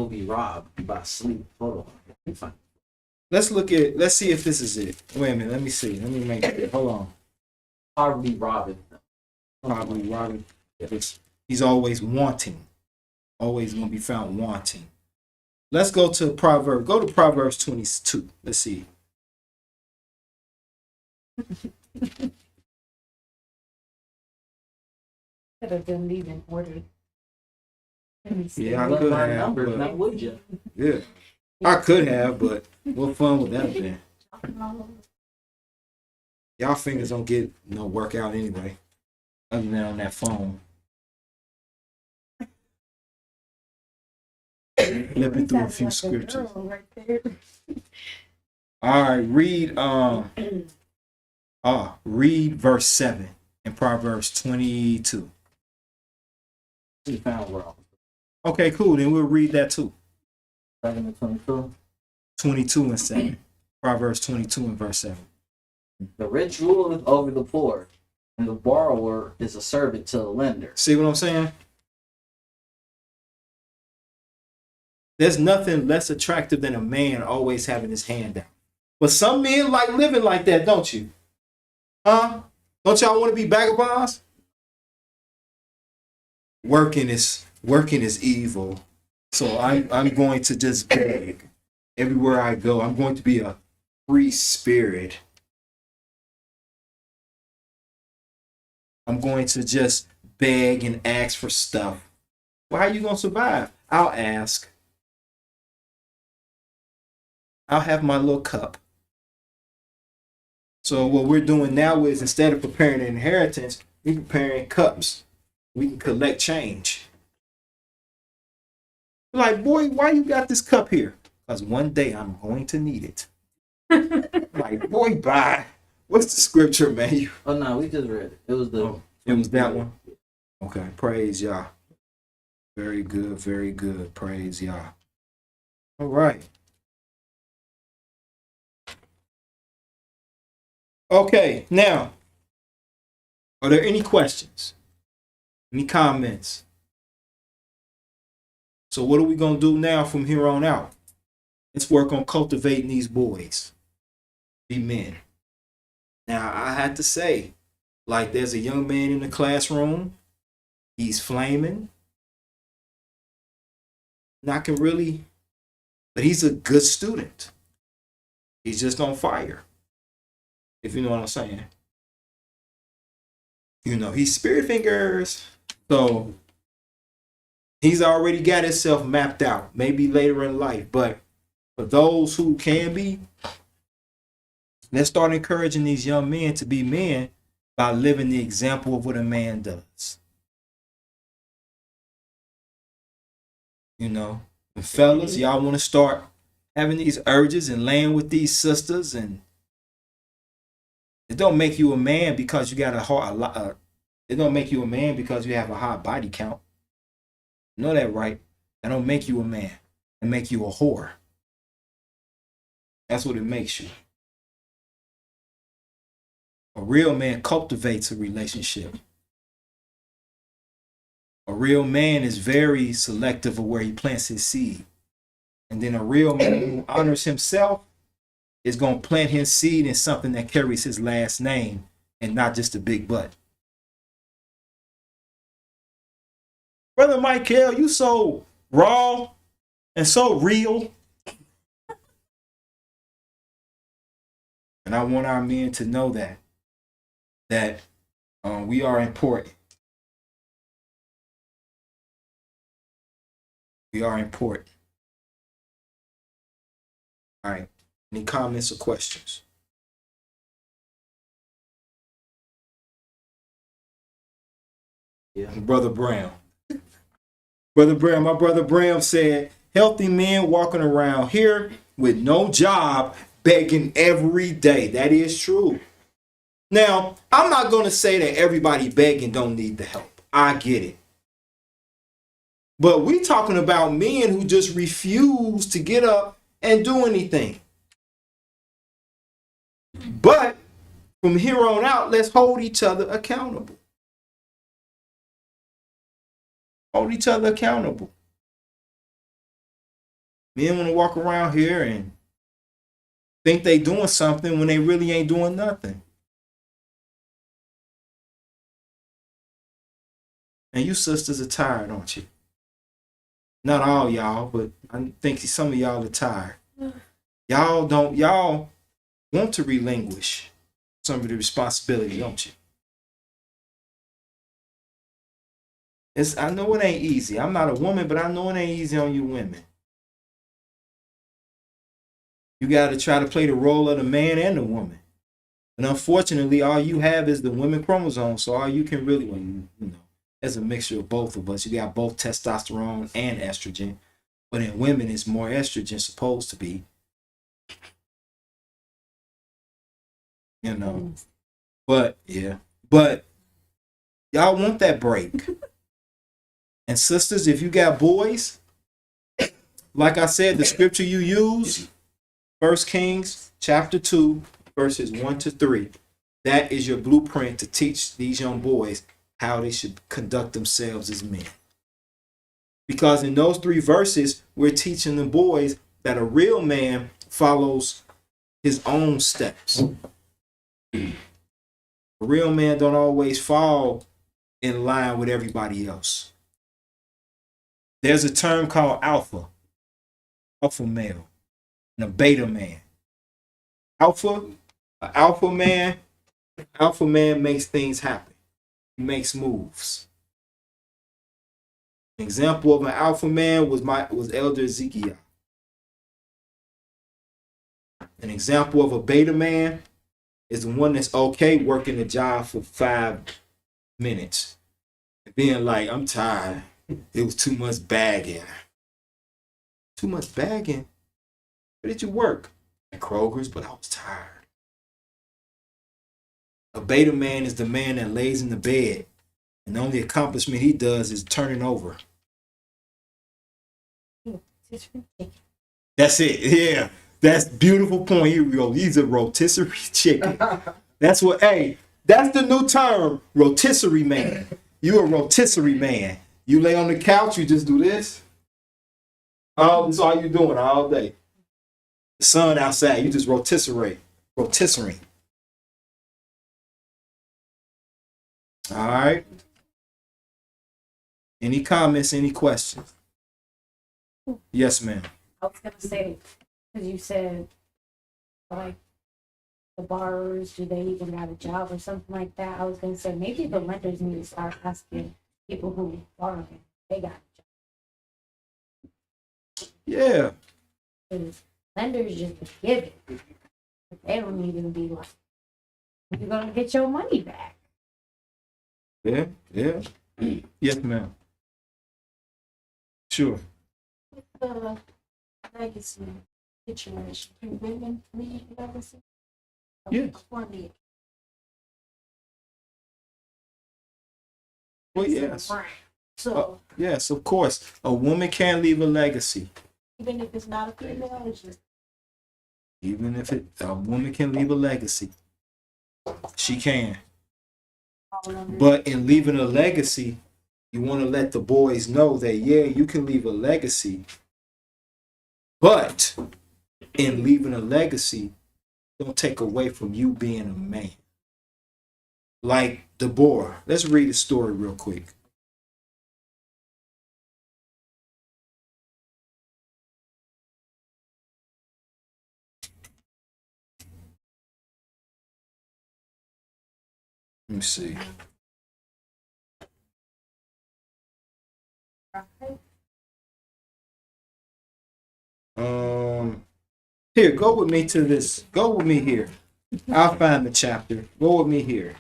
be robbed by sleep. Hold on. Let me find it. Let's see if this is it. Wait a minute. Let me see. Let me make it. Hold on. Poverty robbing. Probably Robin. He's always wanting. Always going to be found wanting. Let's go to Proverbs. Go to Proverbs 22. Let's see. Could have been leaving order. Let me see. Yeah, I Look could my have. numbers, But, now would you? yeah, I could have, but what fun would that have been? Y'all fingers don't get no workout anyway, other than on that phone. Flipping through a few scriptures. Right there. All right, read verse 7 in Proverbs 22. He found wrong. Okay, cool. Then we'll read that too. 7 and 22. 22 and 7. Proverbs 22 and verse 7. The rich ruleth over the poor, and the borrower is a servant to the lender. See what I'm saying? There's nothing less attractive than a man always having his hand out. But some men like living like that, don't you? Huh? Don't y'all want to be vagabonds? Working is evil. So I'm going to just beg everywhere I go. I'm going to be a free spirit. I'm going to just beg and ask for stuff. Well, how you going to survive? I'll ask. I'll have my little cup. So what we're doing now is instead of preparing an inheritance, we're preparing cups. We can collect change. Like, boy, why you got this cup here? Because one day I'm going to need it. Like, boy, bye. What's the scripture, man? Oh no, we just read it. It was the. It was that one? Okay, praise Yah. Very good, very good. Praise Yah. All right. Okay, now, are there any questions? Any comments? So what are we going to do now from here on out? Let's work on cultivating these boys. Be men. Now, I had to say, like, there's a young man in the classroom. He's flaming. Not can really, but he's a good student. He's just on fire. If you know what I'm saying. You know, he's spirit fingers. So he's already got himself mapped out, maybe later in life. But for those who can be, let's start encouraging these young men to be men by living the example of what a man does. You know, and fellas, y'all want to start having these urges and laying with these sisters, and it don't make you a man because you got it don't make you a man because you have a high body count. You know that, right? That don't make you a man. and make you a whore. That's what it makes you. A real man cultivates a relationship. A real man is very selective of where he plants his seed. And then a real man who honors himself is going to plant his seed in something that carries his last name and not just a big butt. Brother Michael, you so raw and so real. And I want our men to know that we are important. We are important. All right. Any comments or questions? Yeah. Brother Brown. Brother Brown, my brother Brown said, healthy men walking around here with no job begging every day. That is true. Now, I'm not going to say that everybody begging don't need the help. I get it. But we talking about men who just refuse to get up and do anything. But from here on out, let's hold each other accountable. Hold each other accountable. Men want to walk around here and think they doing something when they really ain't doing nothing. And you sisters are tired, aren't you? Not all y'all, but I think some of y'all are tired. Y'all want to relinquish some of the responsibility, don't you? I know it ain't easy. I'm not a woman, but I know it ain't easy on you women. You got to try to play the role of the man and the woman. And unfortunately, all you have is the women chromosome. So all you can really, there's a mixture of both of us. You got both testosterone and estrogen. But in women, it's more estrogen supposed to be. But y'all want that break. And sisters, if you got boys, like I said, the scripture you use, 1 Kings chapter 2, verses 1-3, that is your blueprint to teach these young boys how they should conduct themselves as men. Because in those 3 verses, we're teaching the boys that a real man follows his own steps. A real man don't always fall in line with everybody else. There's a term called alpha male, and a beta man. Alpha man makes things happen. He makes moves. An example of an alpha man was Elder Ezekiel. An example of a beta man is the one that's okay working the job for 5 minutes and being like, I'm tired. It was too much bagging. Too much bagging? Where did you work? At Kroger's, but I was tired. A beta man is the man that lays in the bed and the only accomplishment he does is turning over. That's it. Yeah. That's beautiful point. Here we go. He's a rotisserie chicken. That's the new term, rotisserie man. You a rotisserie man. You lay on the couch, you just do this. That's all you doing all day. The sun outside, you just rotisserie. All right. Any comments, any questions? Yes, ma'am. I was gonna say, because you said, like, the borrowers, do they even got a job or something like that? I was gonna say maybe the lenders need to start asking people who borrow, they got a job. Yeah. Because lenders just give it. They don't even be like, you're gonna get your money back. Yeah. Yes, ma'am. Sure. With the legacy situation, can women leave legacy? Yes. Well, Well, yes. So Yes, of course. A woman can leave a legacy. Even if it's not a female, it's just Even if a woman can leave a legacy, she can. all under. But in leaving a legacy, you want to let the boys know that, yeah, you can leave a legacy. But in leaving a legacy, don't take away from you being a man. Like Deborah. Let's read the story real quick. Let me see. Here, go with me to this. Go with me here. I'll find the chapter. Go with me here.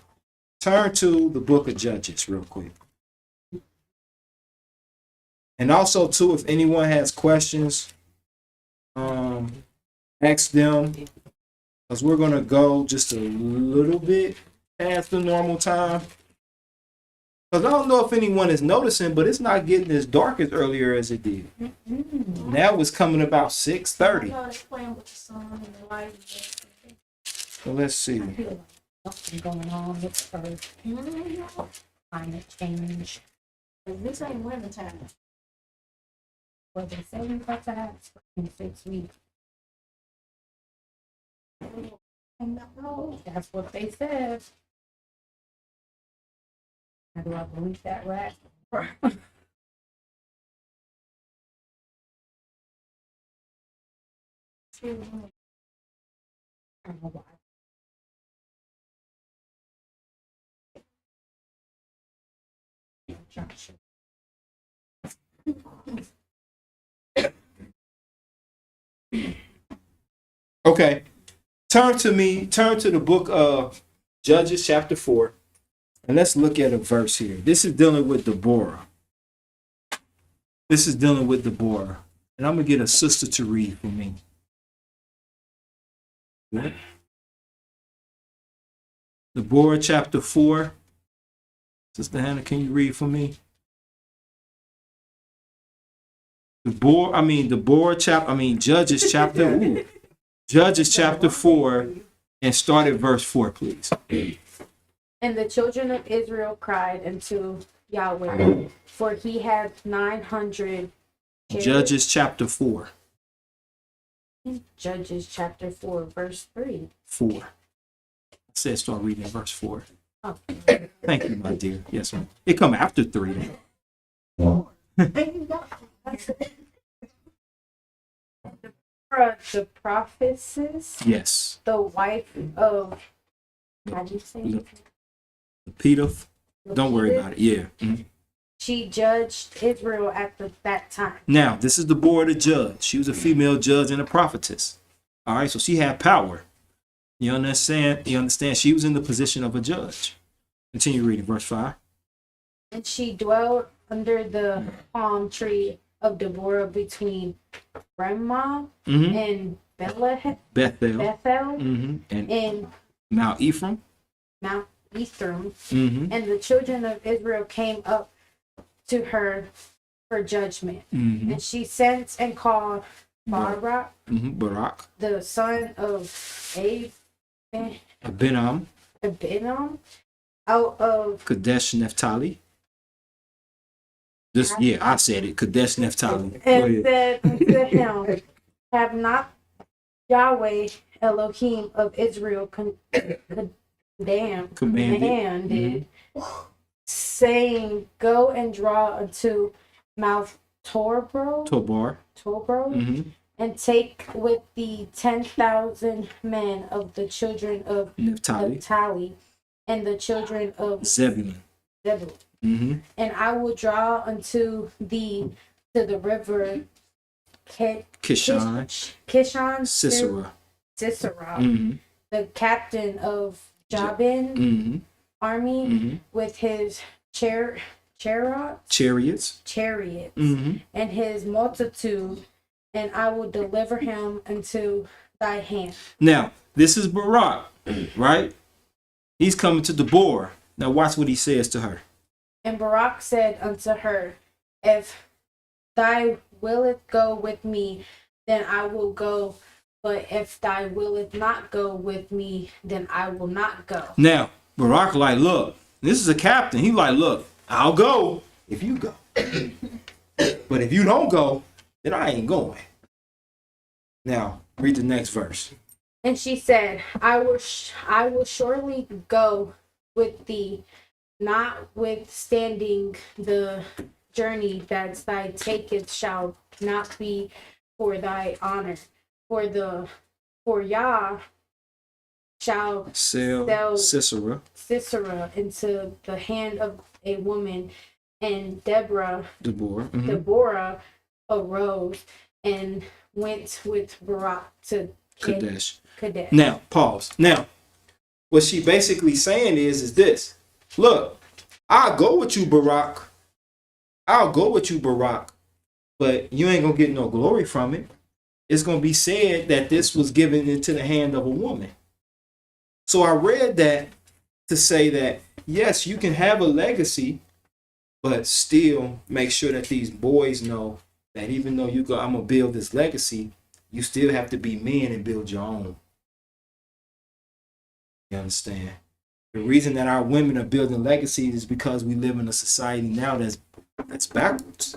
Turn to the book of Judges real quick. And also, too, if anyone has questions, ask them. Because we're going to go just a little bit past the normal time. Because I don't know if anyone is noticing, but it's not getting as dark as earlier as it did. Now it's coming about 6:30. No, it's playing with the sun and the light. So let's see. I feel like something going on with Earth. Climate change. This ain't winter time. Well, they say we're about to have spring in 6 weeks. No, That's what they said. How do I believe that rat? excuse me. I don't know why. Joshua. Okay. Turn to the book of Judges chapter 4. And let's look at a verse here. This is dealing with Deborah. And I'm going to get a sister to read for me. Good. Deborah chapter 4. Sister Hannah, can you read for me? Judges chapter Judges chapter 4 and start at verse 4, please. And the children of Israel cried unto Yahweh, for he had 900 chariots. Judges chapter 4. Judges chapter 4, verse 3. 4. I said start reading at verse 4. Oh. Thank you, my dear. Yes, ma'am. It come after 3. There you go. That's it. The prophetess, Yes. the wife of, how do you say it? Peter. Don't worry about it. Yeah. Mhm. She judged Israel at that time. Now, this is Deborah the judge. She was a female judge and a prophetess. All right, so she had power. You understand? She was in the position of a judge. Continue reading verse 5. And she dwelt under the palm tree of Deborah between Ramah Mm-hmm. and Bethel Bethel. Mm-hmm. And and Mount Ephraim. Mount Ephraim. Mm-hmm. And the children of Israel came up to her for judgment. Mm-hmm. And she sent and called Barak, Barak. the son of Abinam. Abinam, out of Kadesh Naphtali. I said it. Kadesh Naphtali. Go and ahead. said unto him, have not Yahweh Elohim of Israel commanded, saying, go and draw unto Mount Tobar. Mm-hmm. and take with thee 10,000 men of the children of Naphtali and the children of Zebulun. Mm-hmm. And I will draw unto thee to the river Kishon. Sisera. Mm-hmm. the captain of Jabin Mm-hmm. army Mm-hmm. with his chariots Mm-hmm. and his multitude, and I will deliver him into thy hand. Now, this is Barak, right? He's coming to Deborah. Now, watch what he says to her. And Barak said unto her, if thy willeth go with me, then I will go. But if thou willeth not go with me, then I will not go. Now, Barack like, look, this is a captain. He like, look, I'll go if you go. But if you don't go, then I ain't going. Now, read the next verse. And she said, I will surely go with thee, notwithstanding the journey that thou takest shall not be for thy honor. For YAH shall Sell Sisera into the hand of a woman. And Deborah Deborah arose and went with Barak to Kadesh. Kadesh. Now, pause. Now, what she basically saying is this. Look, I'll go with you, Barak. I'll go with you, Barak. But you ain't going to get no glory from it. It's going to be said that this was given into the hand of a woman. So I read that to say that, yes, you can have a legacy, but still make sure that these boys know that even though I'm going to build this legacy, you still have to be men and build your own. You understand? The reason that our women are building legacies is because we live in a society now that's backwards.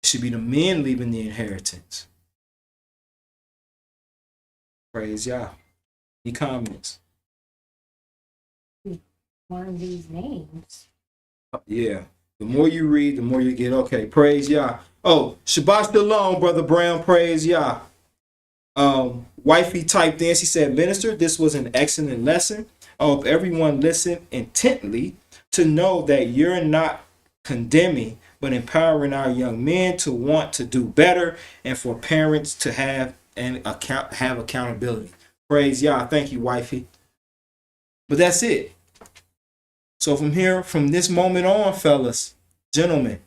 It should be the men leaving the inheritance. Praise Yah. Any comments? Learn these names. Yeah. The more you read, the more you get. Okay. Praise Yah. Oh, Shabbat Shalom, Brother Brown. Praise Yah. Wifey typed in. She said, Minister, this was an excellent lesson. I hope everyone listened intently to know that you're not condemning, but empowering our young men to want to do better, and for parents to have accountability. Praise Yah. Thank you, wifey. But that's it. So from this moment on, fellas, gentlemen,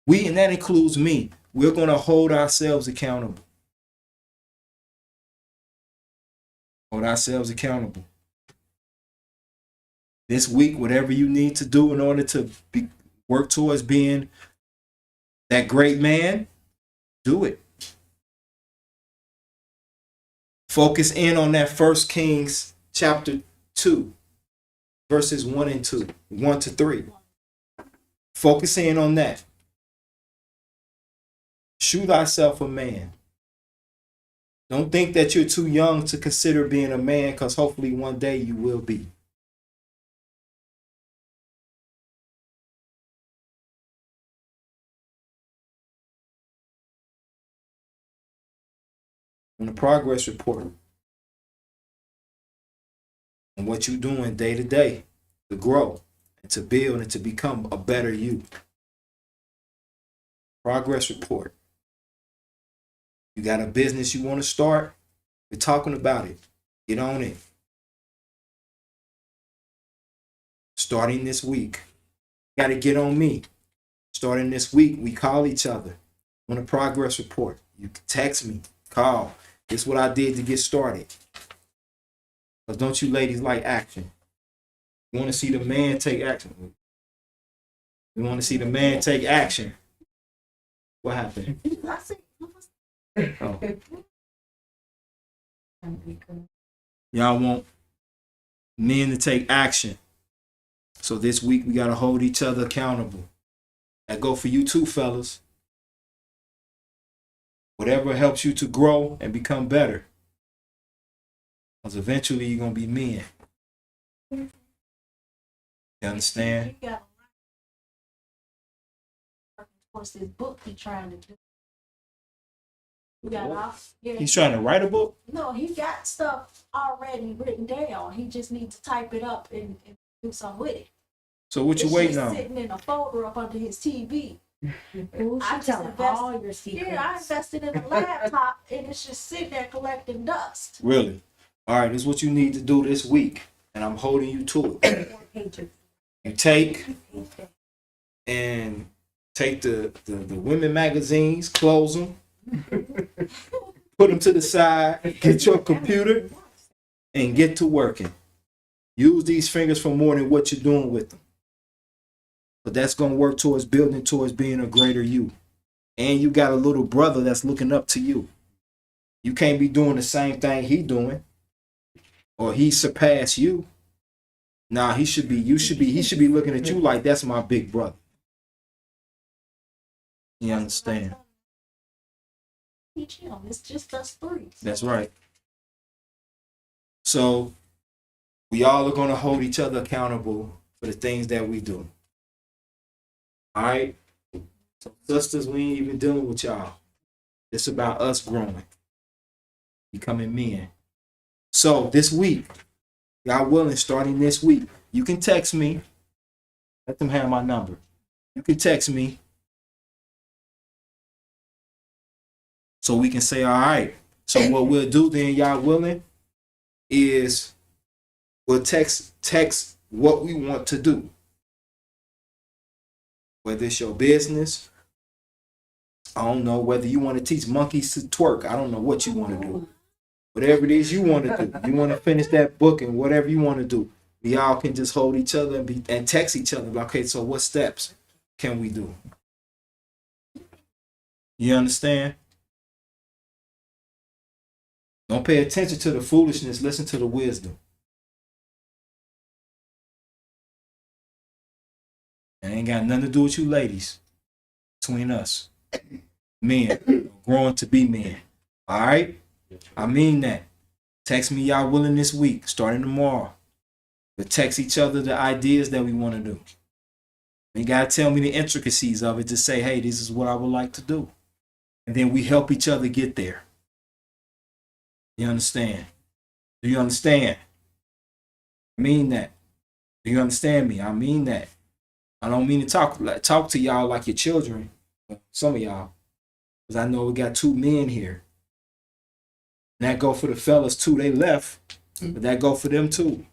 and that includes me, we're going to hold ourselves accountable. Hold ourselves accountable. This week, whatever you need to do in order to work towards being that great man, do it. Focus in on that 1 Kings chapter 2, verses 1 and 2, 1 to 3. Focus in on that. Shoot thyself a man. Don't think that you're too young to consider being a man, because hopefully one day you will be. On the progress report and what you're doing day to day to grow and to build and to become a better you. Progress report. You got a business you want to start? We're talking about it. Get on it. Starting this week. Got to get on me. Starting this week, we call each other on a progress report. You can text me, call. This is what I did to get started. Because don't you ladies like action? You want to see the man take action. You want to see the man take action. What happened? Oh. Y'all want men to take action. So this week we got to hold each other accountable. That go for you too, fellas. Whatever helps you to grow and become better. Because eventually you're going to be men. You understand? You got towards this book he trying to do. You got off. Yeah, He's trying to write a book? no, he got stuff already written down. He just needs to type it up and do something with it. So what you It's waiting just on? sitting in a folder up under his TV. Ooh, I she just telling invest- all your secrets. Yeah, I invested in a laptop and it's just sitting there collecting dust. Really? All right, this is what you need to do this week. And I'm holding you to it. 4 pages. You take the women magazines, close them, put them to the side, get your computer, and get to working. Use these fingers for more than what you're doing with them. But that's going to work towards building towards being a greater you. and you got a little brother that's looking up to you. You can't be doing the same thing he doing, or he surpassed you. Nah, he should be looking at you like that's my big brother. You understand? Teach him. It's just us three. That's right. So we all are gonna hold each other accountable for the things that we do. All right. So sisters, we ain't even dealing with y'all. It's about us growing, becoming men. So this week, y'all willing, starting this week, you can text me. Let them have my number. You can text me so we can say, all right. So what we'll do then, y'all willing, is we'll text what we want to do. Whether it's your business, I don't know, whether you want to teach monkeys to twerk, I don't know what you want to do. Whatever it is you want to do, you want to finish that book and whatever you want to do, we all can just hold each other and text each other. Like, okay, so what steps can we do? You understand? Don't pay attention to the foolishness. Listen to the wisdom. It ain't got nothing to do with you ladies. Between us. Men. Growing to be men. All right? I mean that. Text me y'all willing this week, starting tomorrow. We'll text each other the ideas that we want to do. You got to tell me the intricacies of it to say, hey, this is what I would like to do. And then we help each other get there. You understand? Do you understand? I mean that. Do you understand me? I mean that. I don't mean to talk to y'all like your children. Some of y'all. Because I know we got two men here. And that go for the fellas too. They left. But that go for them too.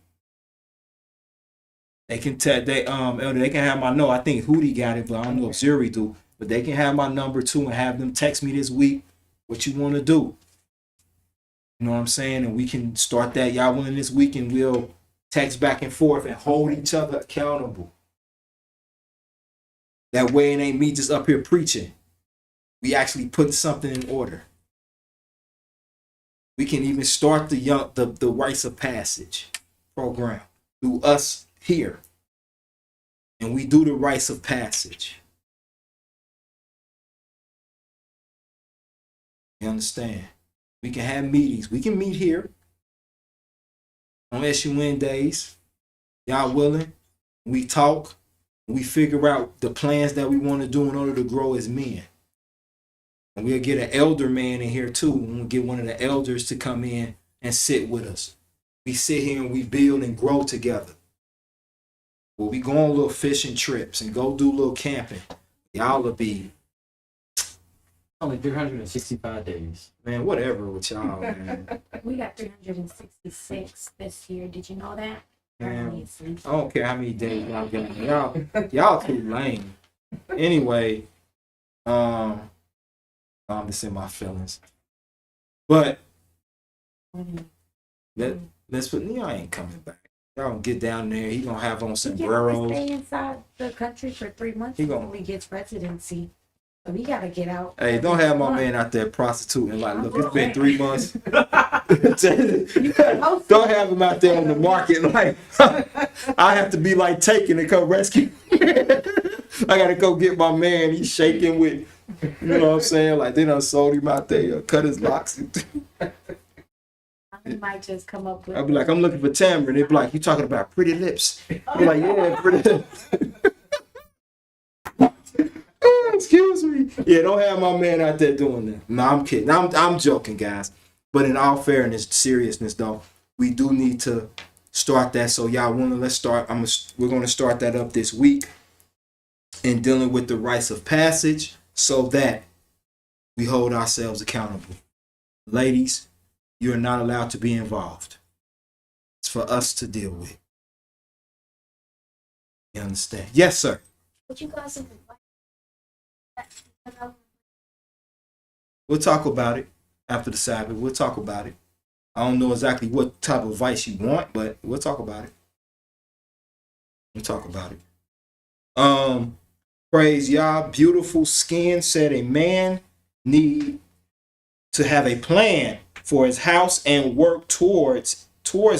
They can Elder, they can have my number. I think Hootie got it, but I don't know if Zuri do. But they can have my number too and have them text me this week what you want to do. You know what I'm saying? And we can start that. Y'all willing this week and we'll text back and forth and hold each other accountable. That way it ain't me just up here preaching. We actually put something in order. We can even start the rites of passage program through us here. And we do the rites of passage. You understand? We can have meetings. We can meet here on SUN days. Y'all willing? We talk. We figure out the plans that we want to do in order to grow as men. And we'll get an elder man in here too. And we'll get one of the elders to come in and sit with us. We sit here and we build and grow together. Well, we go on little fishing trips and go do little camping. Y'all will be Only 365 days. Man, whatever with y'all, man. We got 366 this year. Did you know that? Man, I don't care how many days y'all get. Y'all too lame. Anyway, I'm just in my feelings. But let's put y'all ain't coming back. Y'all gonna get down there. He gonna have on He can only sombreros. stay inside the country for 3 months He before gonna- he gets residency. So we gotta get out. Hey, don't have my man out there prostituting. Like, look, it's been 3 months. Don't have him out there on the market. Like, I have to be like taken to come rescue. I gotta go get my man. He's shaking with, you know what I'm saying? Like, they done sold him out there, cut his locks. He might just come up with. I'll be like, I'm looking for Tamara. They be like, you talking about pretty lips? I'm like, yeah, pretty lips. Excuse me. Yeah, don't have my man out there doing that. No, I'm kidding. I'm joking, guys. But in all fairness, seriousness though, we do need to start that. So y'all wanna let's start. We're gonna start that up this week in dealing with the rites of passage so that we hold ourselves accountable. Ladies, you're not allowed to be involved. It's for us to deal with. You understand? Yes, sir. But you guys have We'll talk about it after the Sabbath. We'll talk about it. I don't know exactly what type of advice you want, but we'll talk about it. We'll talk about it. Praise Yah. Beautiful skin said a man need to have a plan for his house and work towards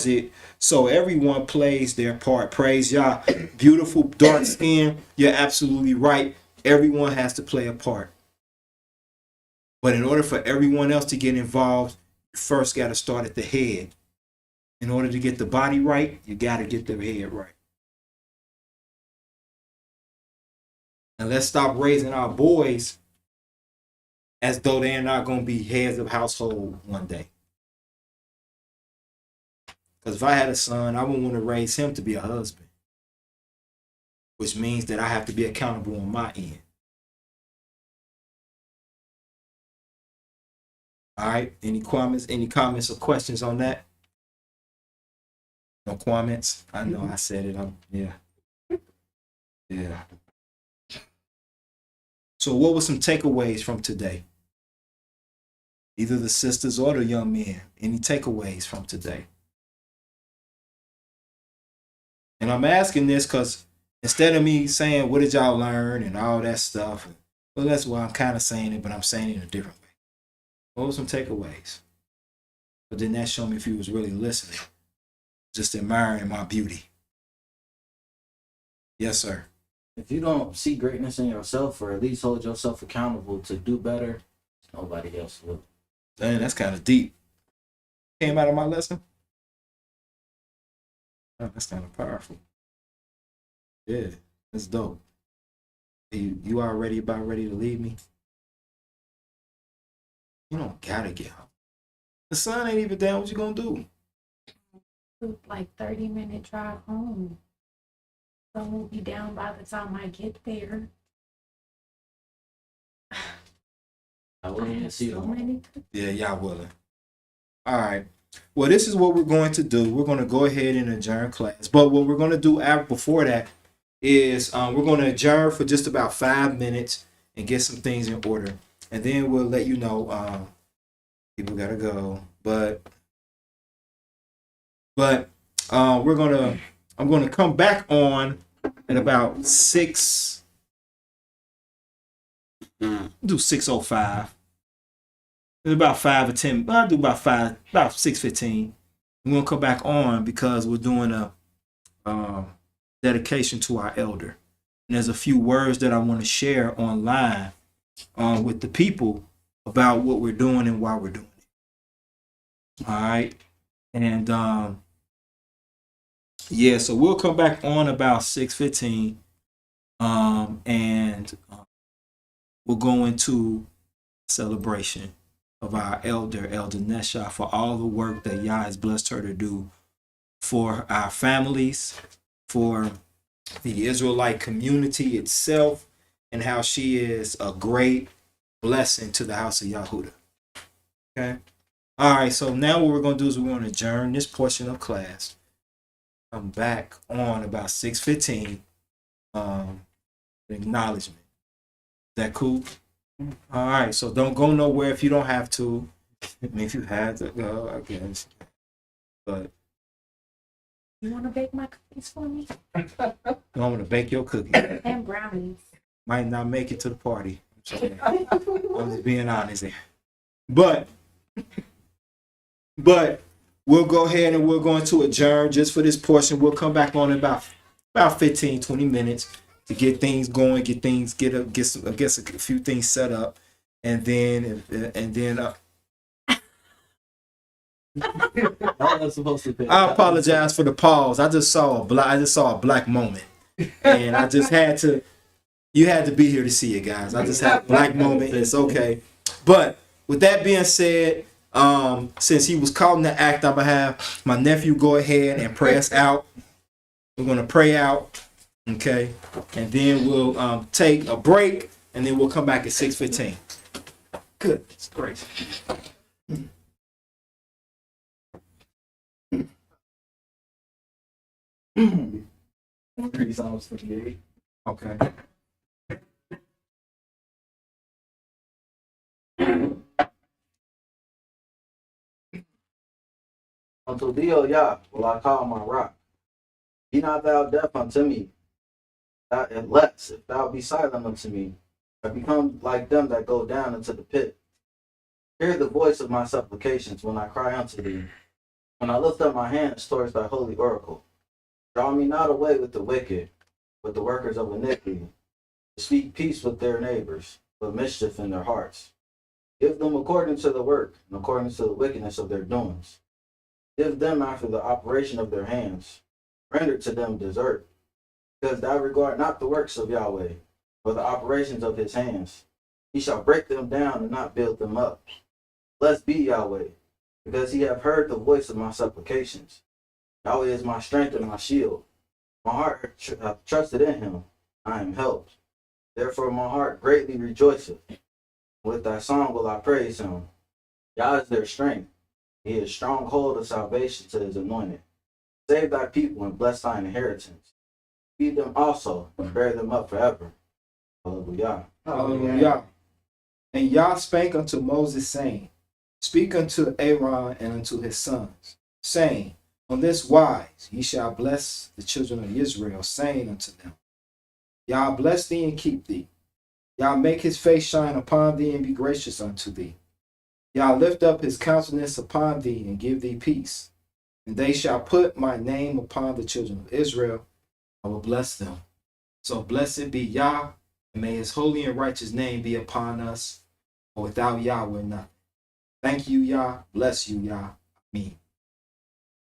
it, so everyone plays their part. Praise Yah. Beautiful dark skin. You're absolutely right. Everyone has to play a part. But in order for everyone else to get involved, you first got to start at the head. In order to get the body right, you got to get the head right. And let's stop raising our boys as though they're not going to be heads of household one day. Because if I had a son, I wouldn't want to raise him to be a husband, which means that I have to be accountable on my end. All right. Any comments or questions on that? No comments? I know I said it. Yeah. So what were some takeaways from today? Either the sisters or the young men. Any takeaways from today? And I'm asking this because instead of me saying, what did y'all learn and all that stuff, well, that's why I'm kind of saying it, but I'm saying it in a different way. What were some takeaways? But then that showed me if you was really listening, just admiring my beauty. Yes, sir. If you don't see greatness in yourself, or at least hold yourself accountable to do better, nobody else will. Dang, that's kind of deep. Came out of my lesson? Oh, that's kind of powerful. Yeah, that's dope. You already about ready to leave me? You don't gotta get home. The sun ain't even down. What you gonna do? Like 30-minute drive home. So I won't be down by the time I get there. I I wouldn't have see so them. many. Yeah, y'all willing. All right. Well, this is what we're going to do. We're going to go ahead and adjourn class. But what we're going to do before that is we're going to adjourn for just about 5 minutes and get some things in order. And then we'll let you know people got to go. But I'm going to come back on at about 6. Do 6:05. It's about 5 or 10. I'll do about 6:15. We're gonna come back on because we're doing a dedication to our elder. And there's a few words that I want to share online with the people about what we're doing and why we're doing it. All right. And so we'll come back on about 6:15. And we'll go into celebration of our Elder Nesha, for all the work that Yah has blessed her to do for our families, for the Israelite community itself, and how she is a great blessing to the house of Yahudah. Okay? All right, so now what we're going to do is we're going to adjourn this portion of class. Come back on about 6:15. Acknowledgement. Is that cool? All right, so don't go nowhere if you don't have to. I mean, if you have to go, I guess. But You want to bake my cookies for me? I want to bake your cookies. And brownies. Might not make it to the party. I'm sorry. I'm just being honest here. But we'll go ahead and we're going to adjourn just for this portion. We'll come back on in about 15, 20 minutes to get things going, get a few things set up, and then I was supposed to pay. I apologize for the pause. I just saw a black moment, and I just had to. You had to be here to see it, guys. I just had a black moment. It's okay. But with that being said, since he was caught in the act, I'm gonna have my nephew go ahead and pray us out. We're gonna pray out, okay, and then we'll take a break, and then we'll come back at 6:15. Good, it's great. Psalms 58. Okay. Unto thee, O Yah, will I call my rock. Be not thou deaf unto me. Unless if thou be silent unto me, I become like them that go down into the pit. Hear the voice of my supplications when I cry unto thee, when I lift up my hands towards thy holy oracle. Draw me not away with the wicked, with the workers of iniquity, to speak peace with their neighbors, but mischief in their hearts. Give them according to the work, and according to the wickedness of their doings. Give them after the operation of their hands. Render to them desert, because thou regard not the works of Yahweh, or the operations of his hands. He shall break them down and not build them up. Blessed be Yahweh, because he hath heard the voice of my supplications. Yahweh is my strength and my shield. My heart hath trusted in him. I am helped. Therefore my heart greatly rejoiceth. With thy song will I praise him. Yah is their strength. He is stronghold of salvation to his anointed. Save thy people and bless thine inheritance. Feed them also and bear them up forever. Hallelujah. Hallelujah. And Yah spake unto Moses, saying, Speak unto Aaron and unto his sons, saying, On this wise ye shall bless the children of Israel, saying unto them, Yah bless thee and keep thee. Yah make his face shine upon thee and be gracious unto thee. Yah lift up his countenance upon thee and give thee peace. And they shall put my name upon the children of Israel. I will bless them. So blessed be Yah, and may his holy and righteous name be upon us. For without Yah, we're nothing. Thank you, Yah. Bless you, Yah. Amen.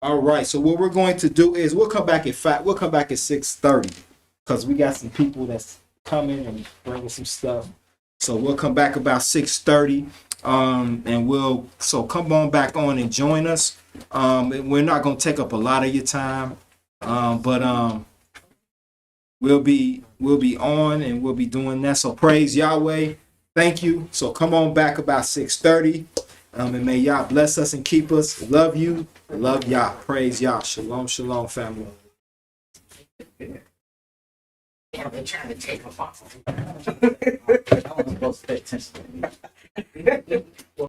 All right. So what we're going to do is we'll come back at 6:30 because we got some people that's coming and bringing some stuff. So we'll come back about 6:30. And we'll come on back on and join us. We're not going to take up a lot of your time. But we'll be on and we'll be doing that. So praise Yahweh. Thank you. So come on back about 6:30. And may Yah bless us and keep us. Love you. Love Yah. Praise Yah. Shalom, shalom, family. I've been trying to take them off. I wasn't supposed to pay attention to me.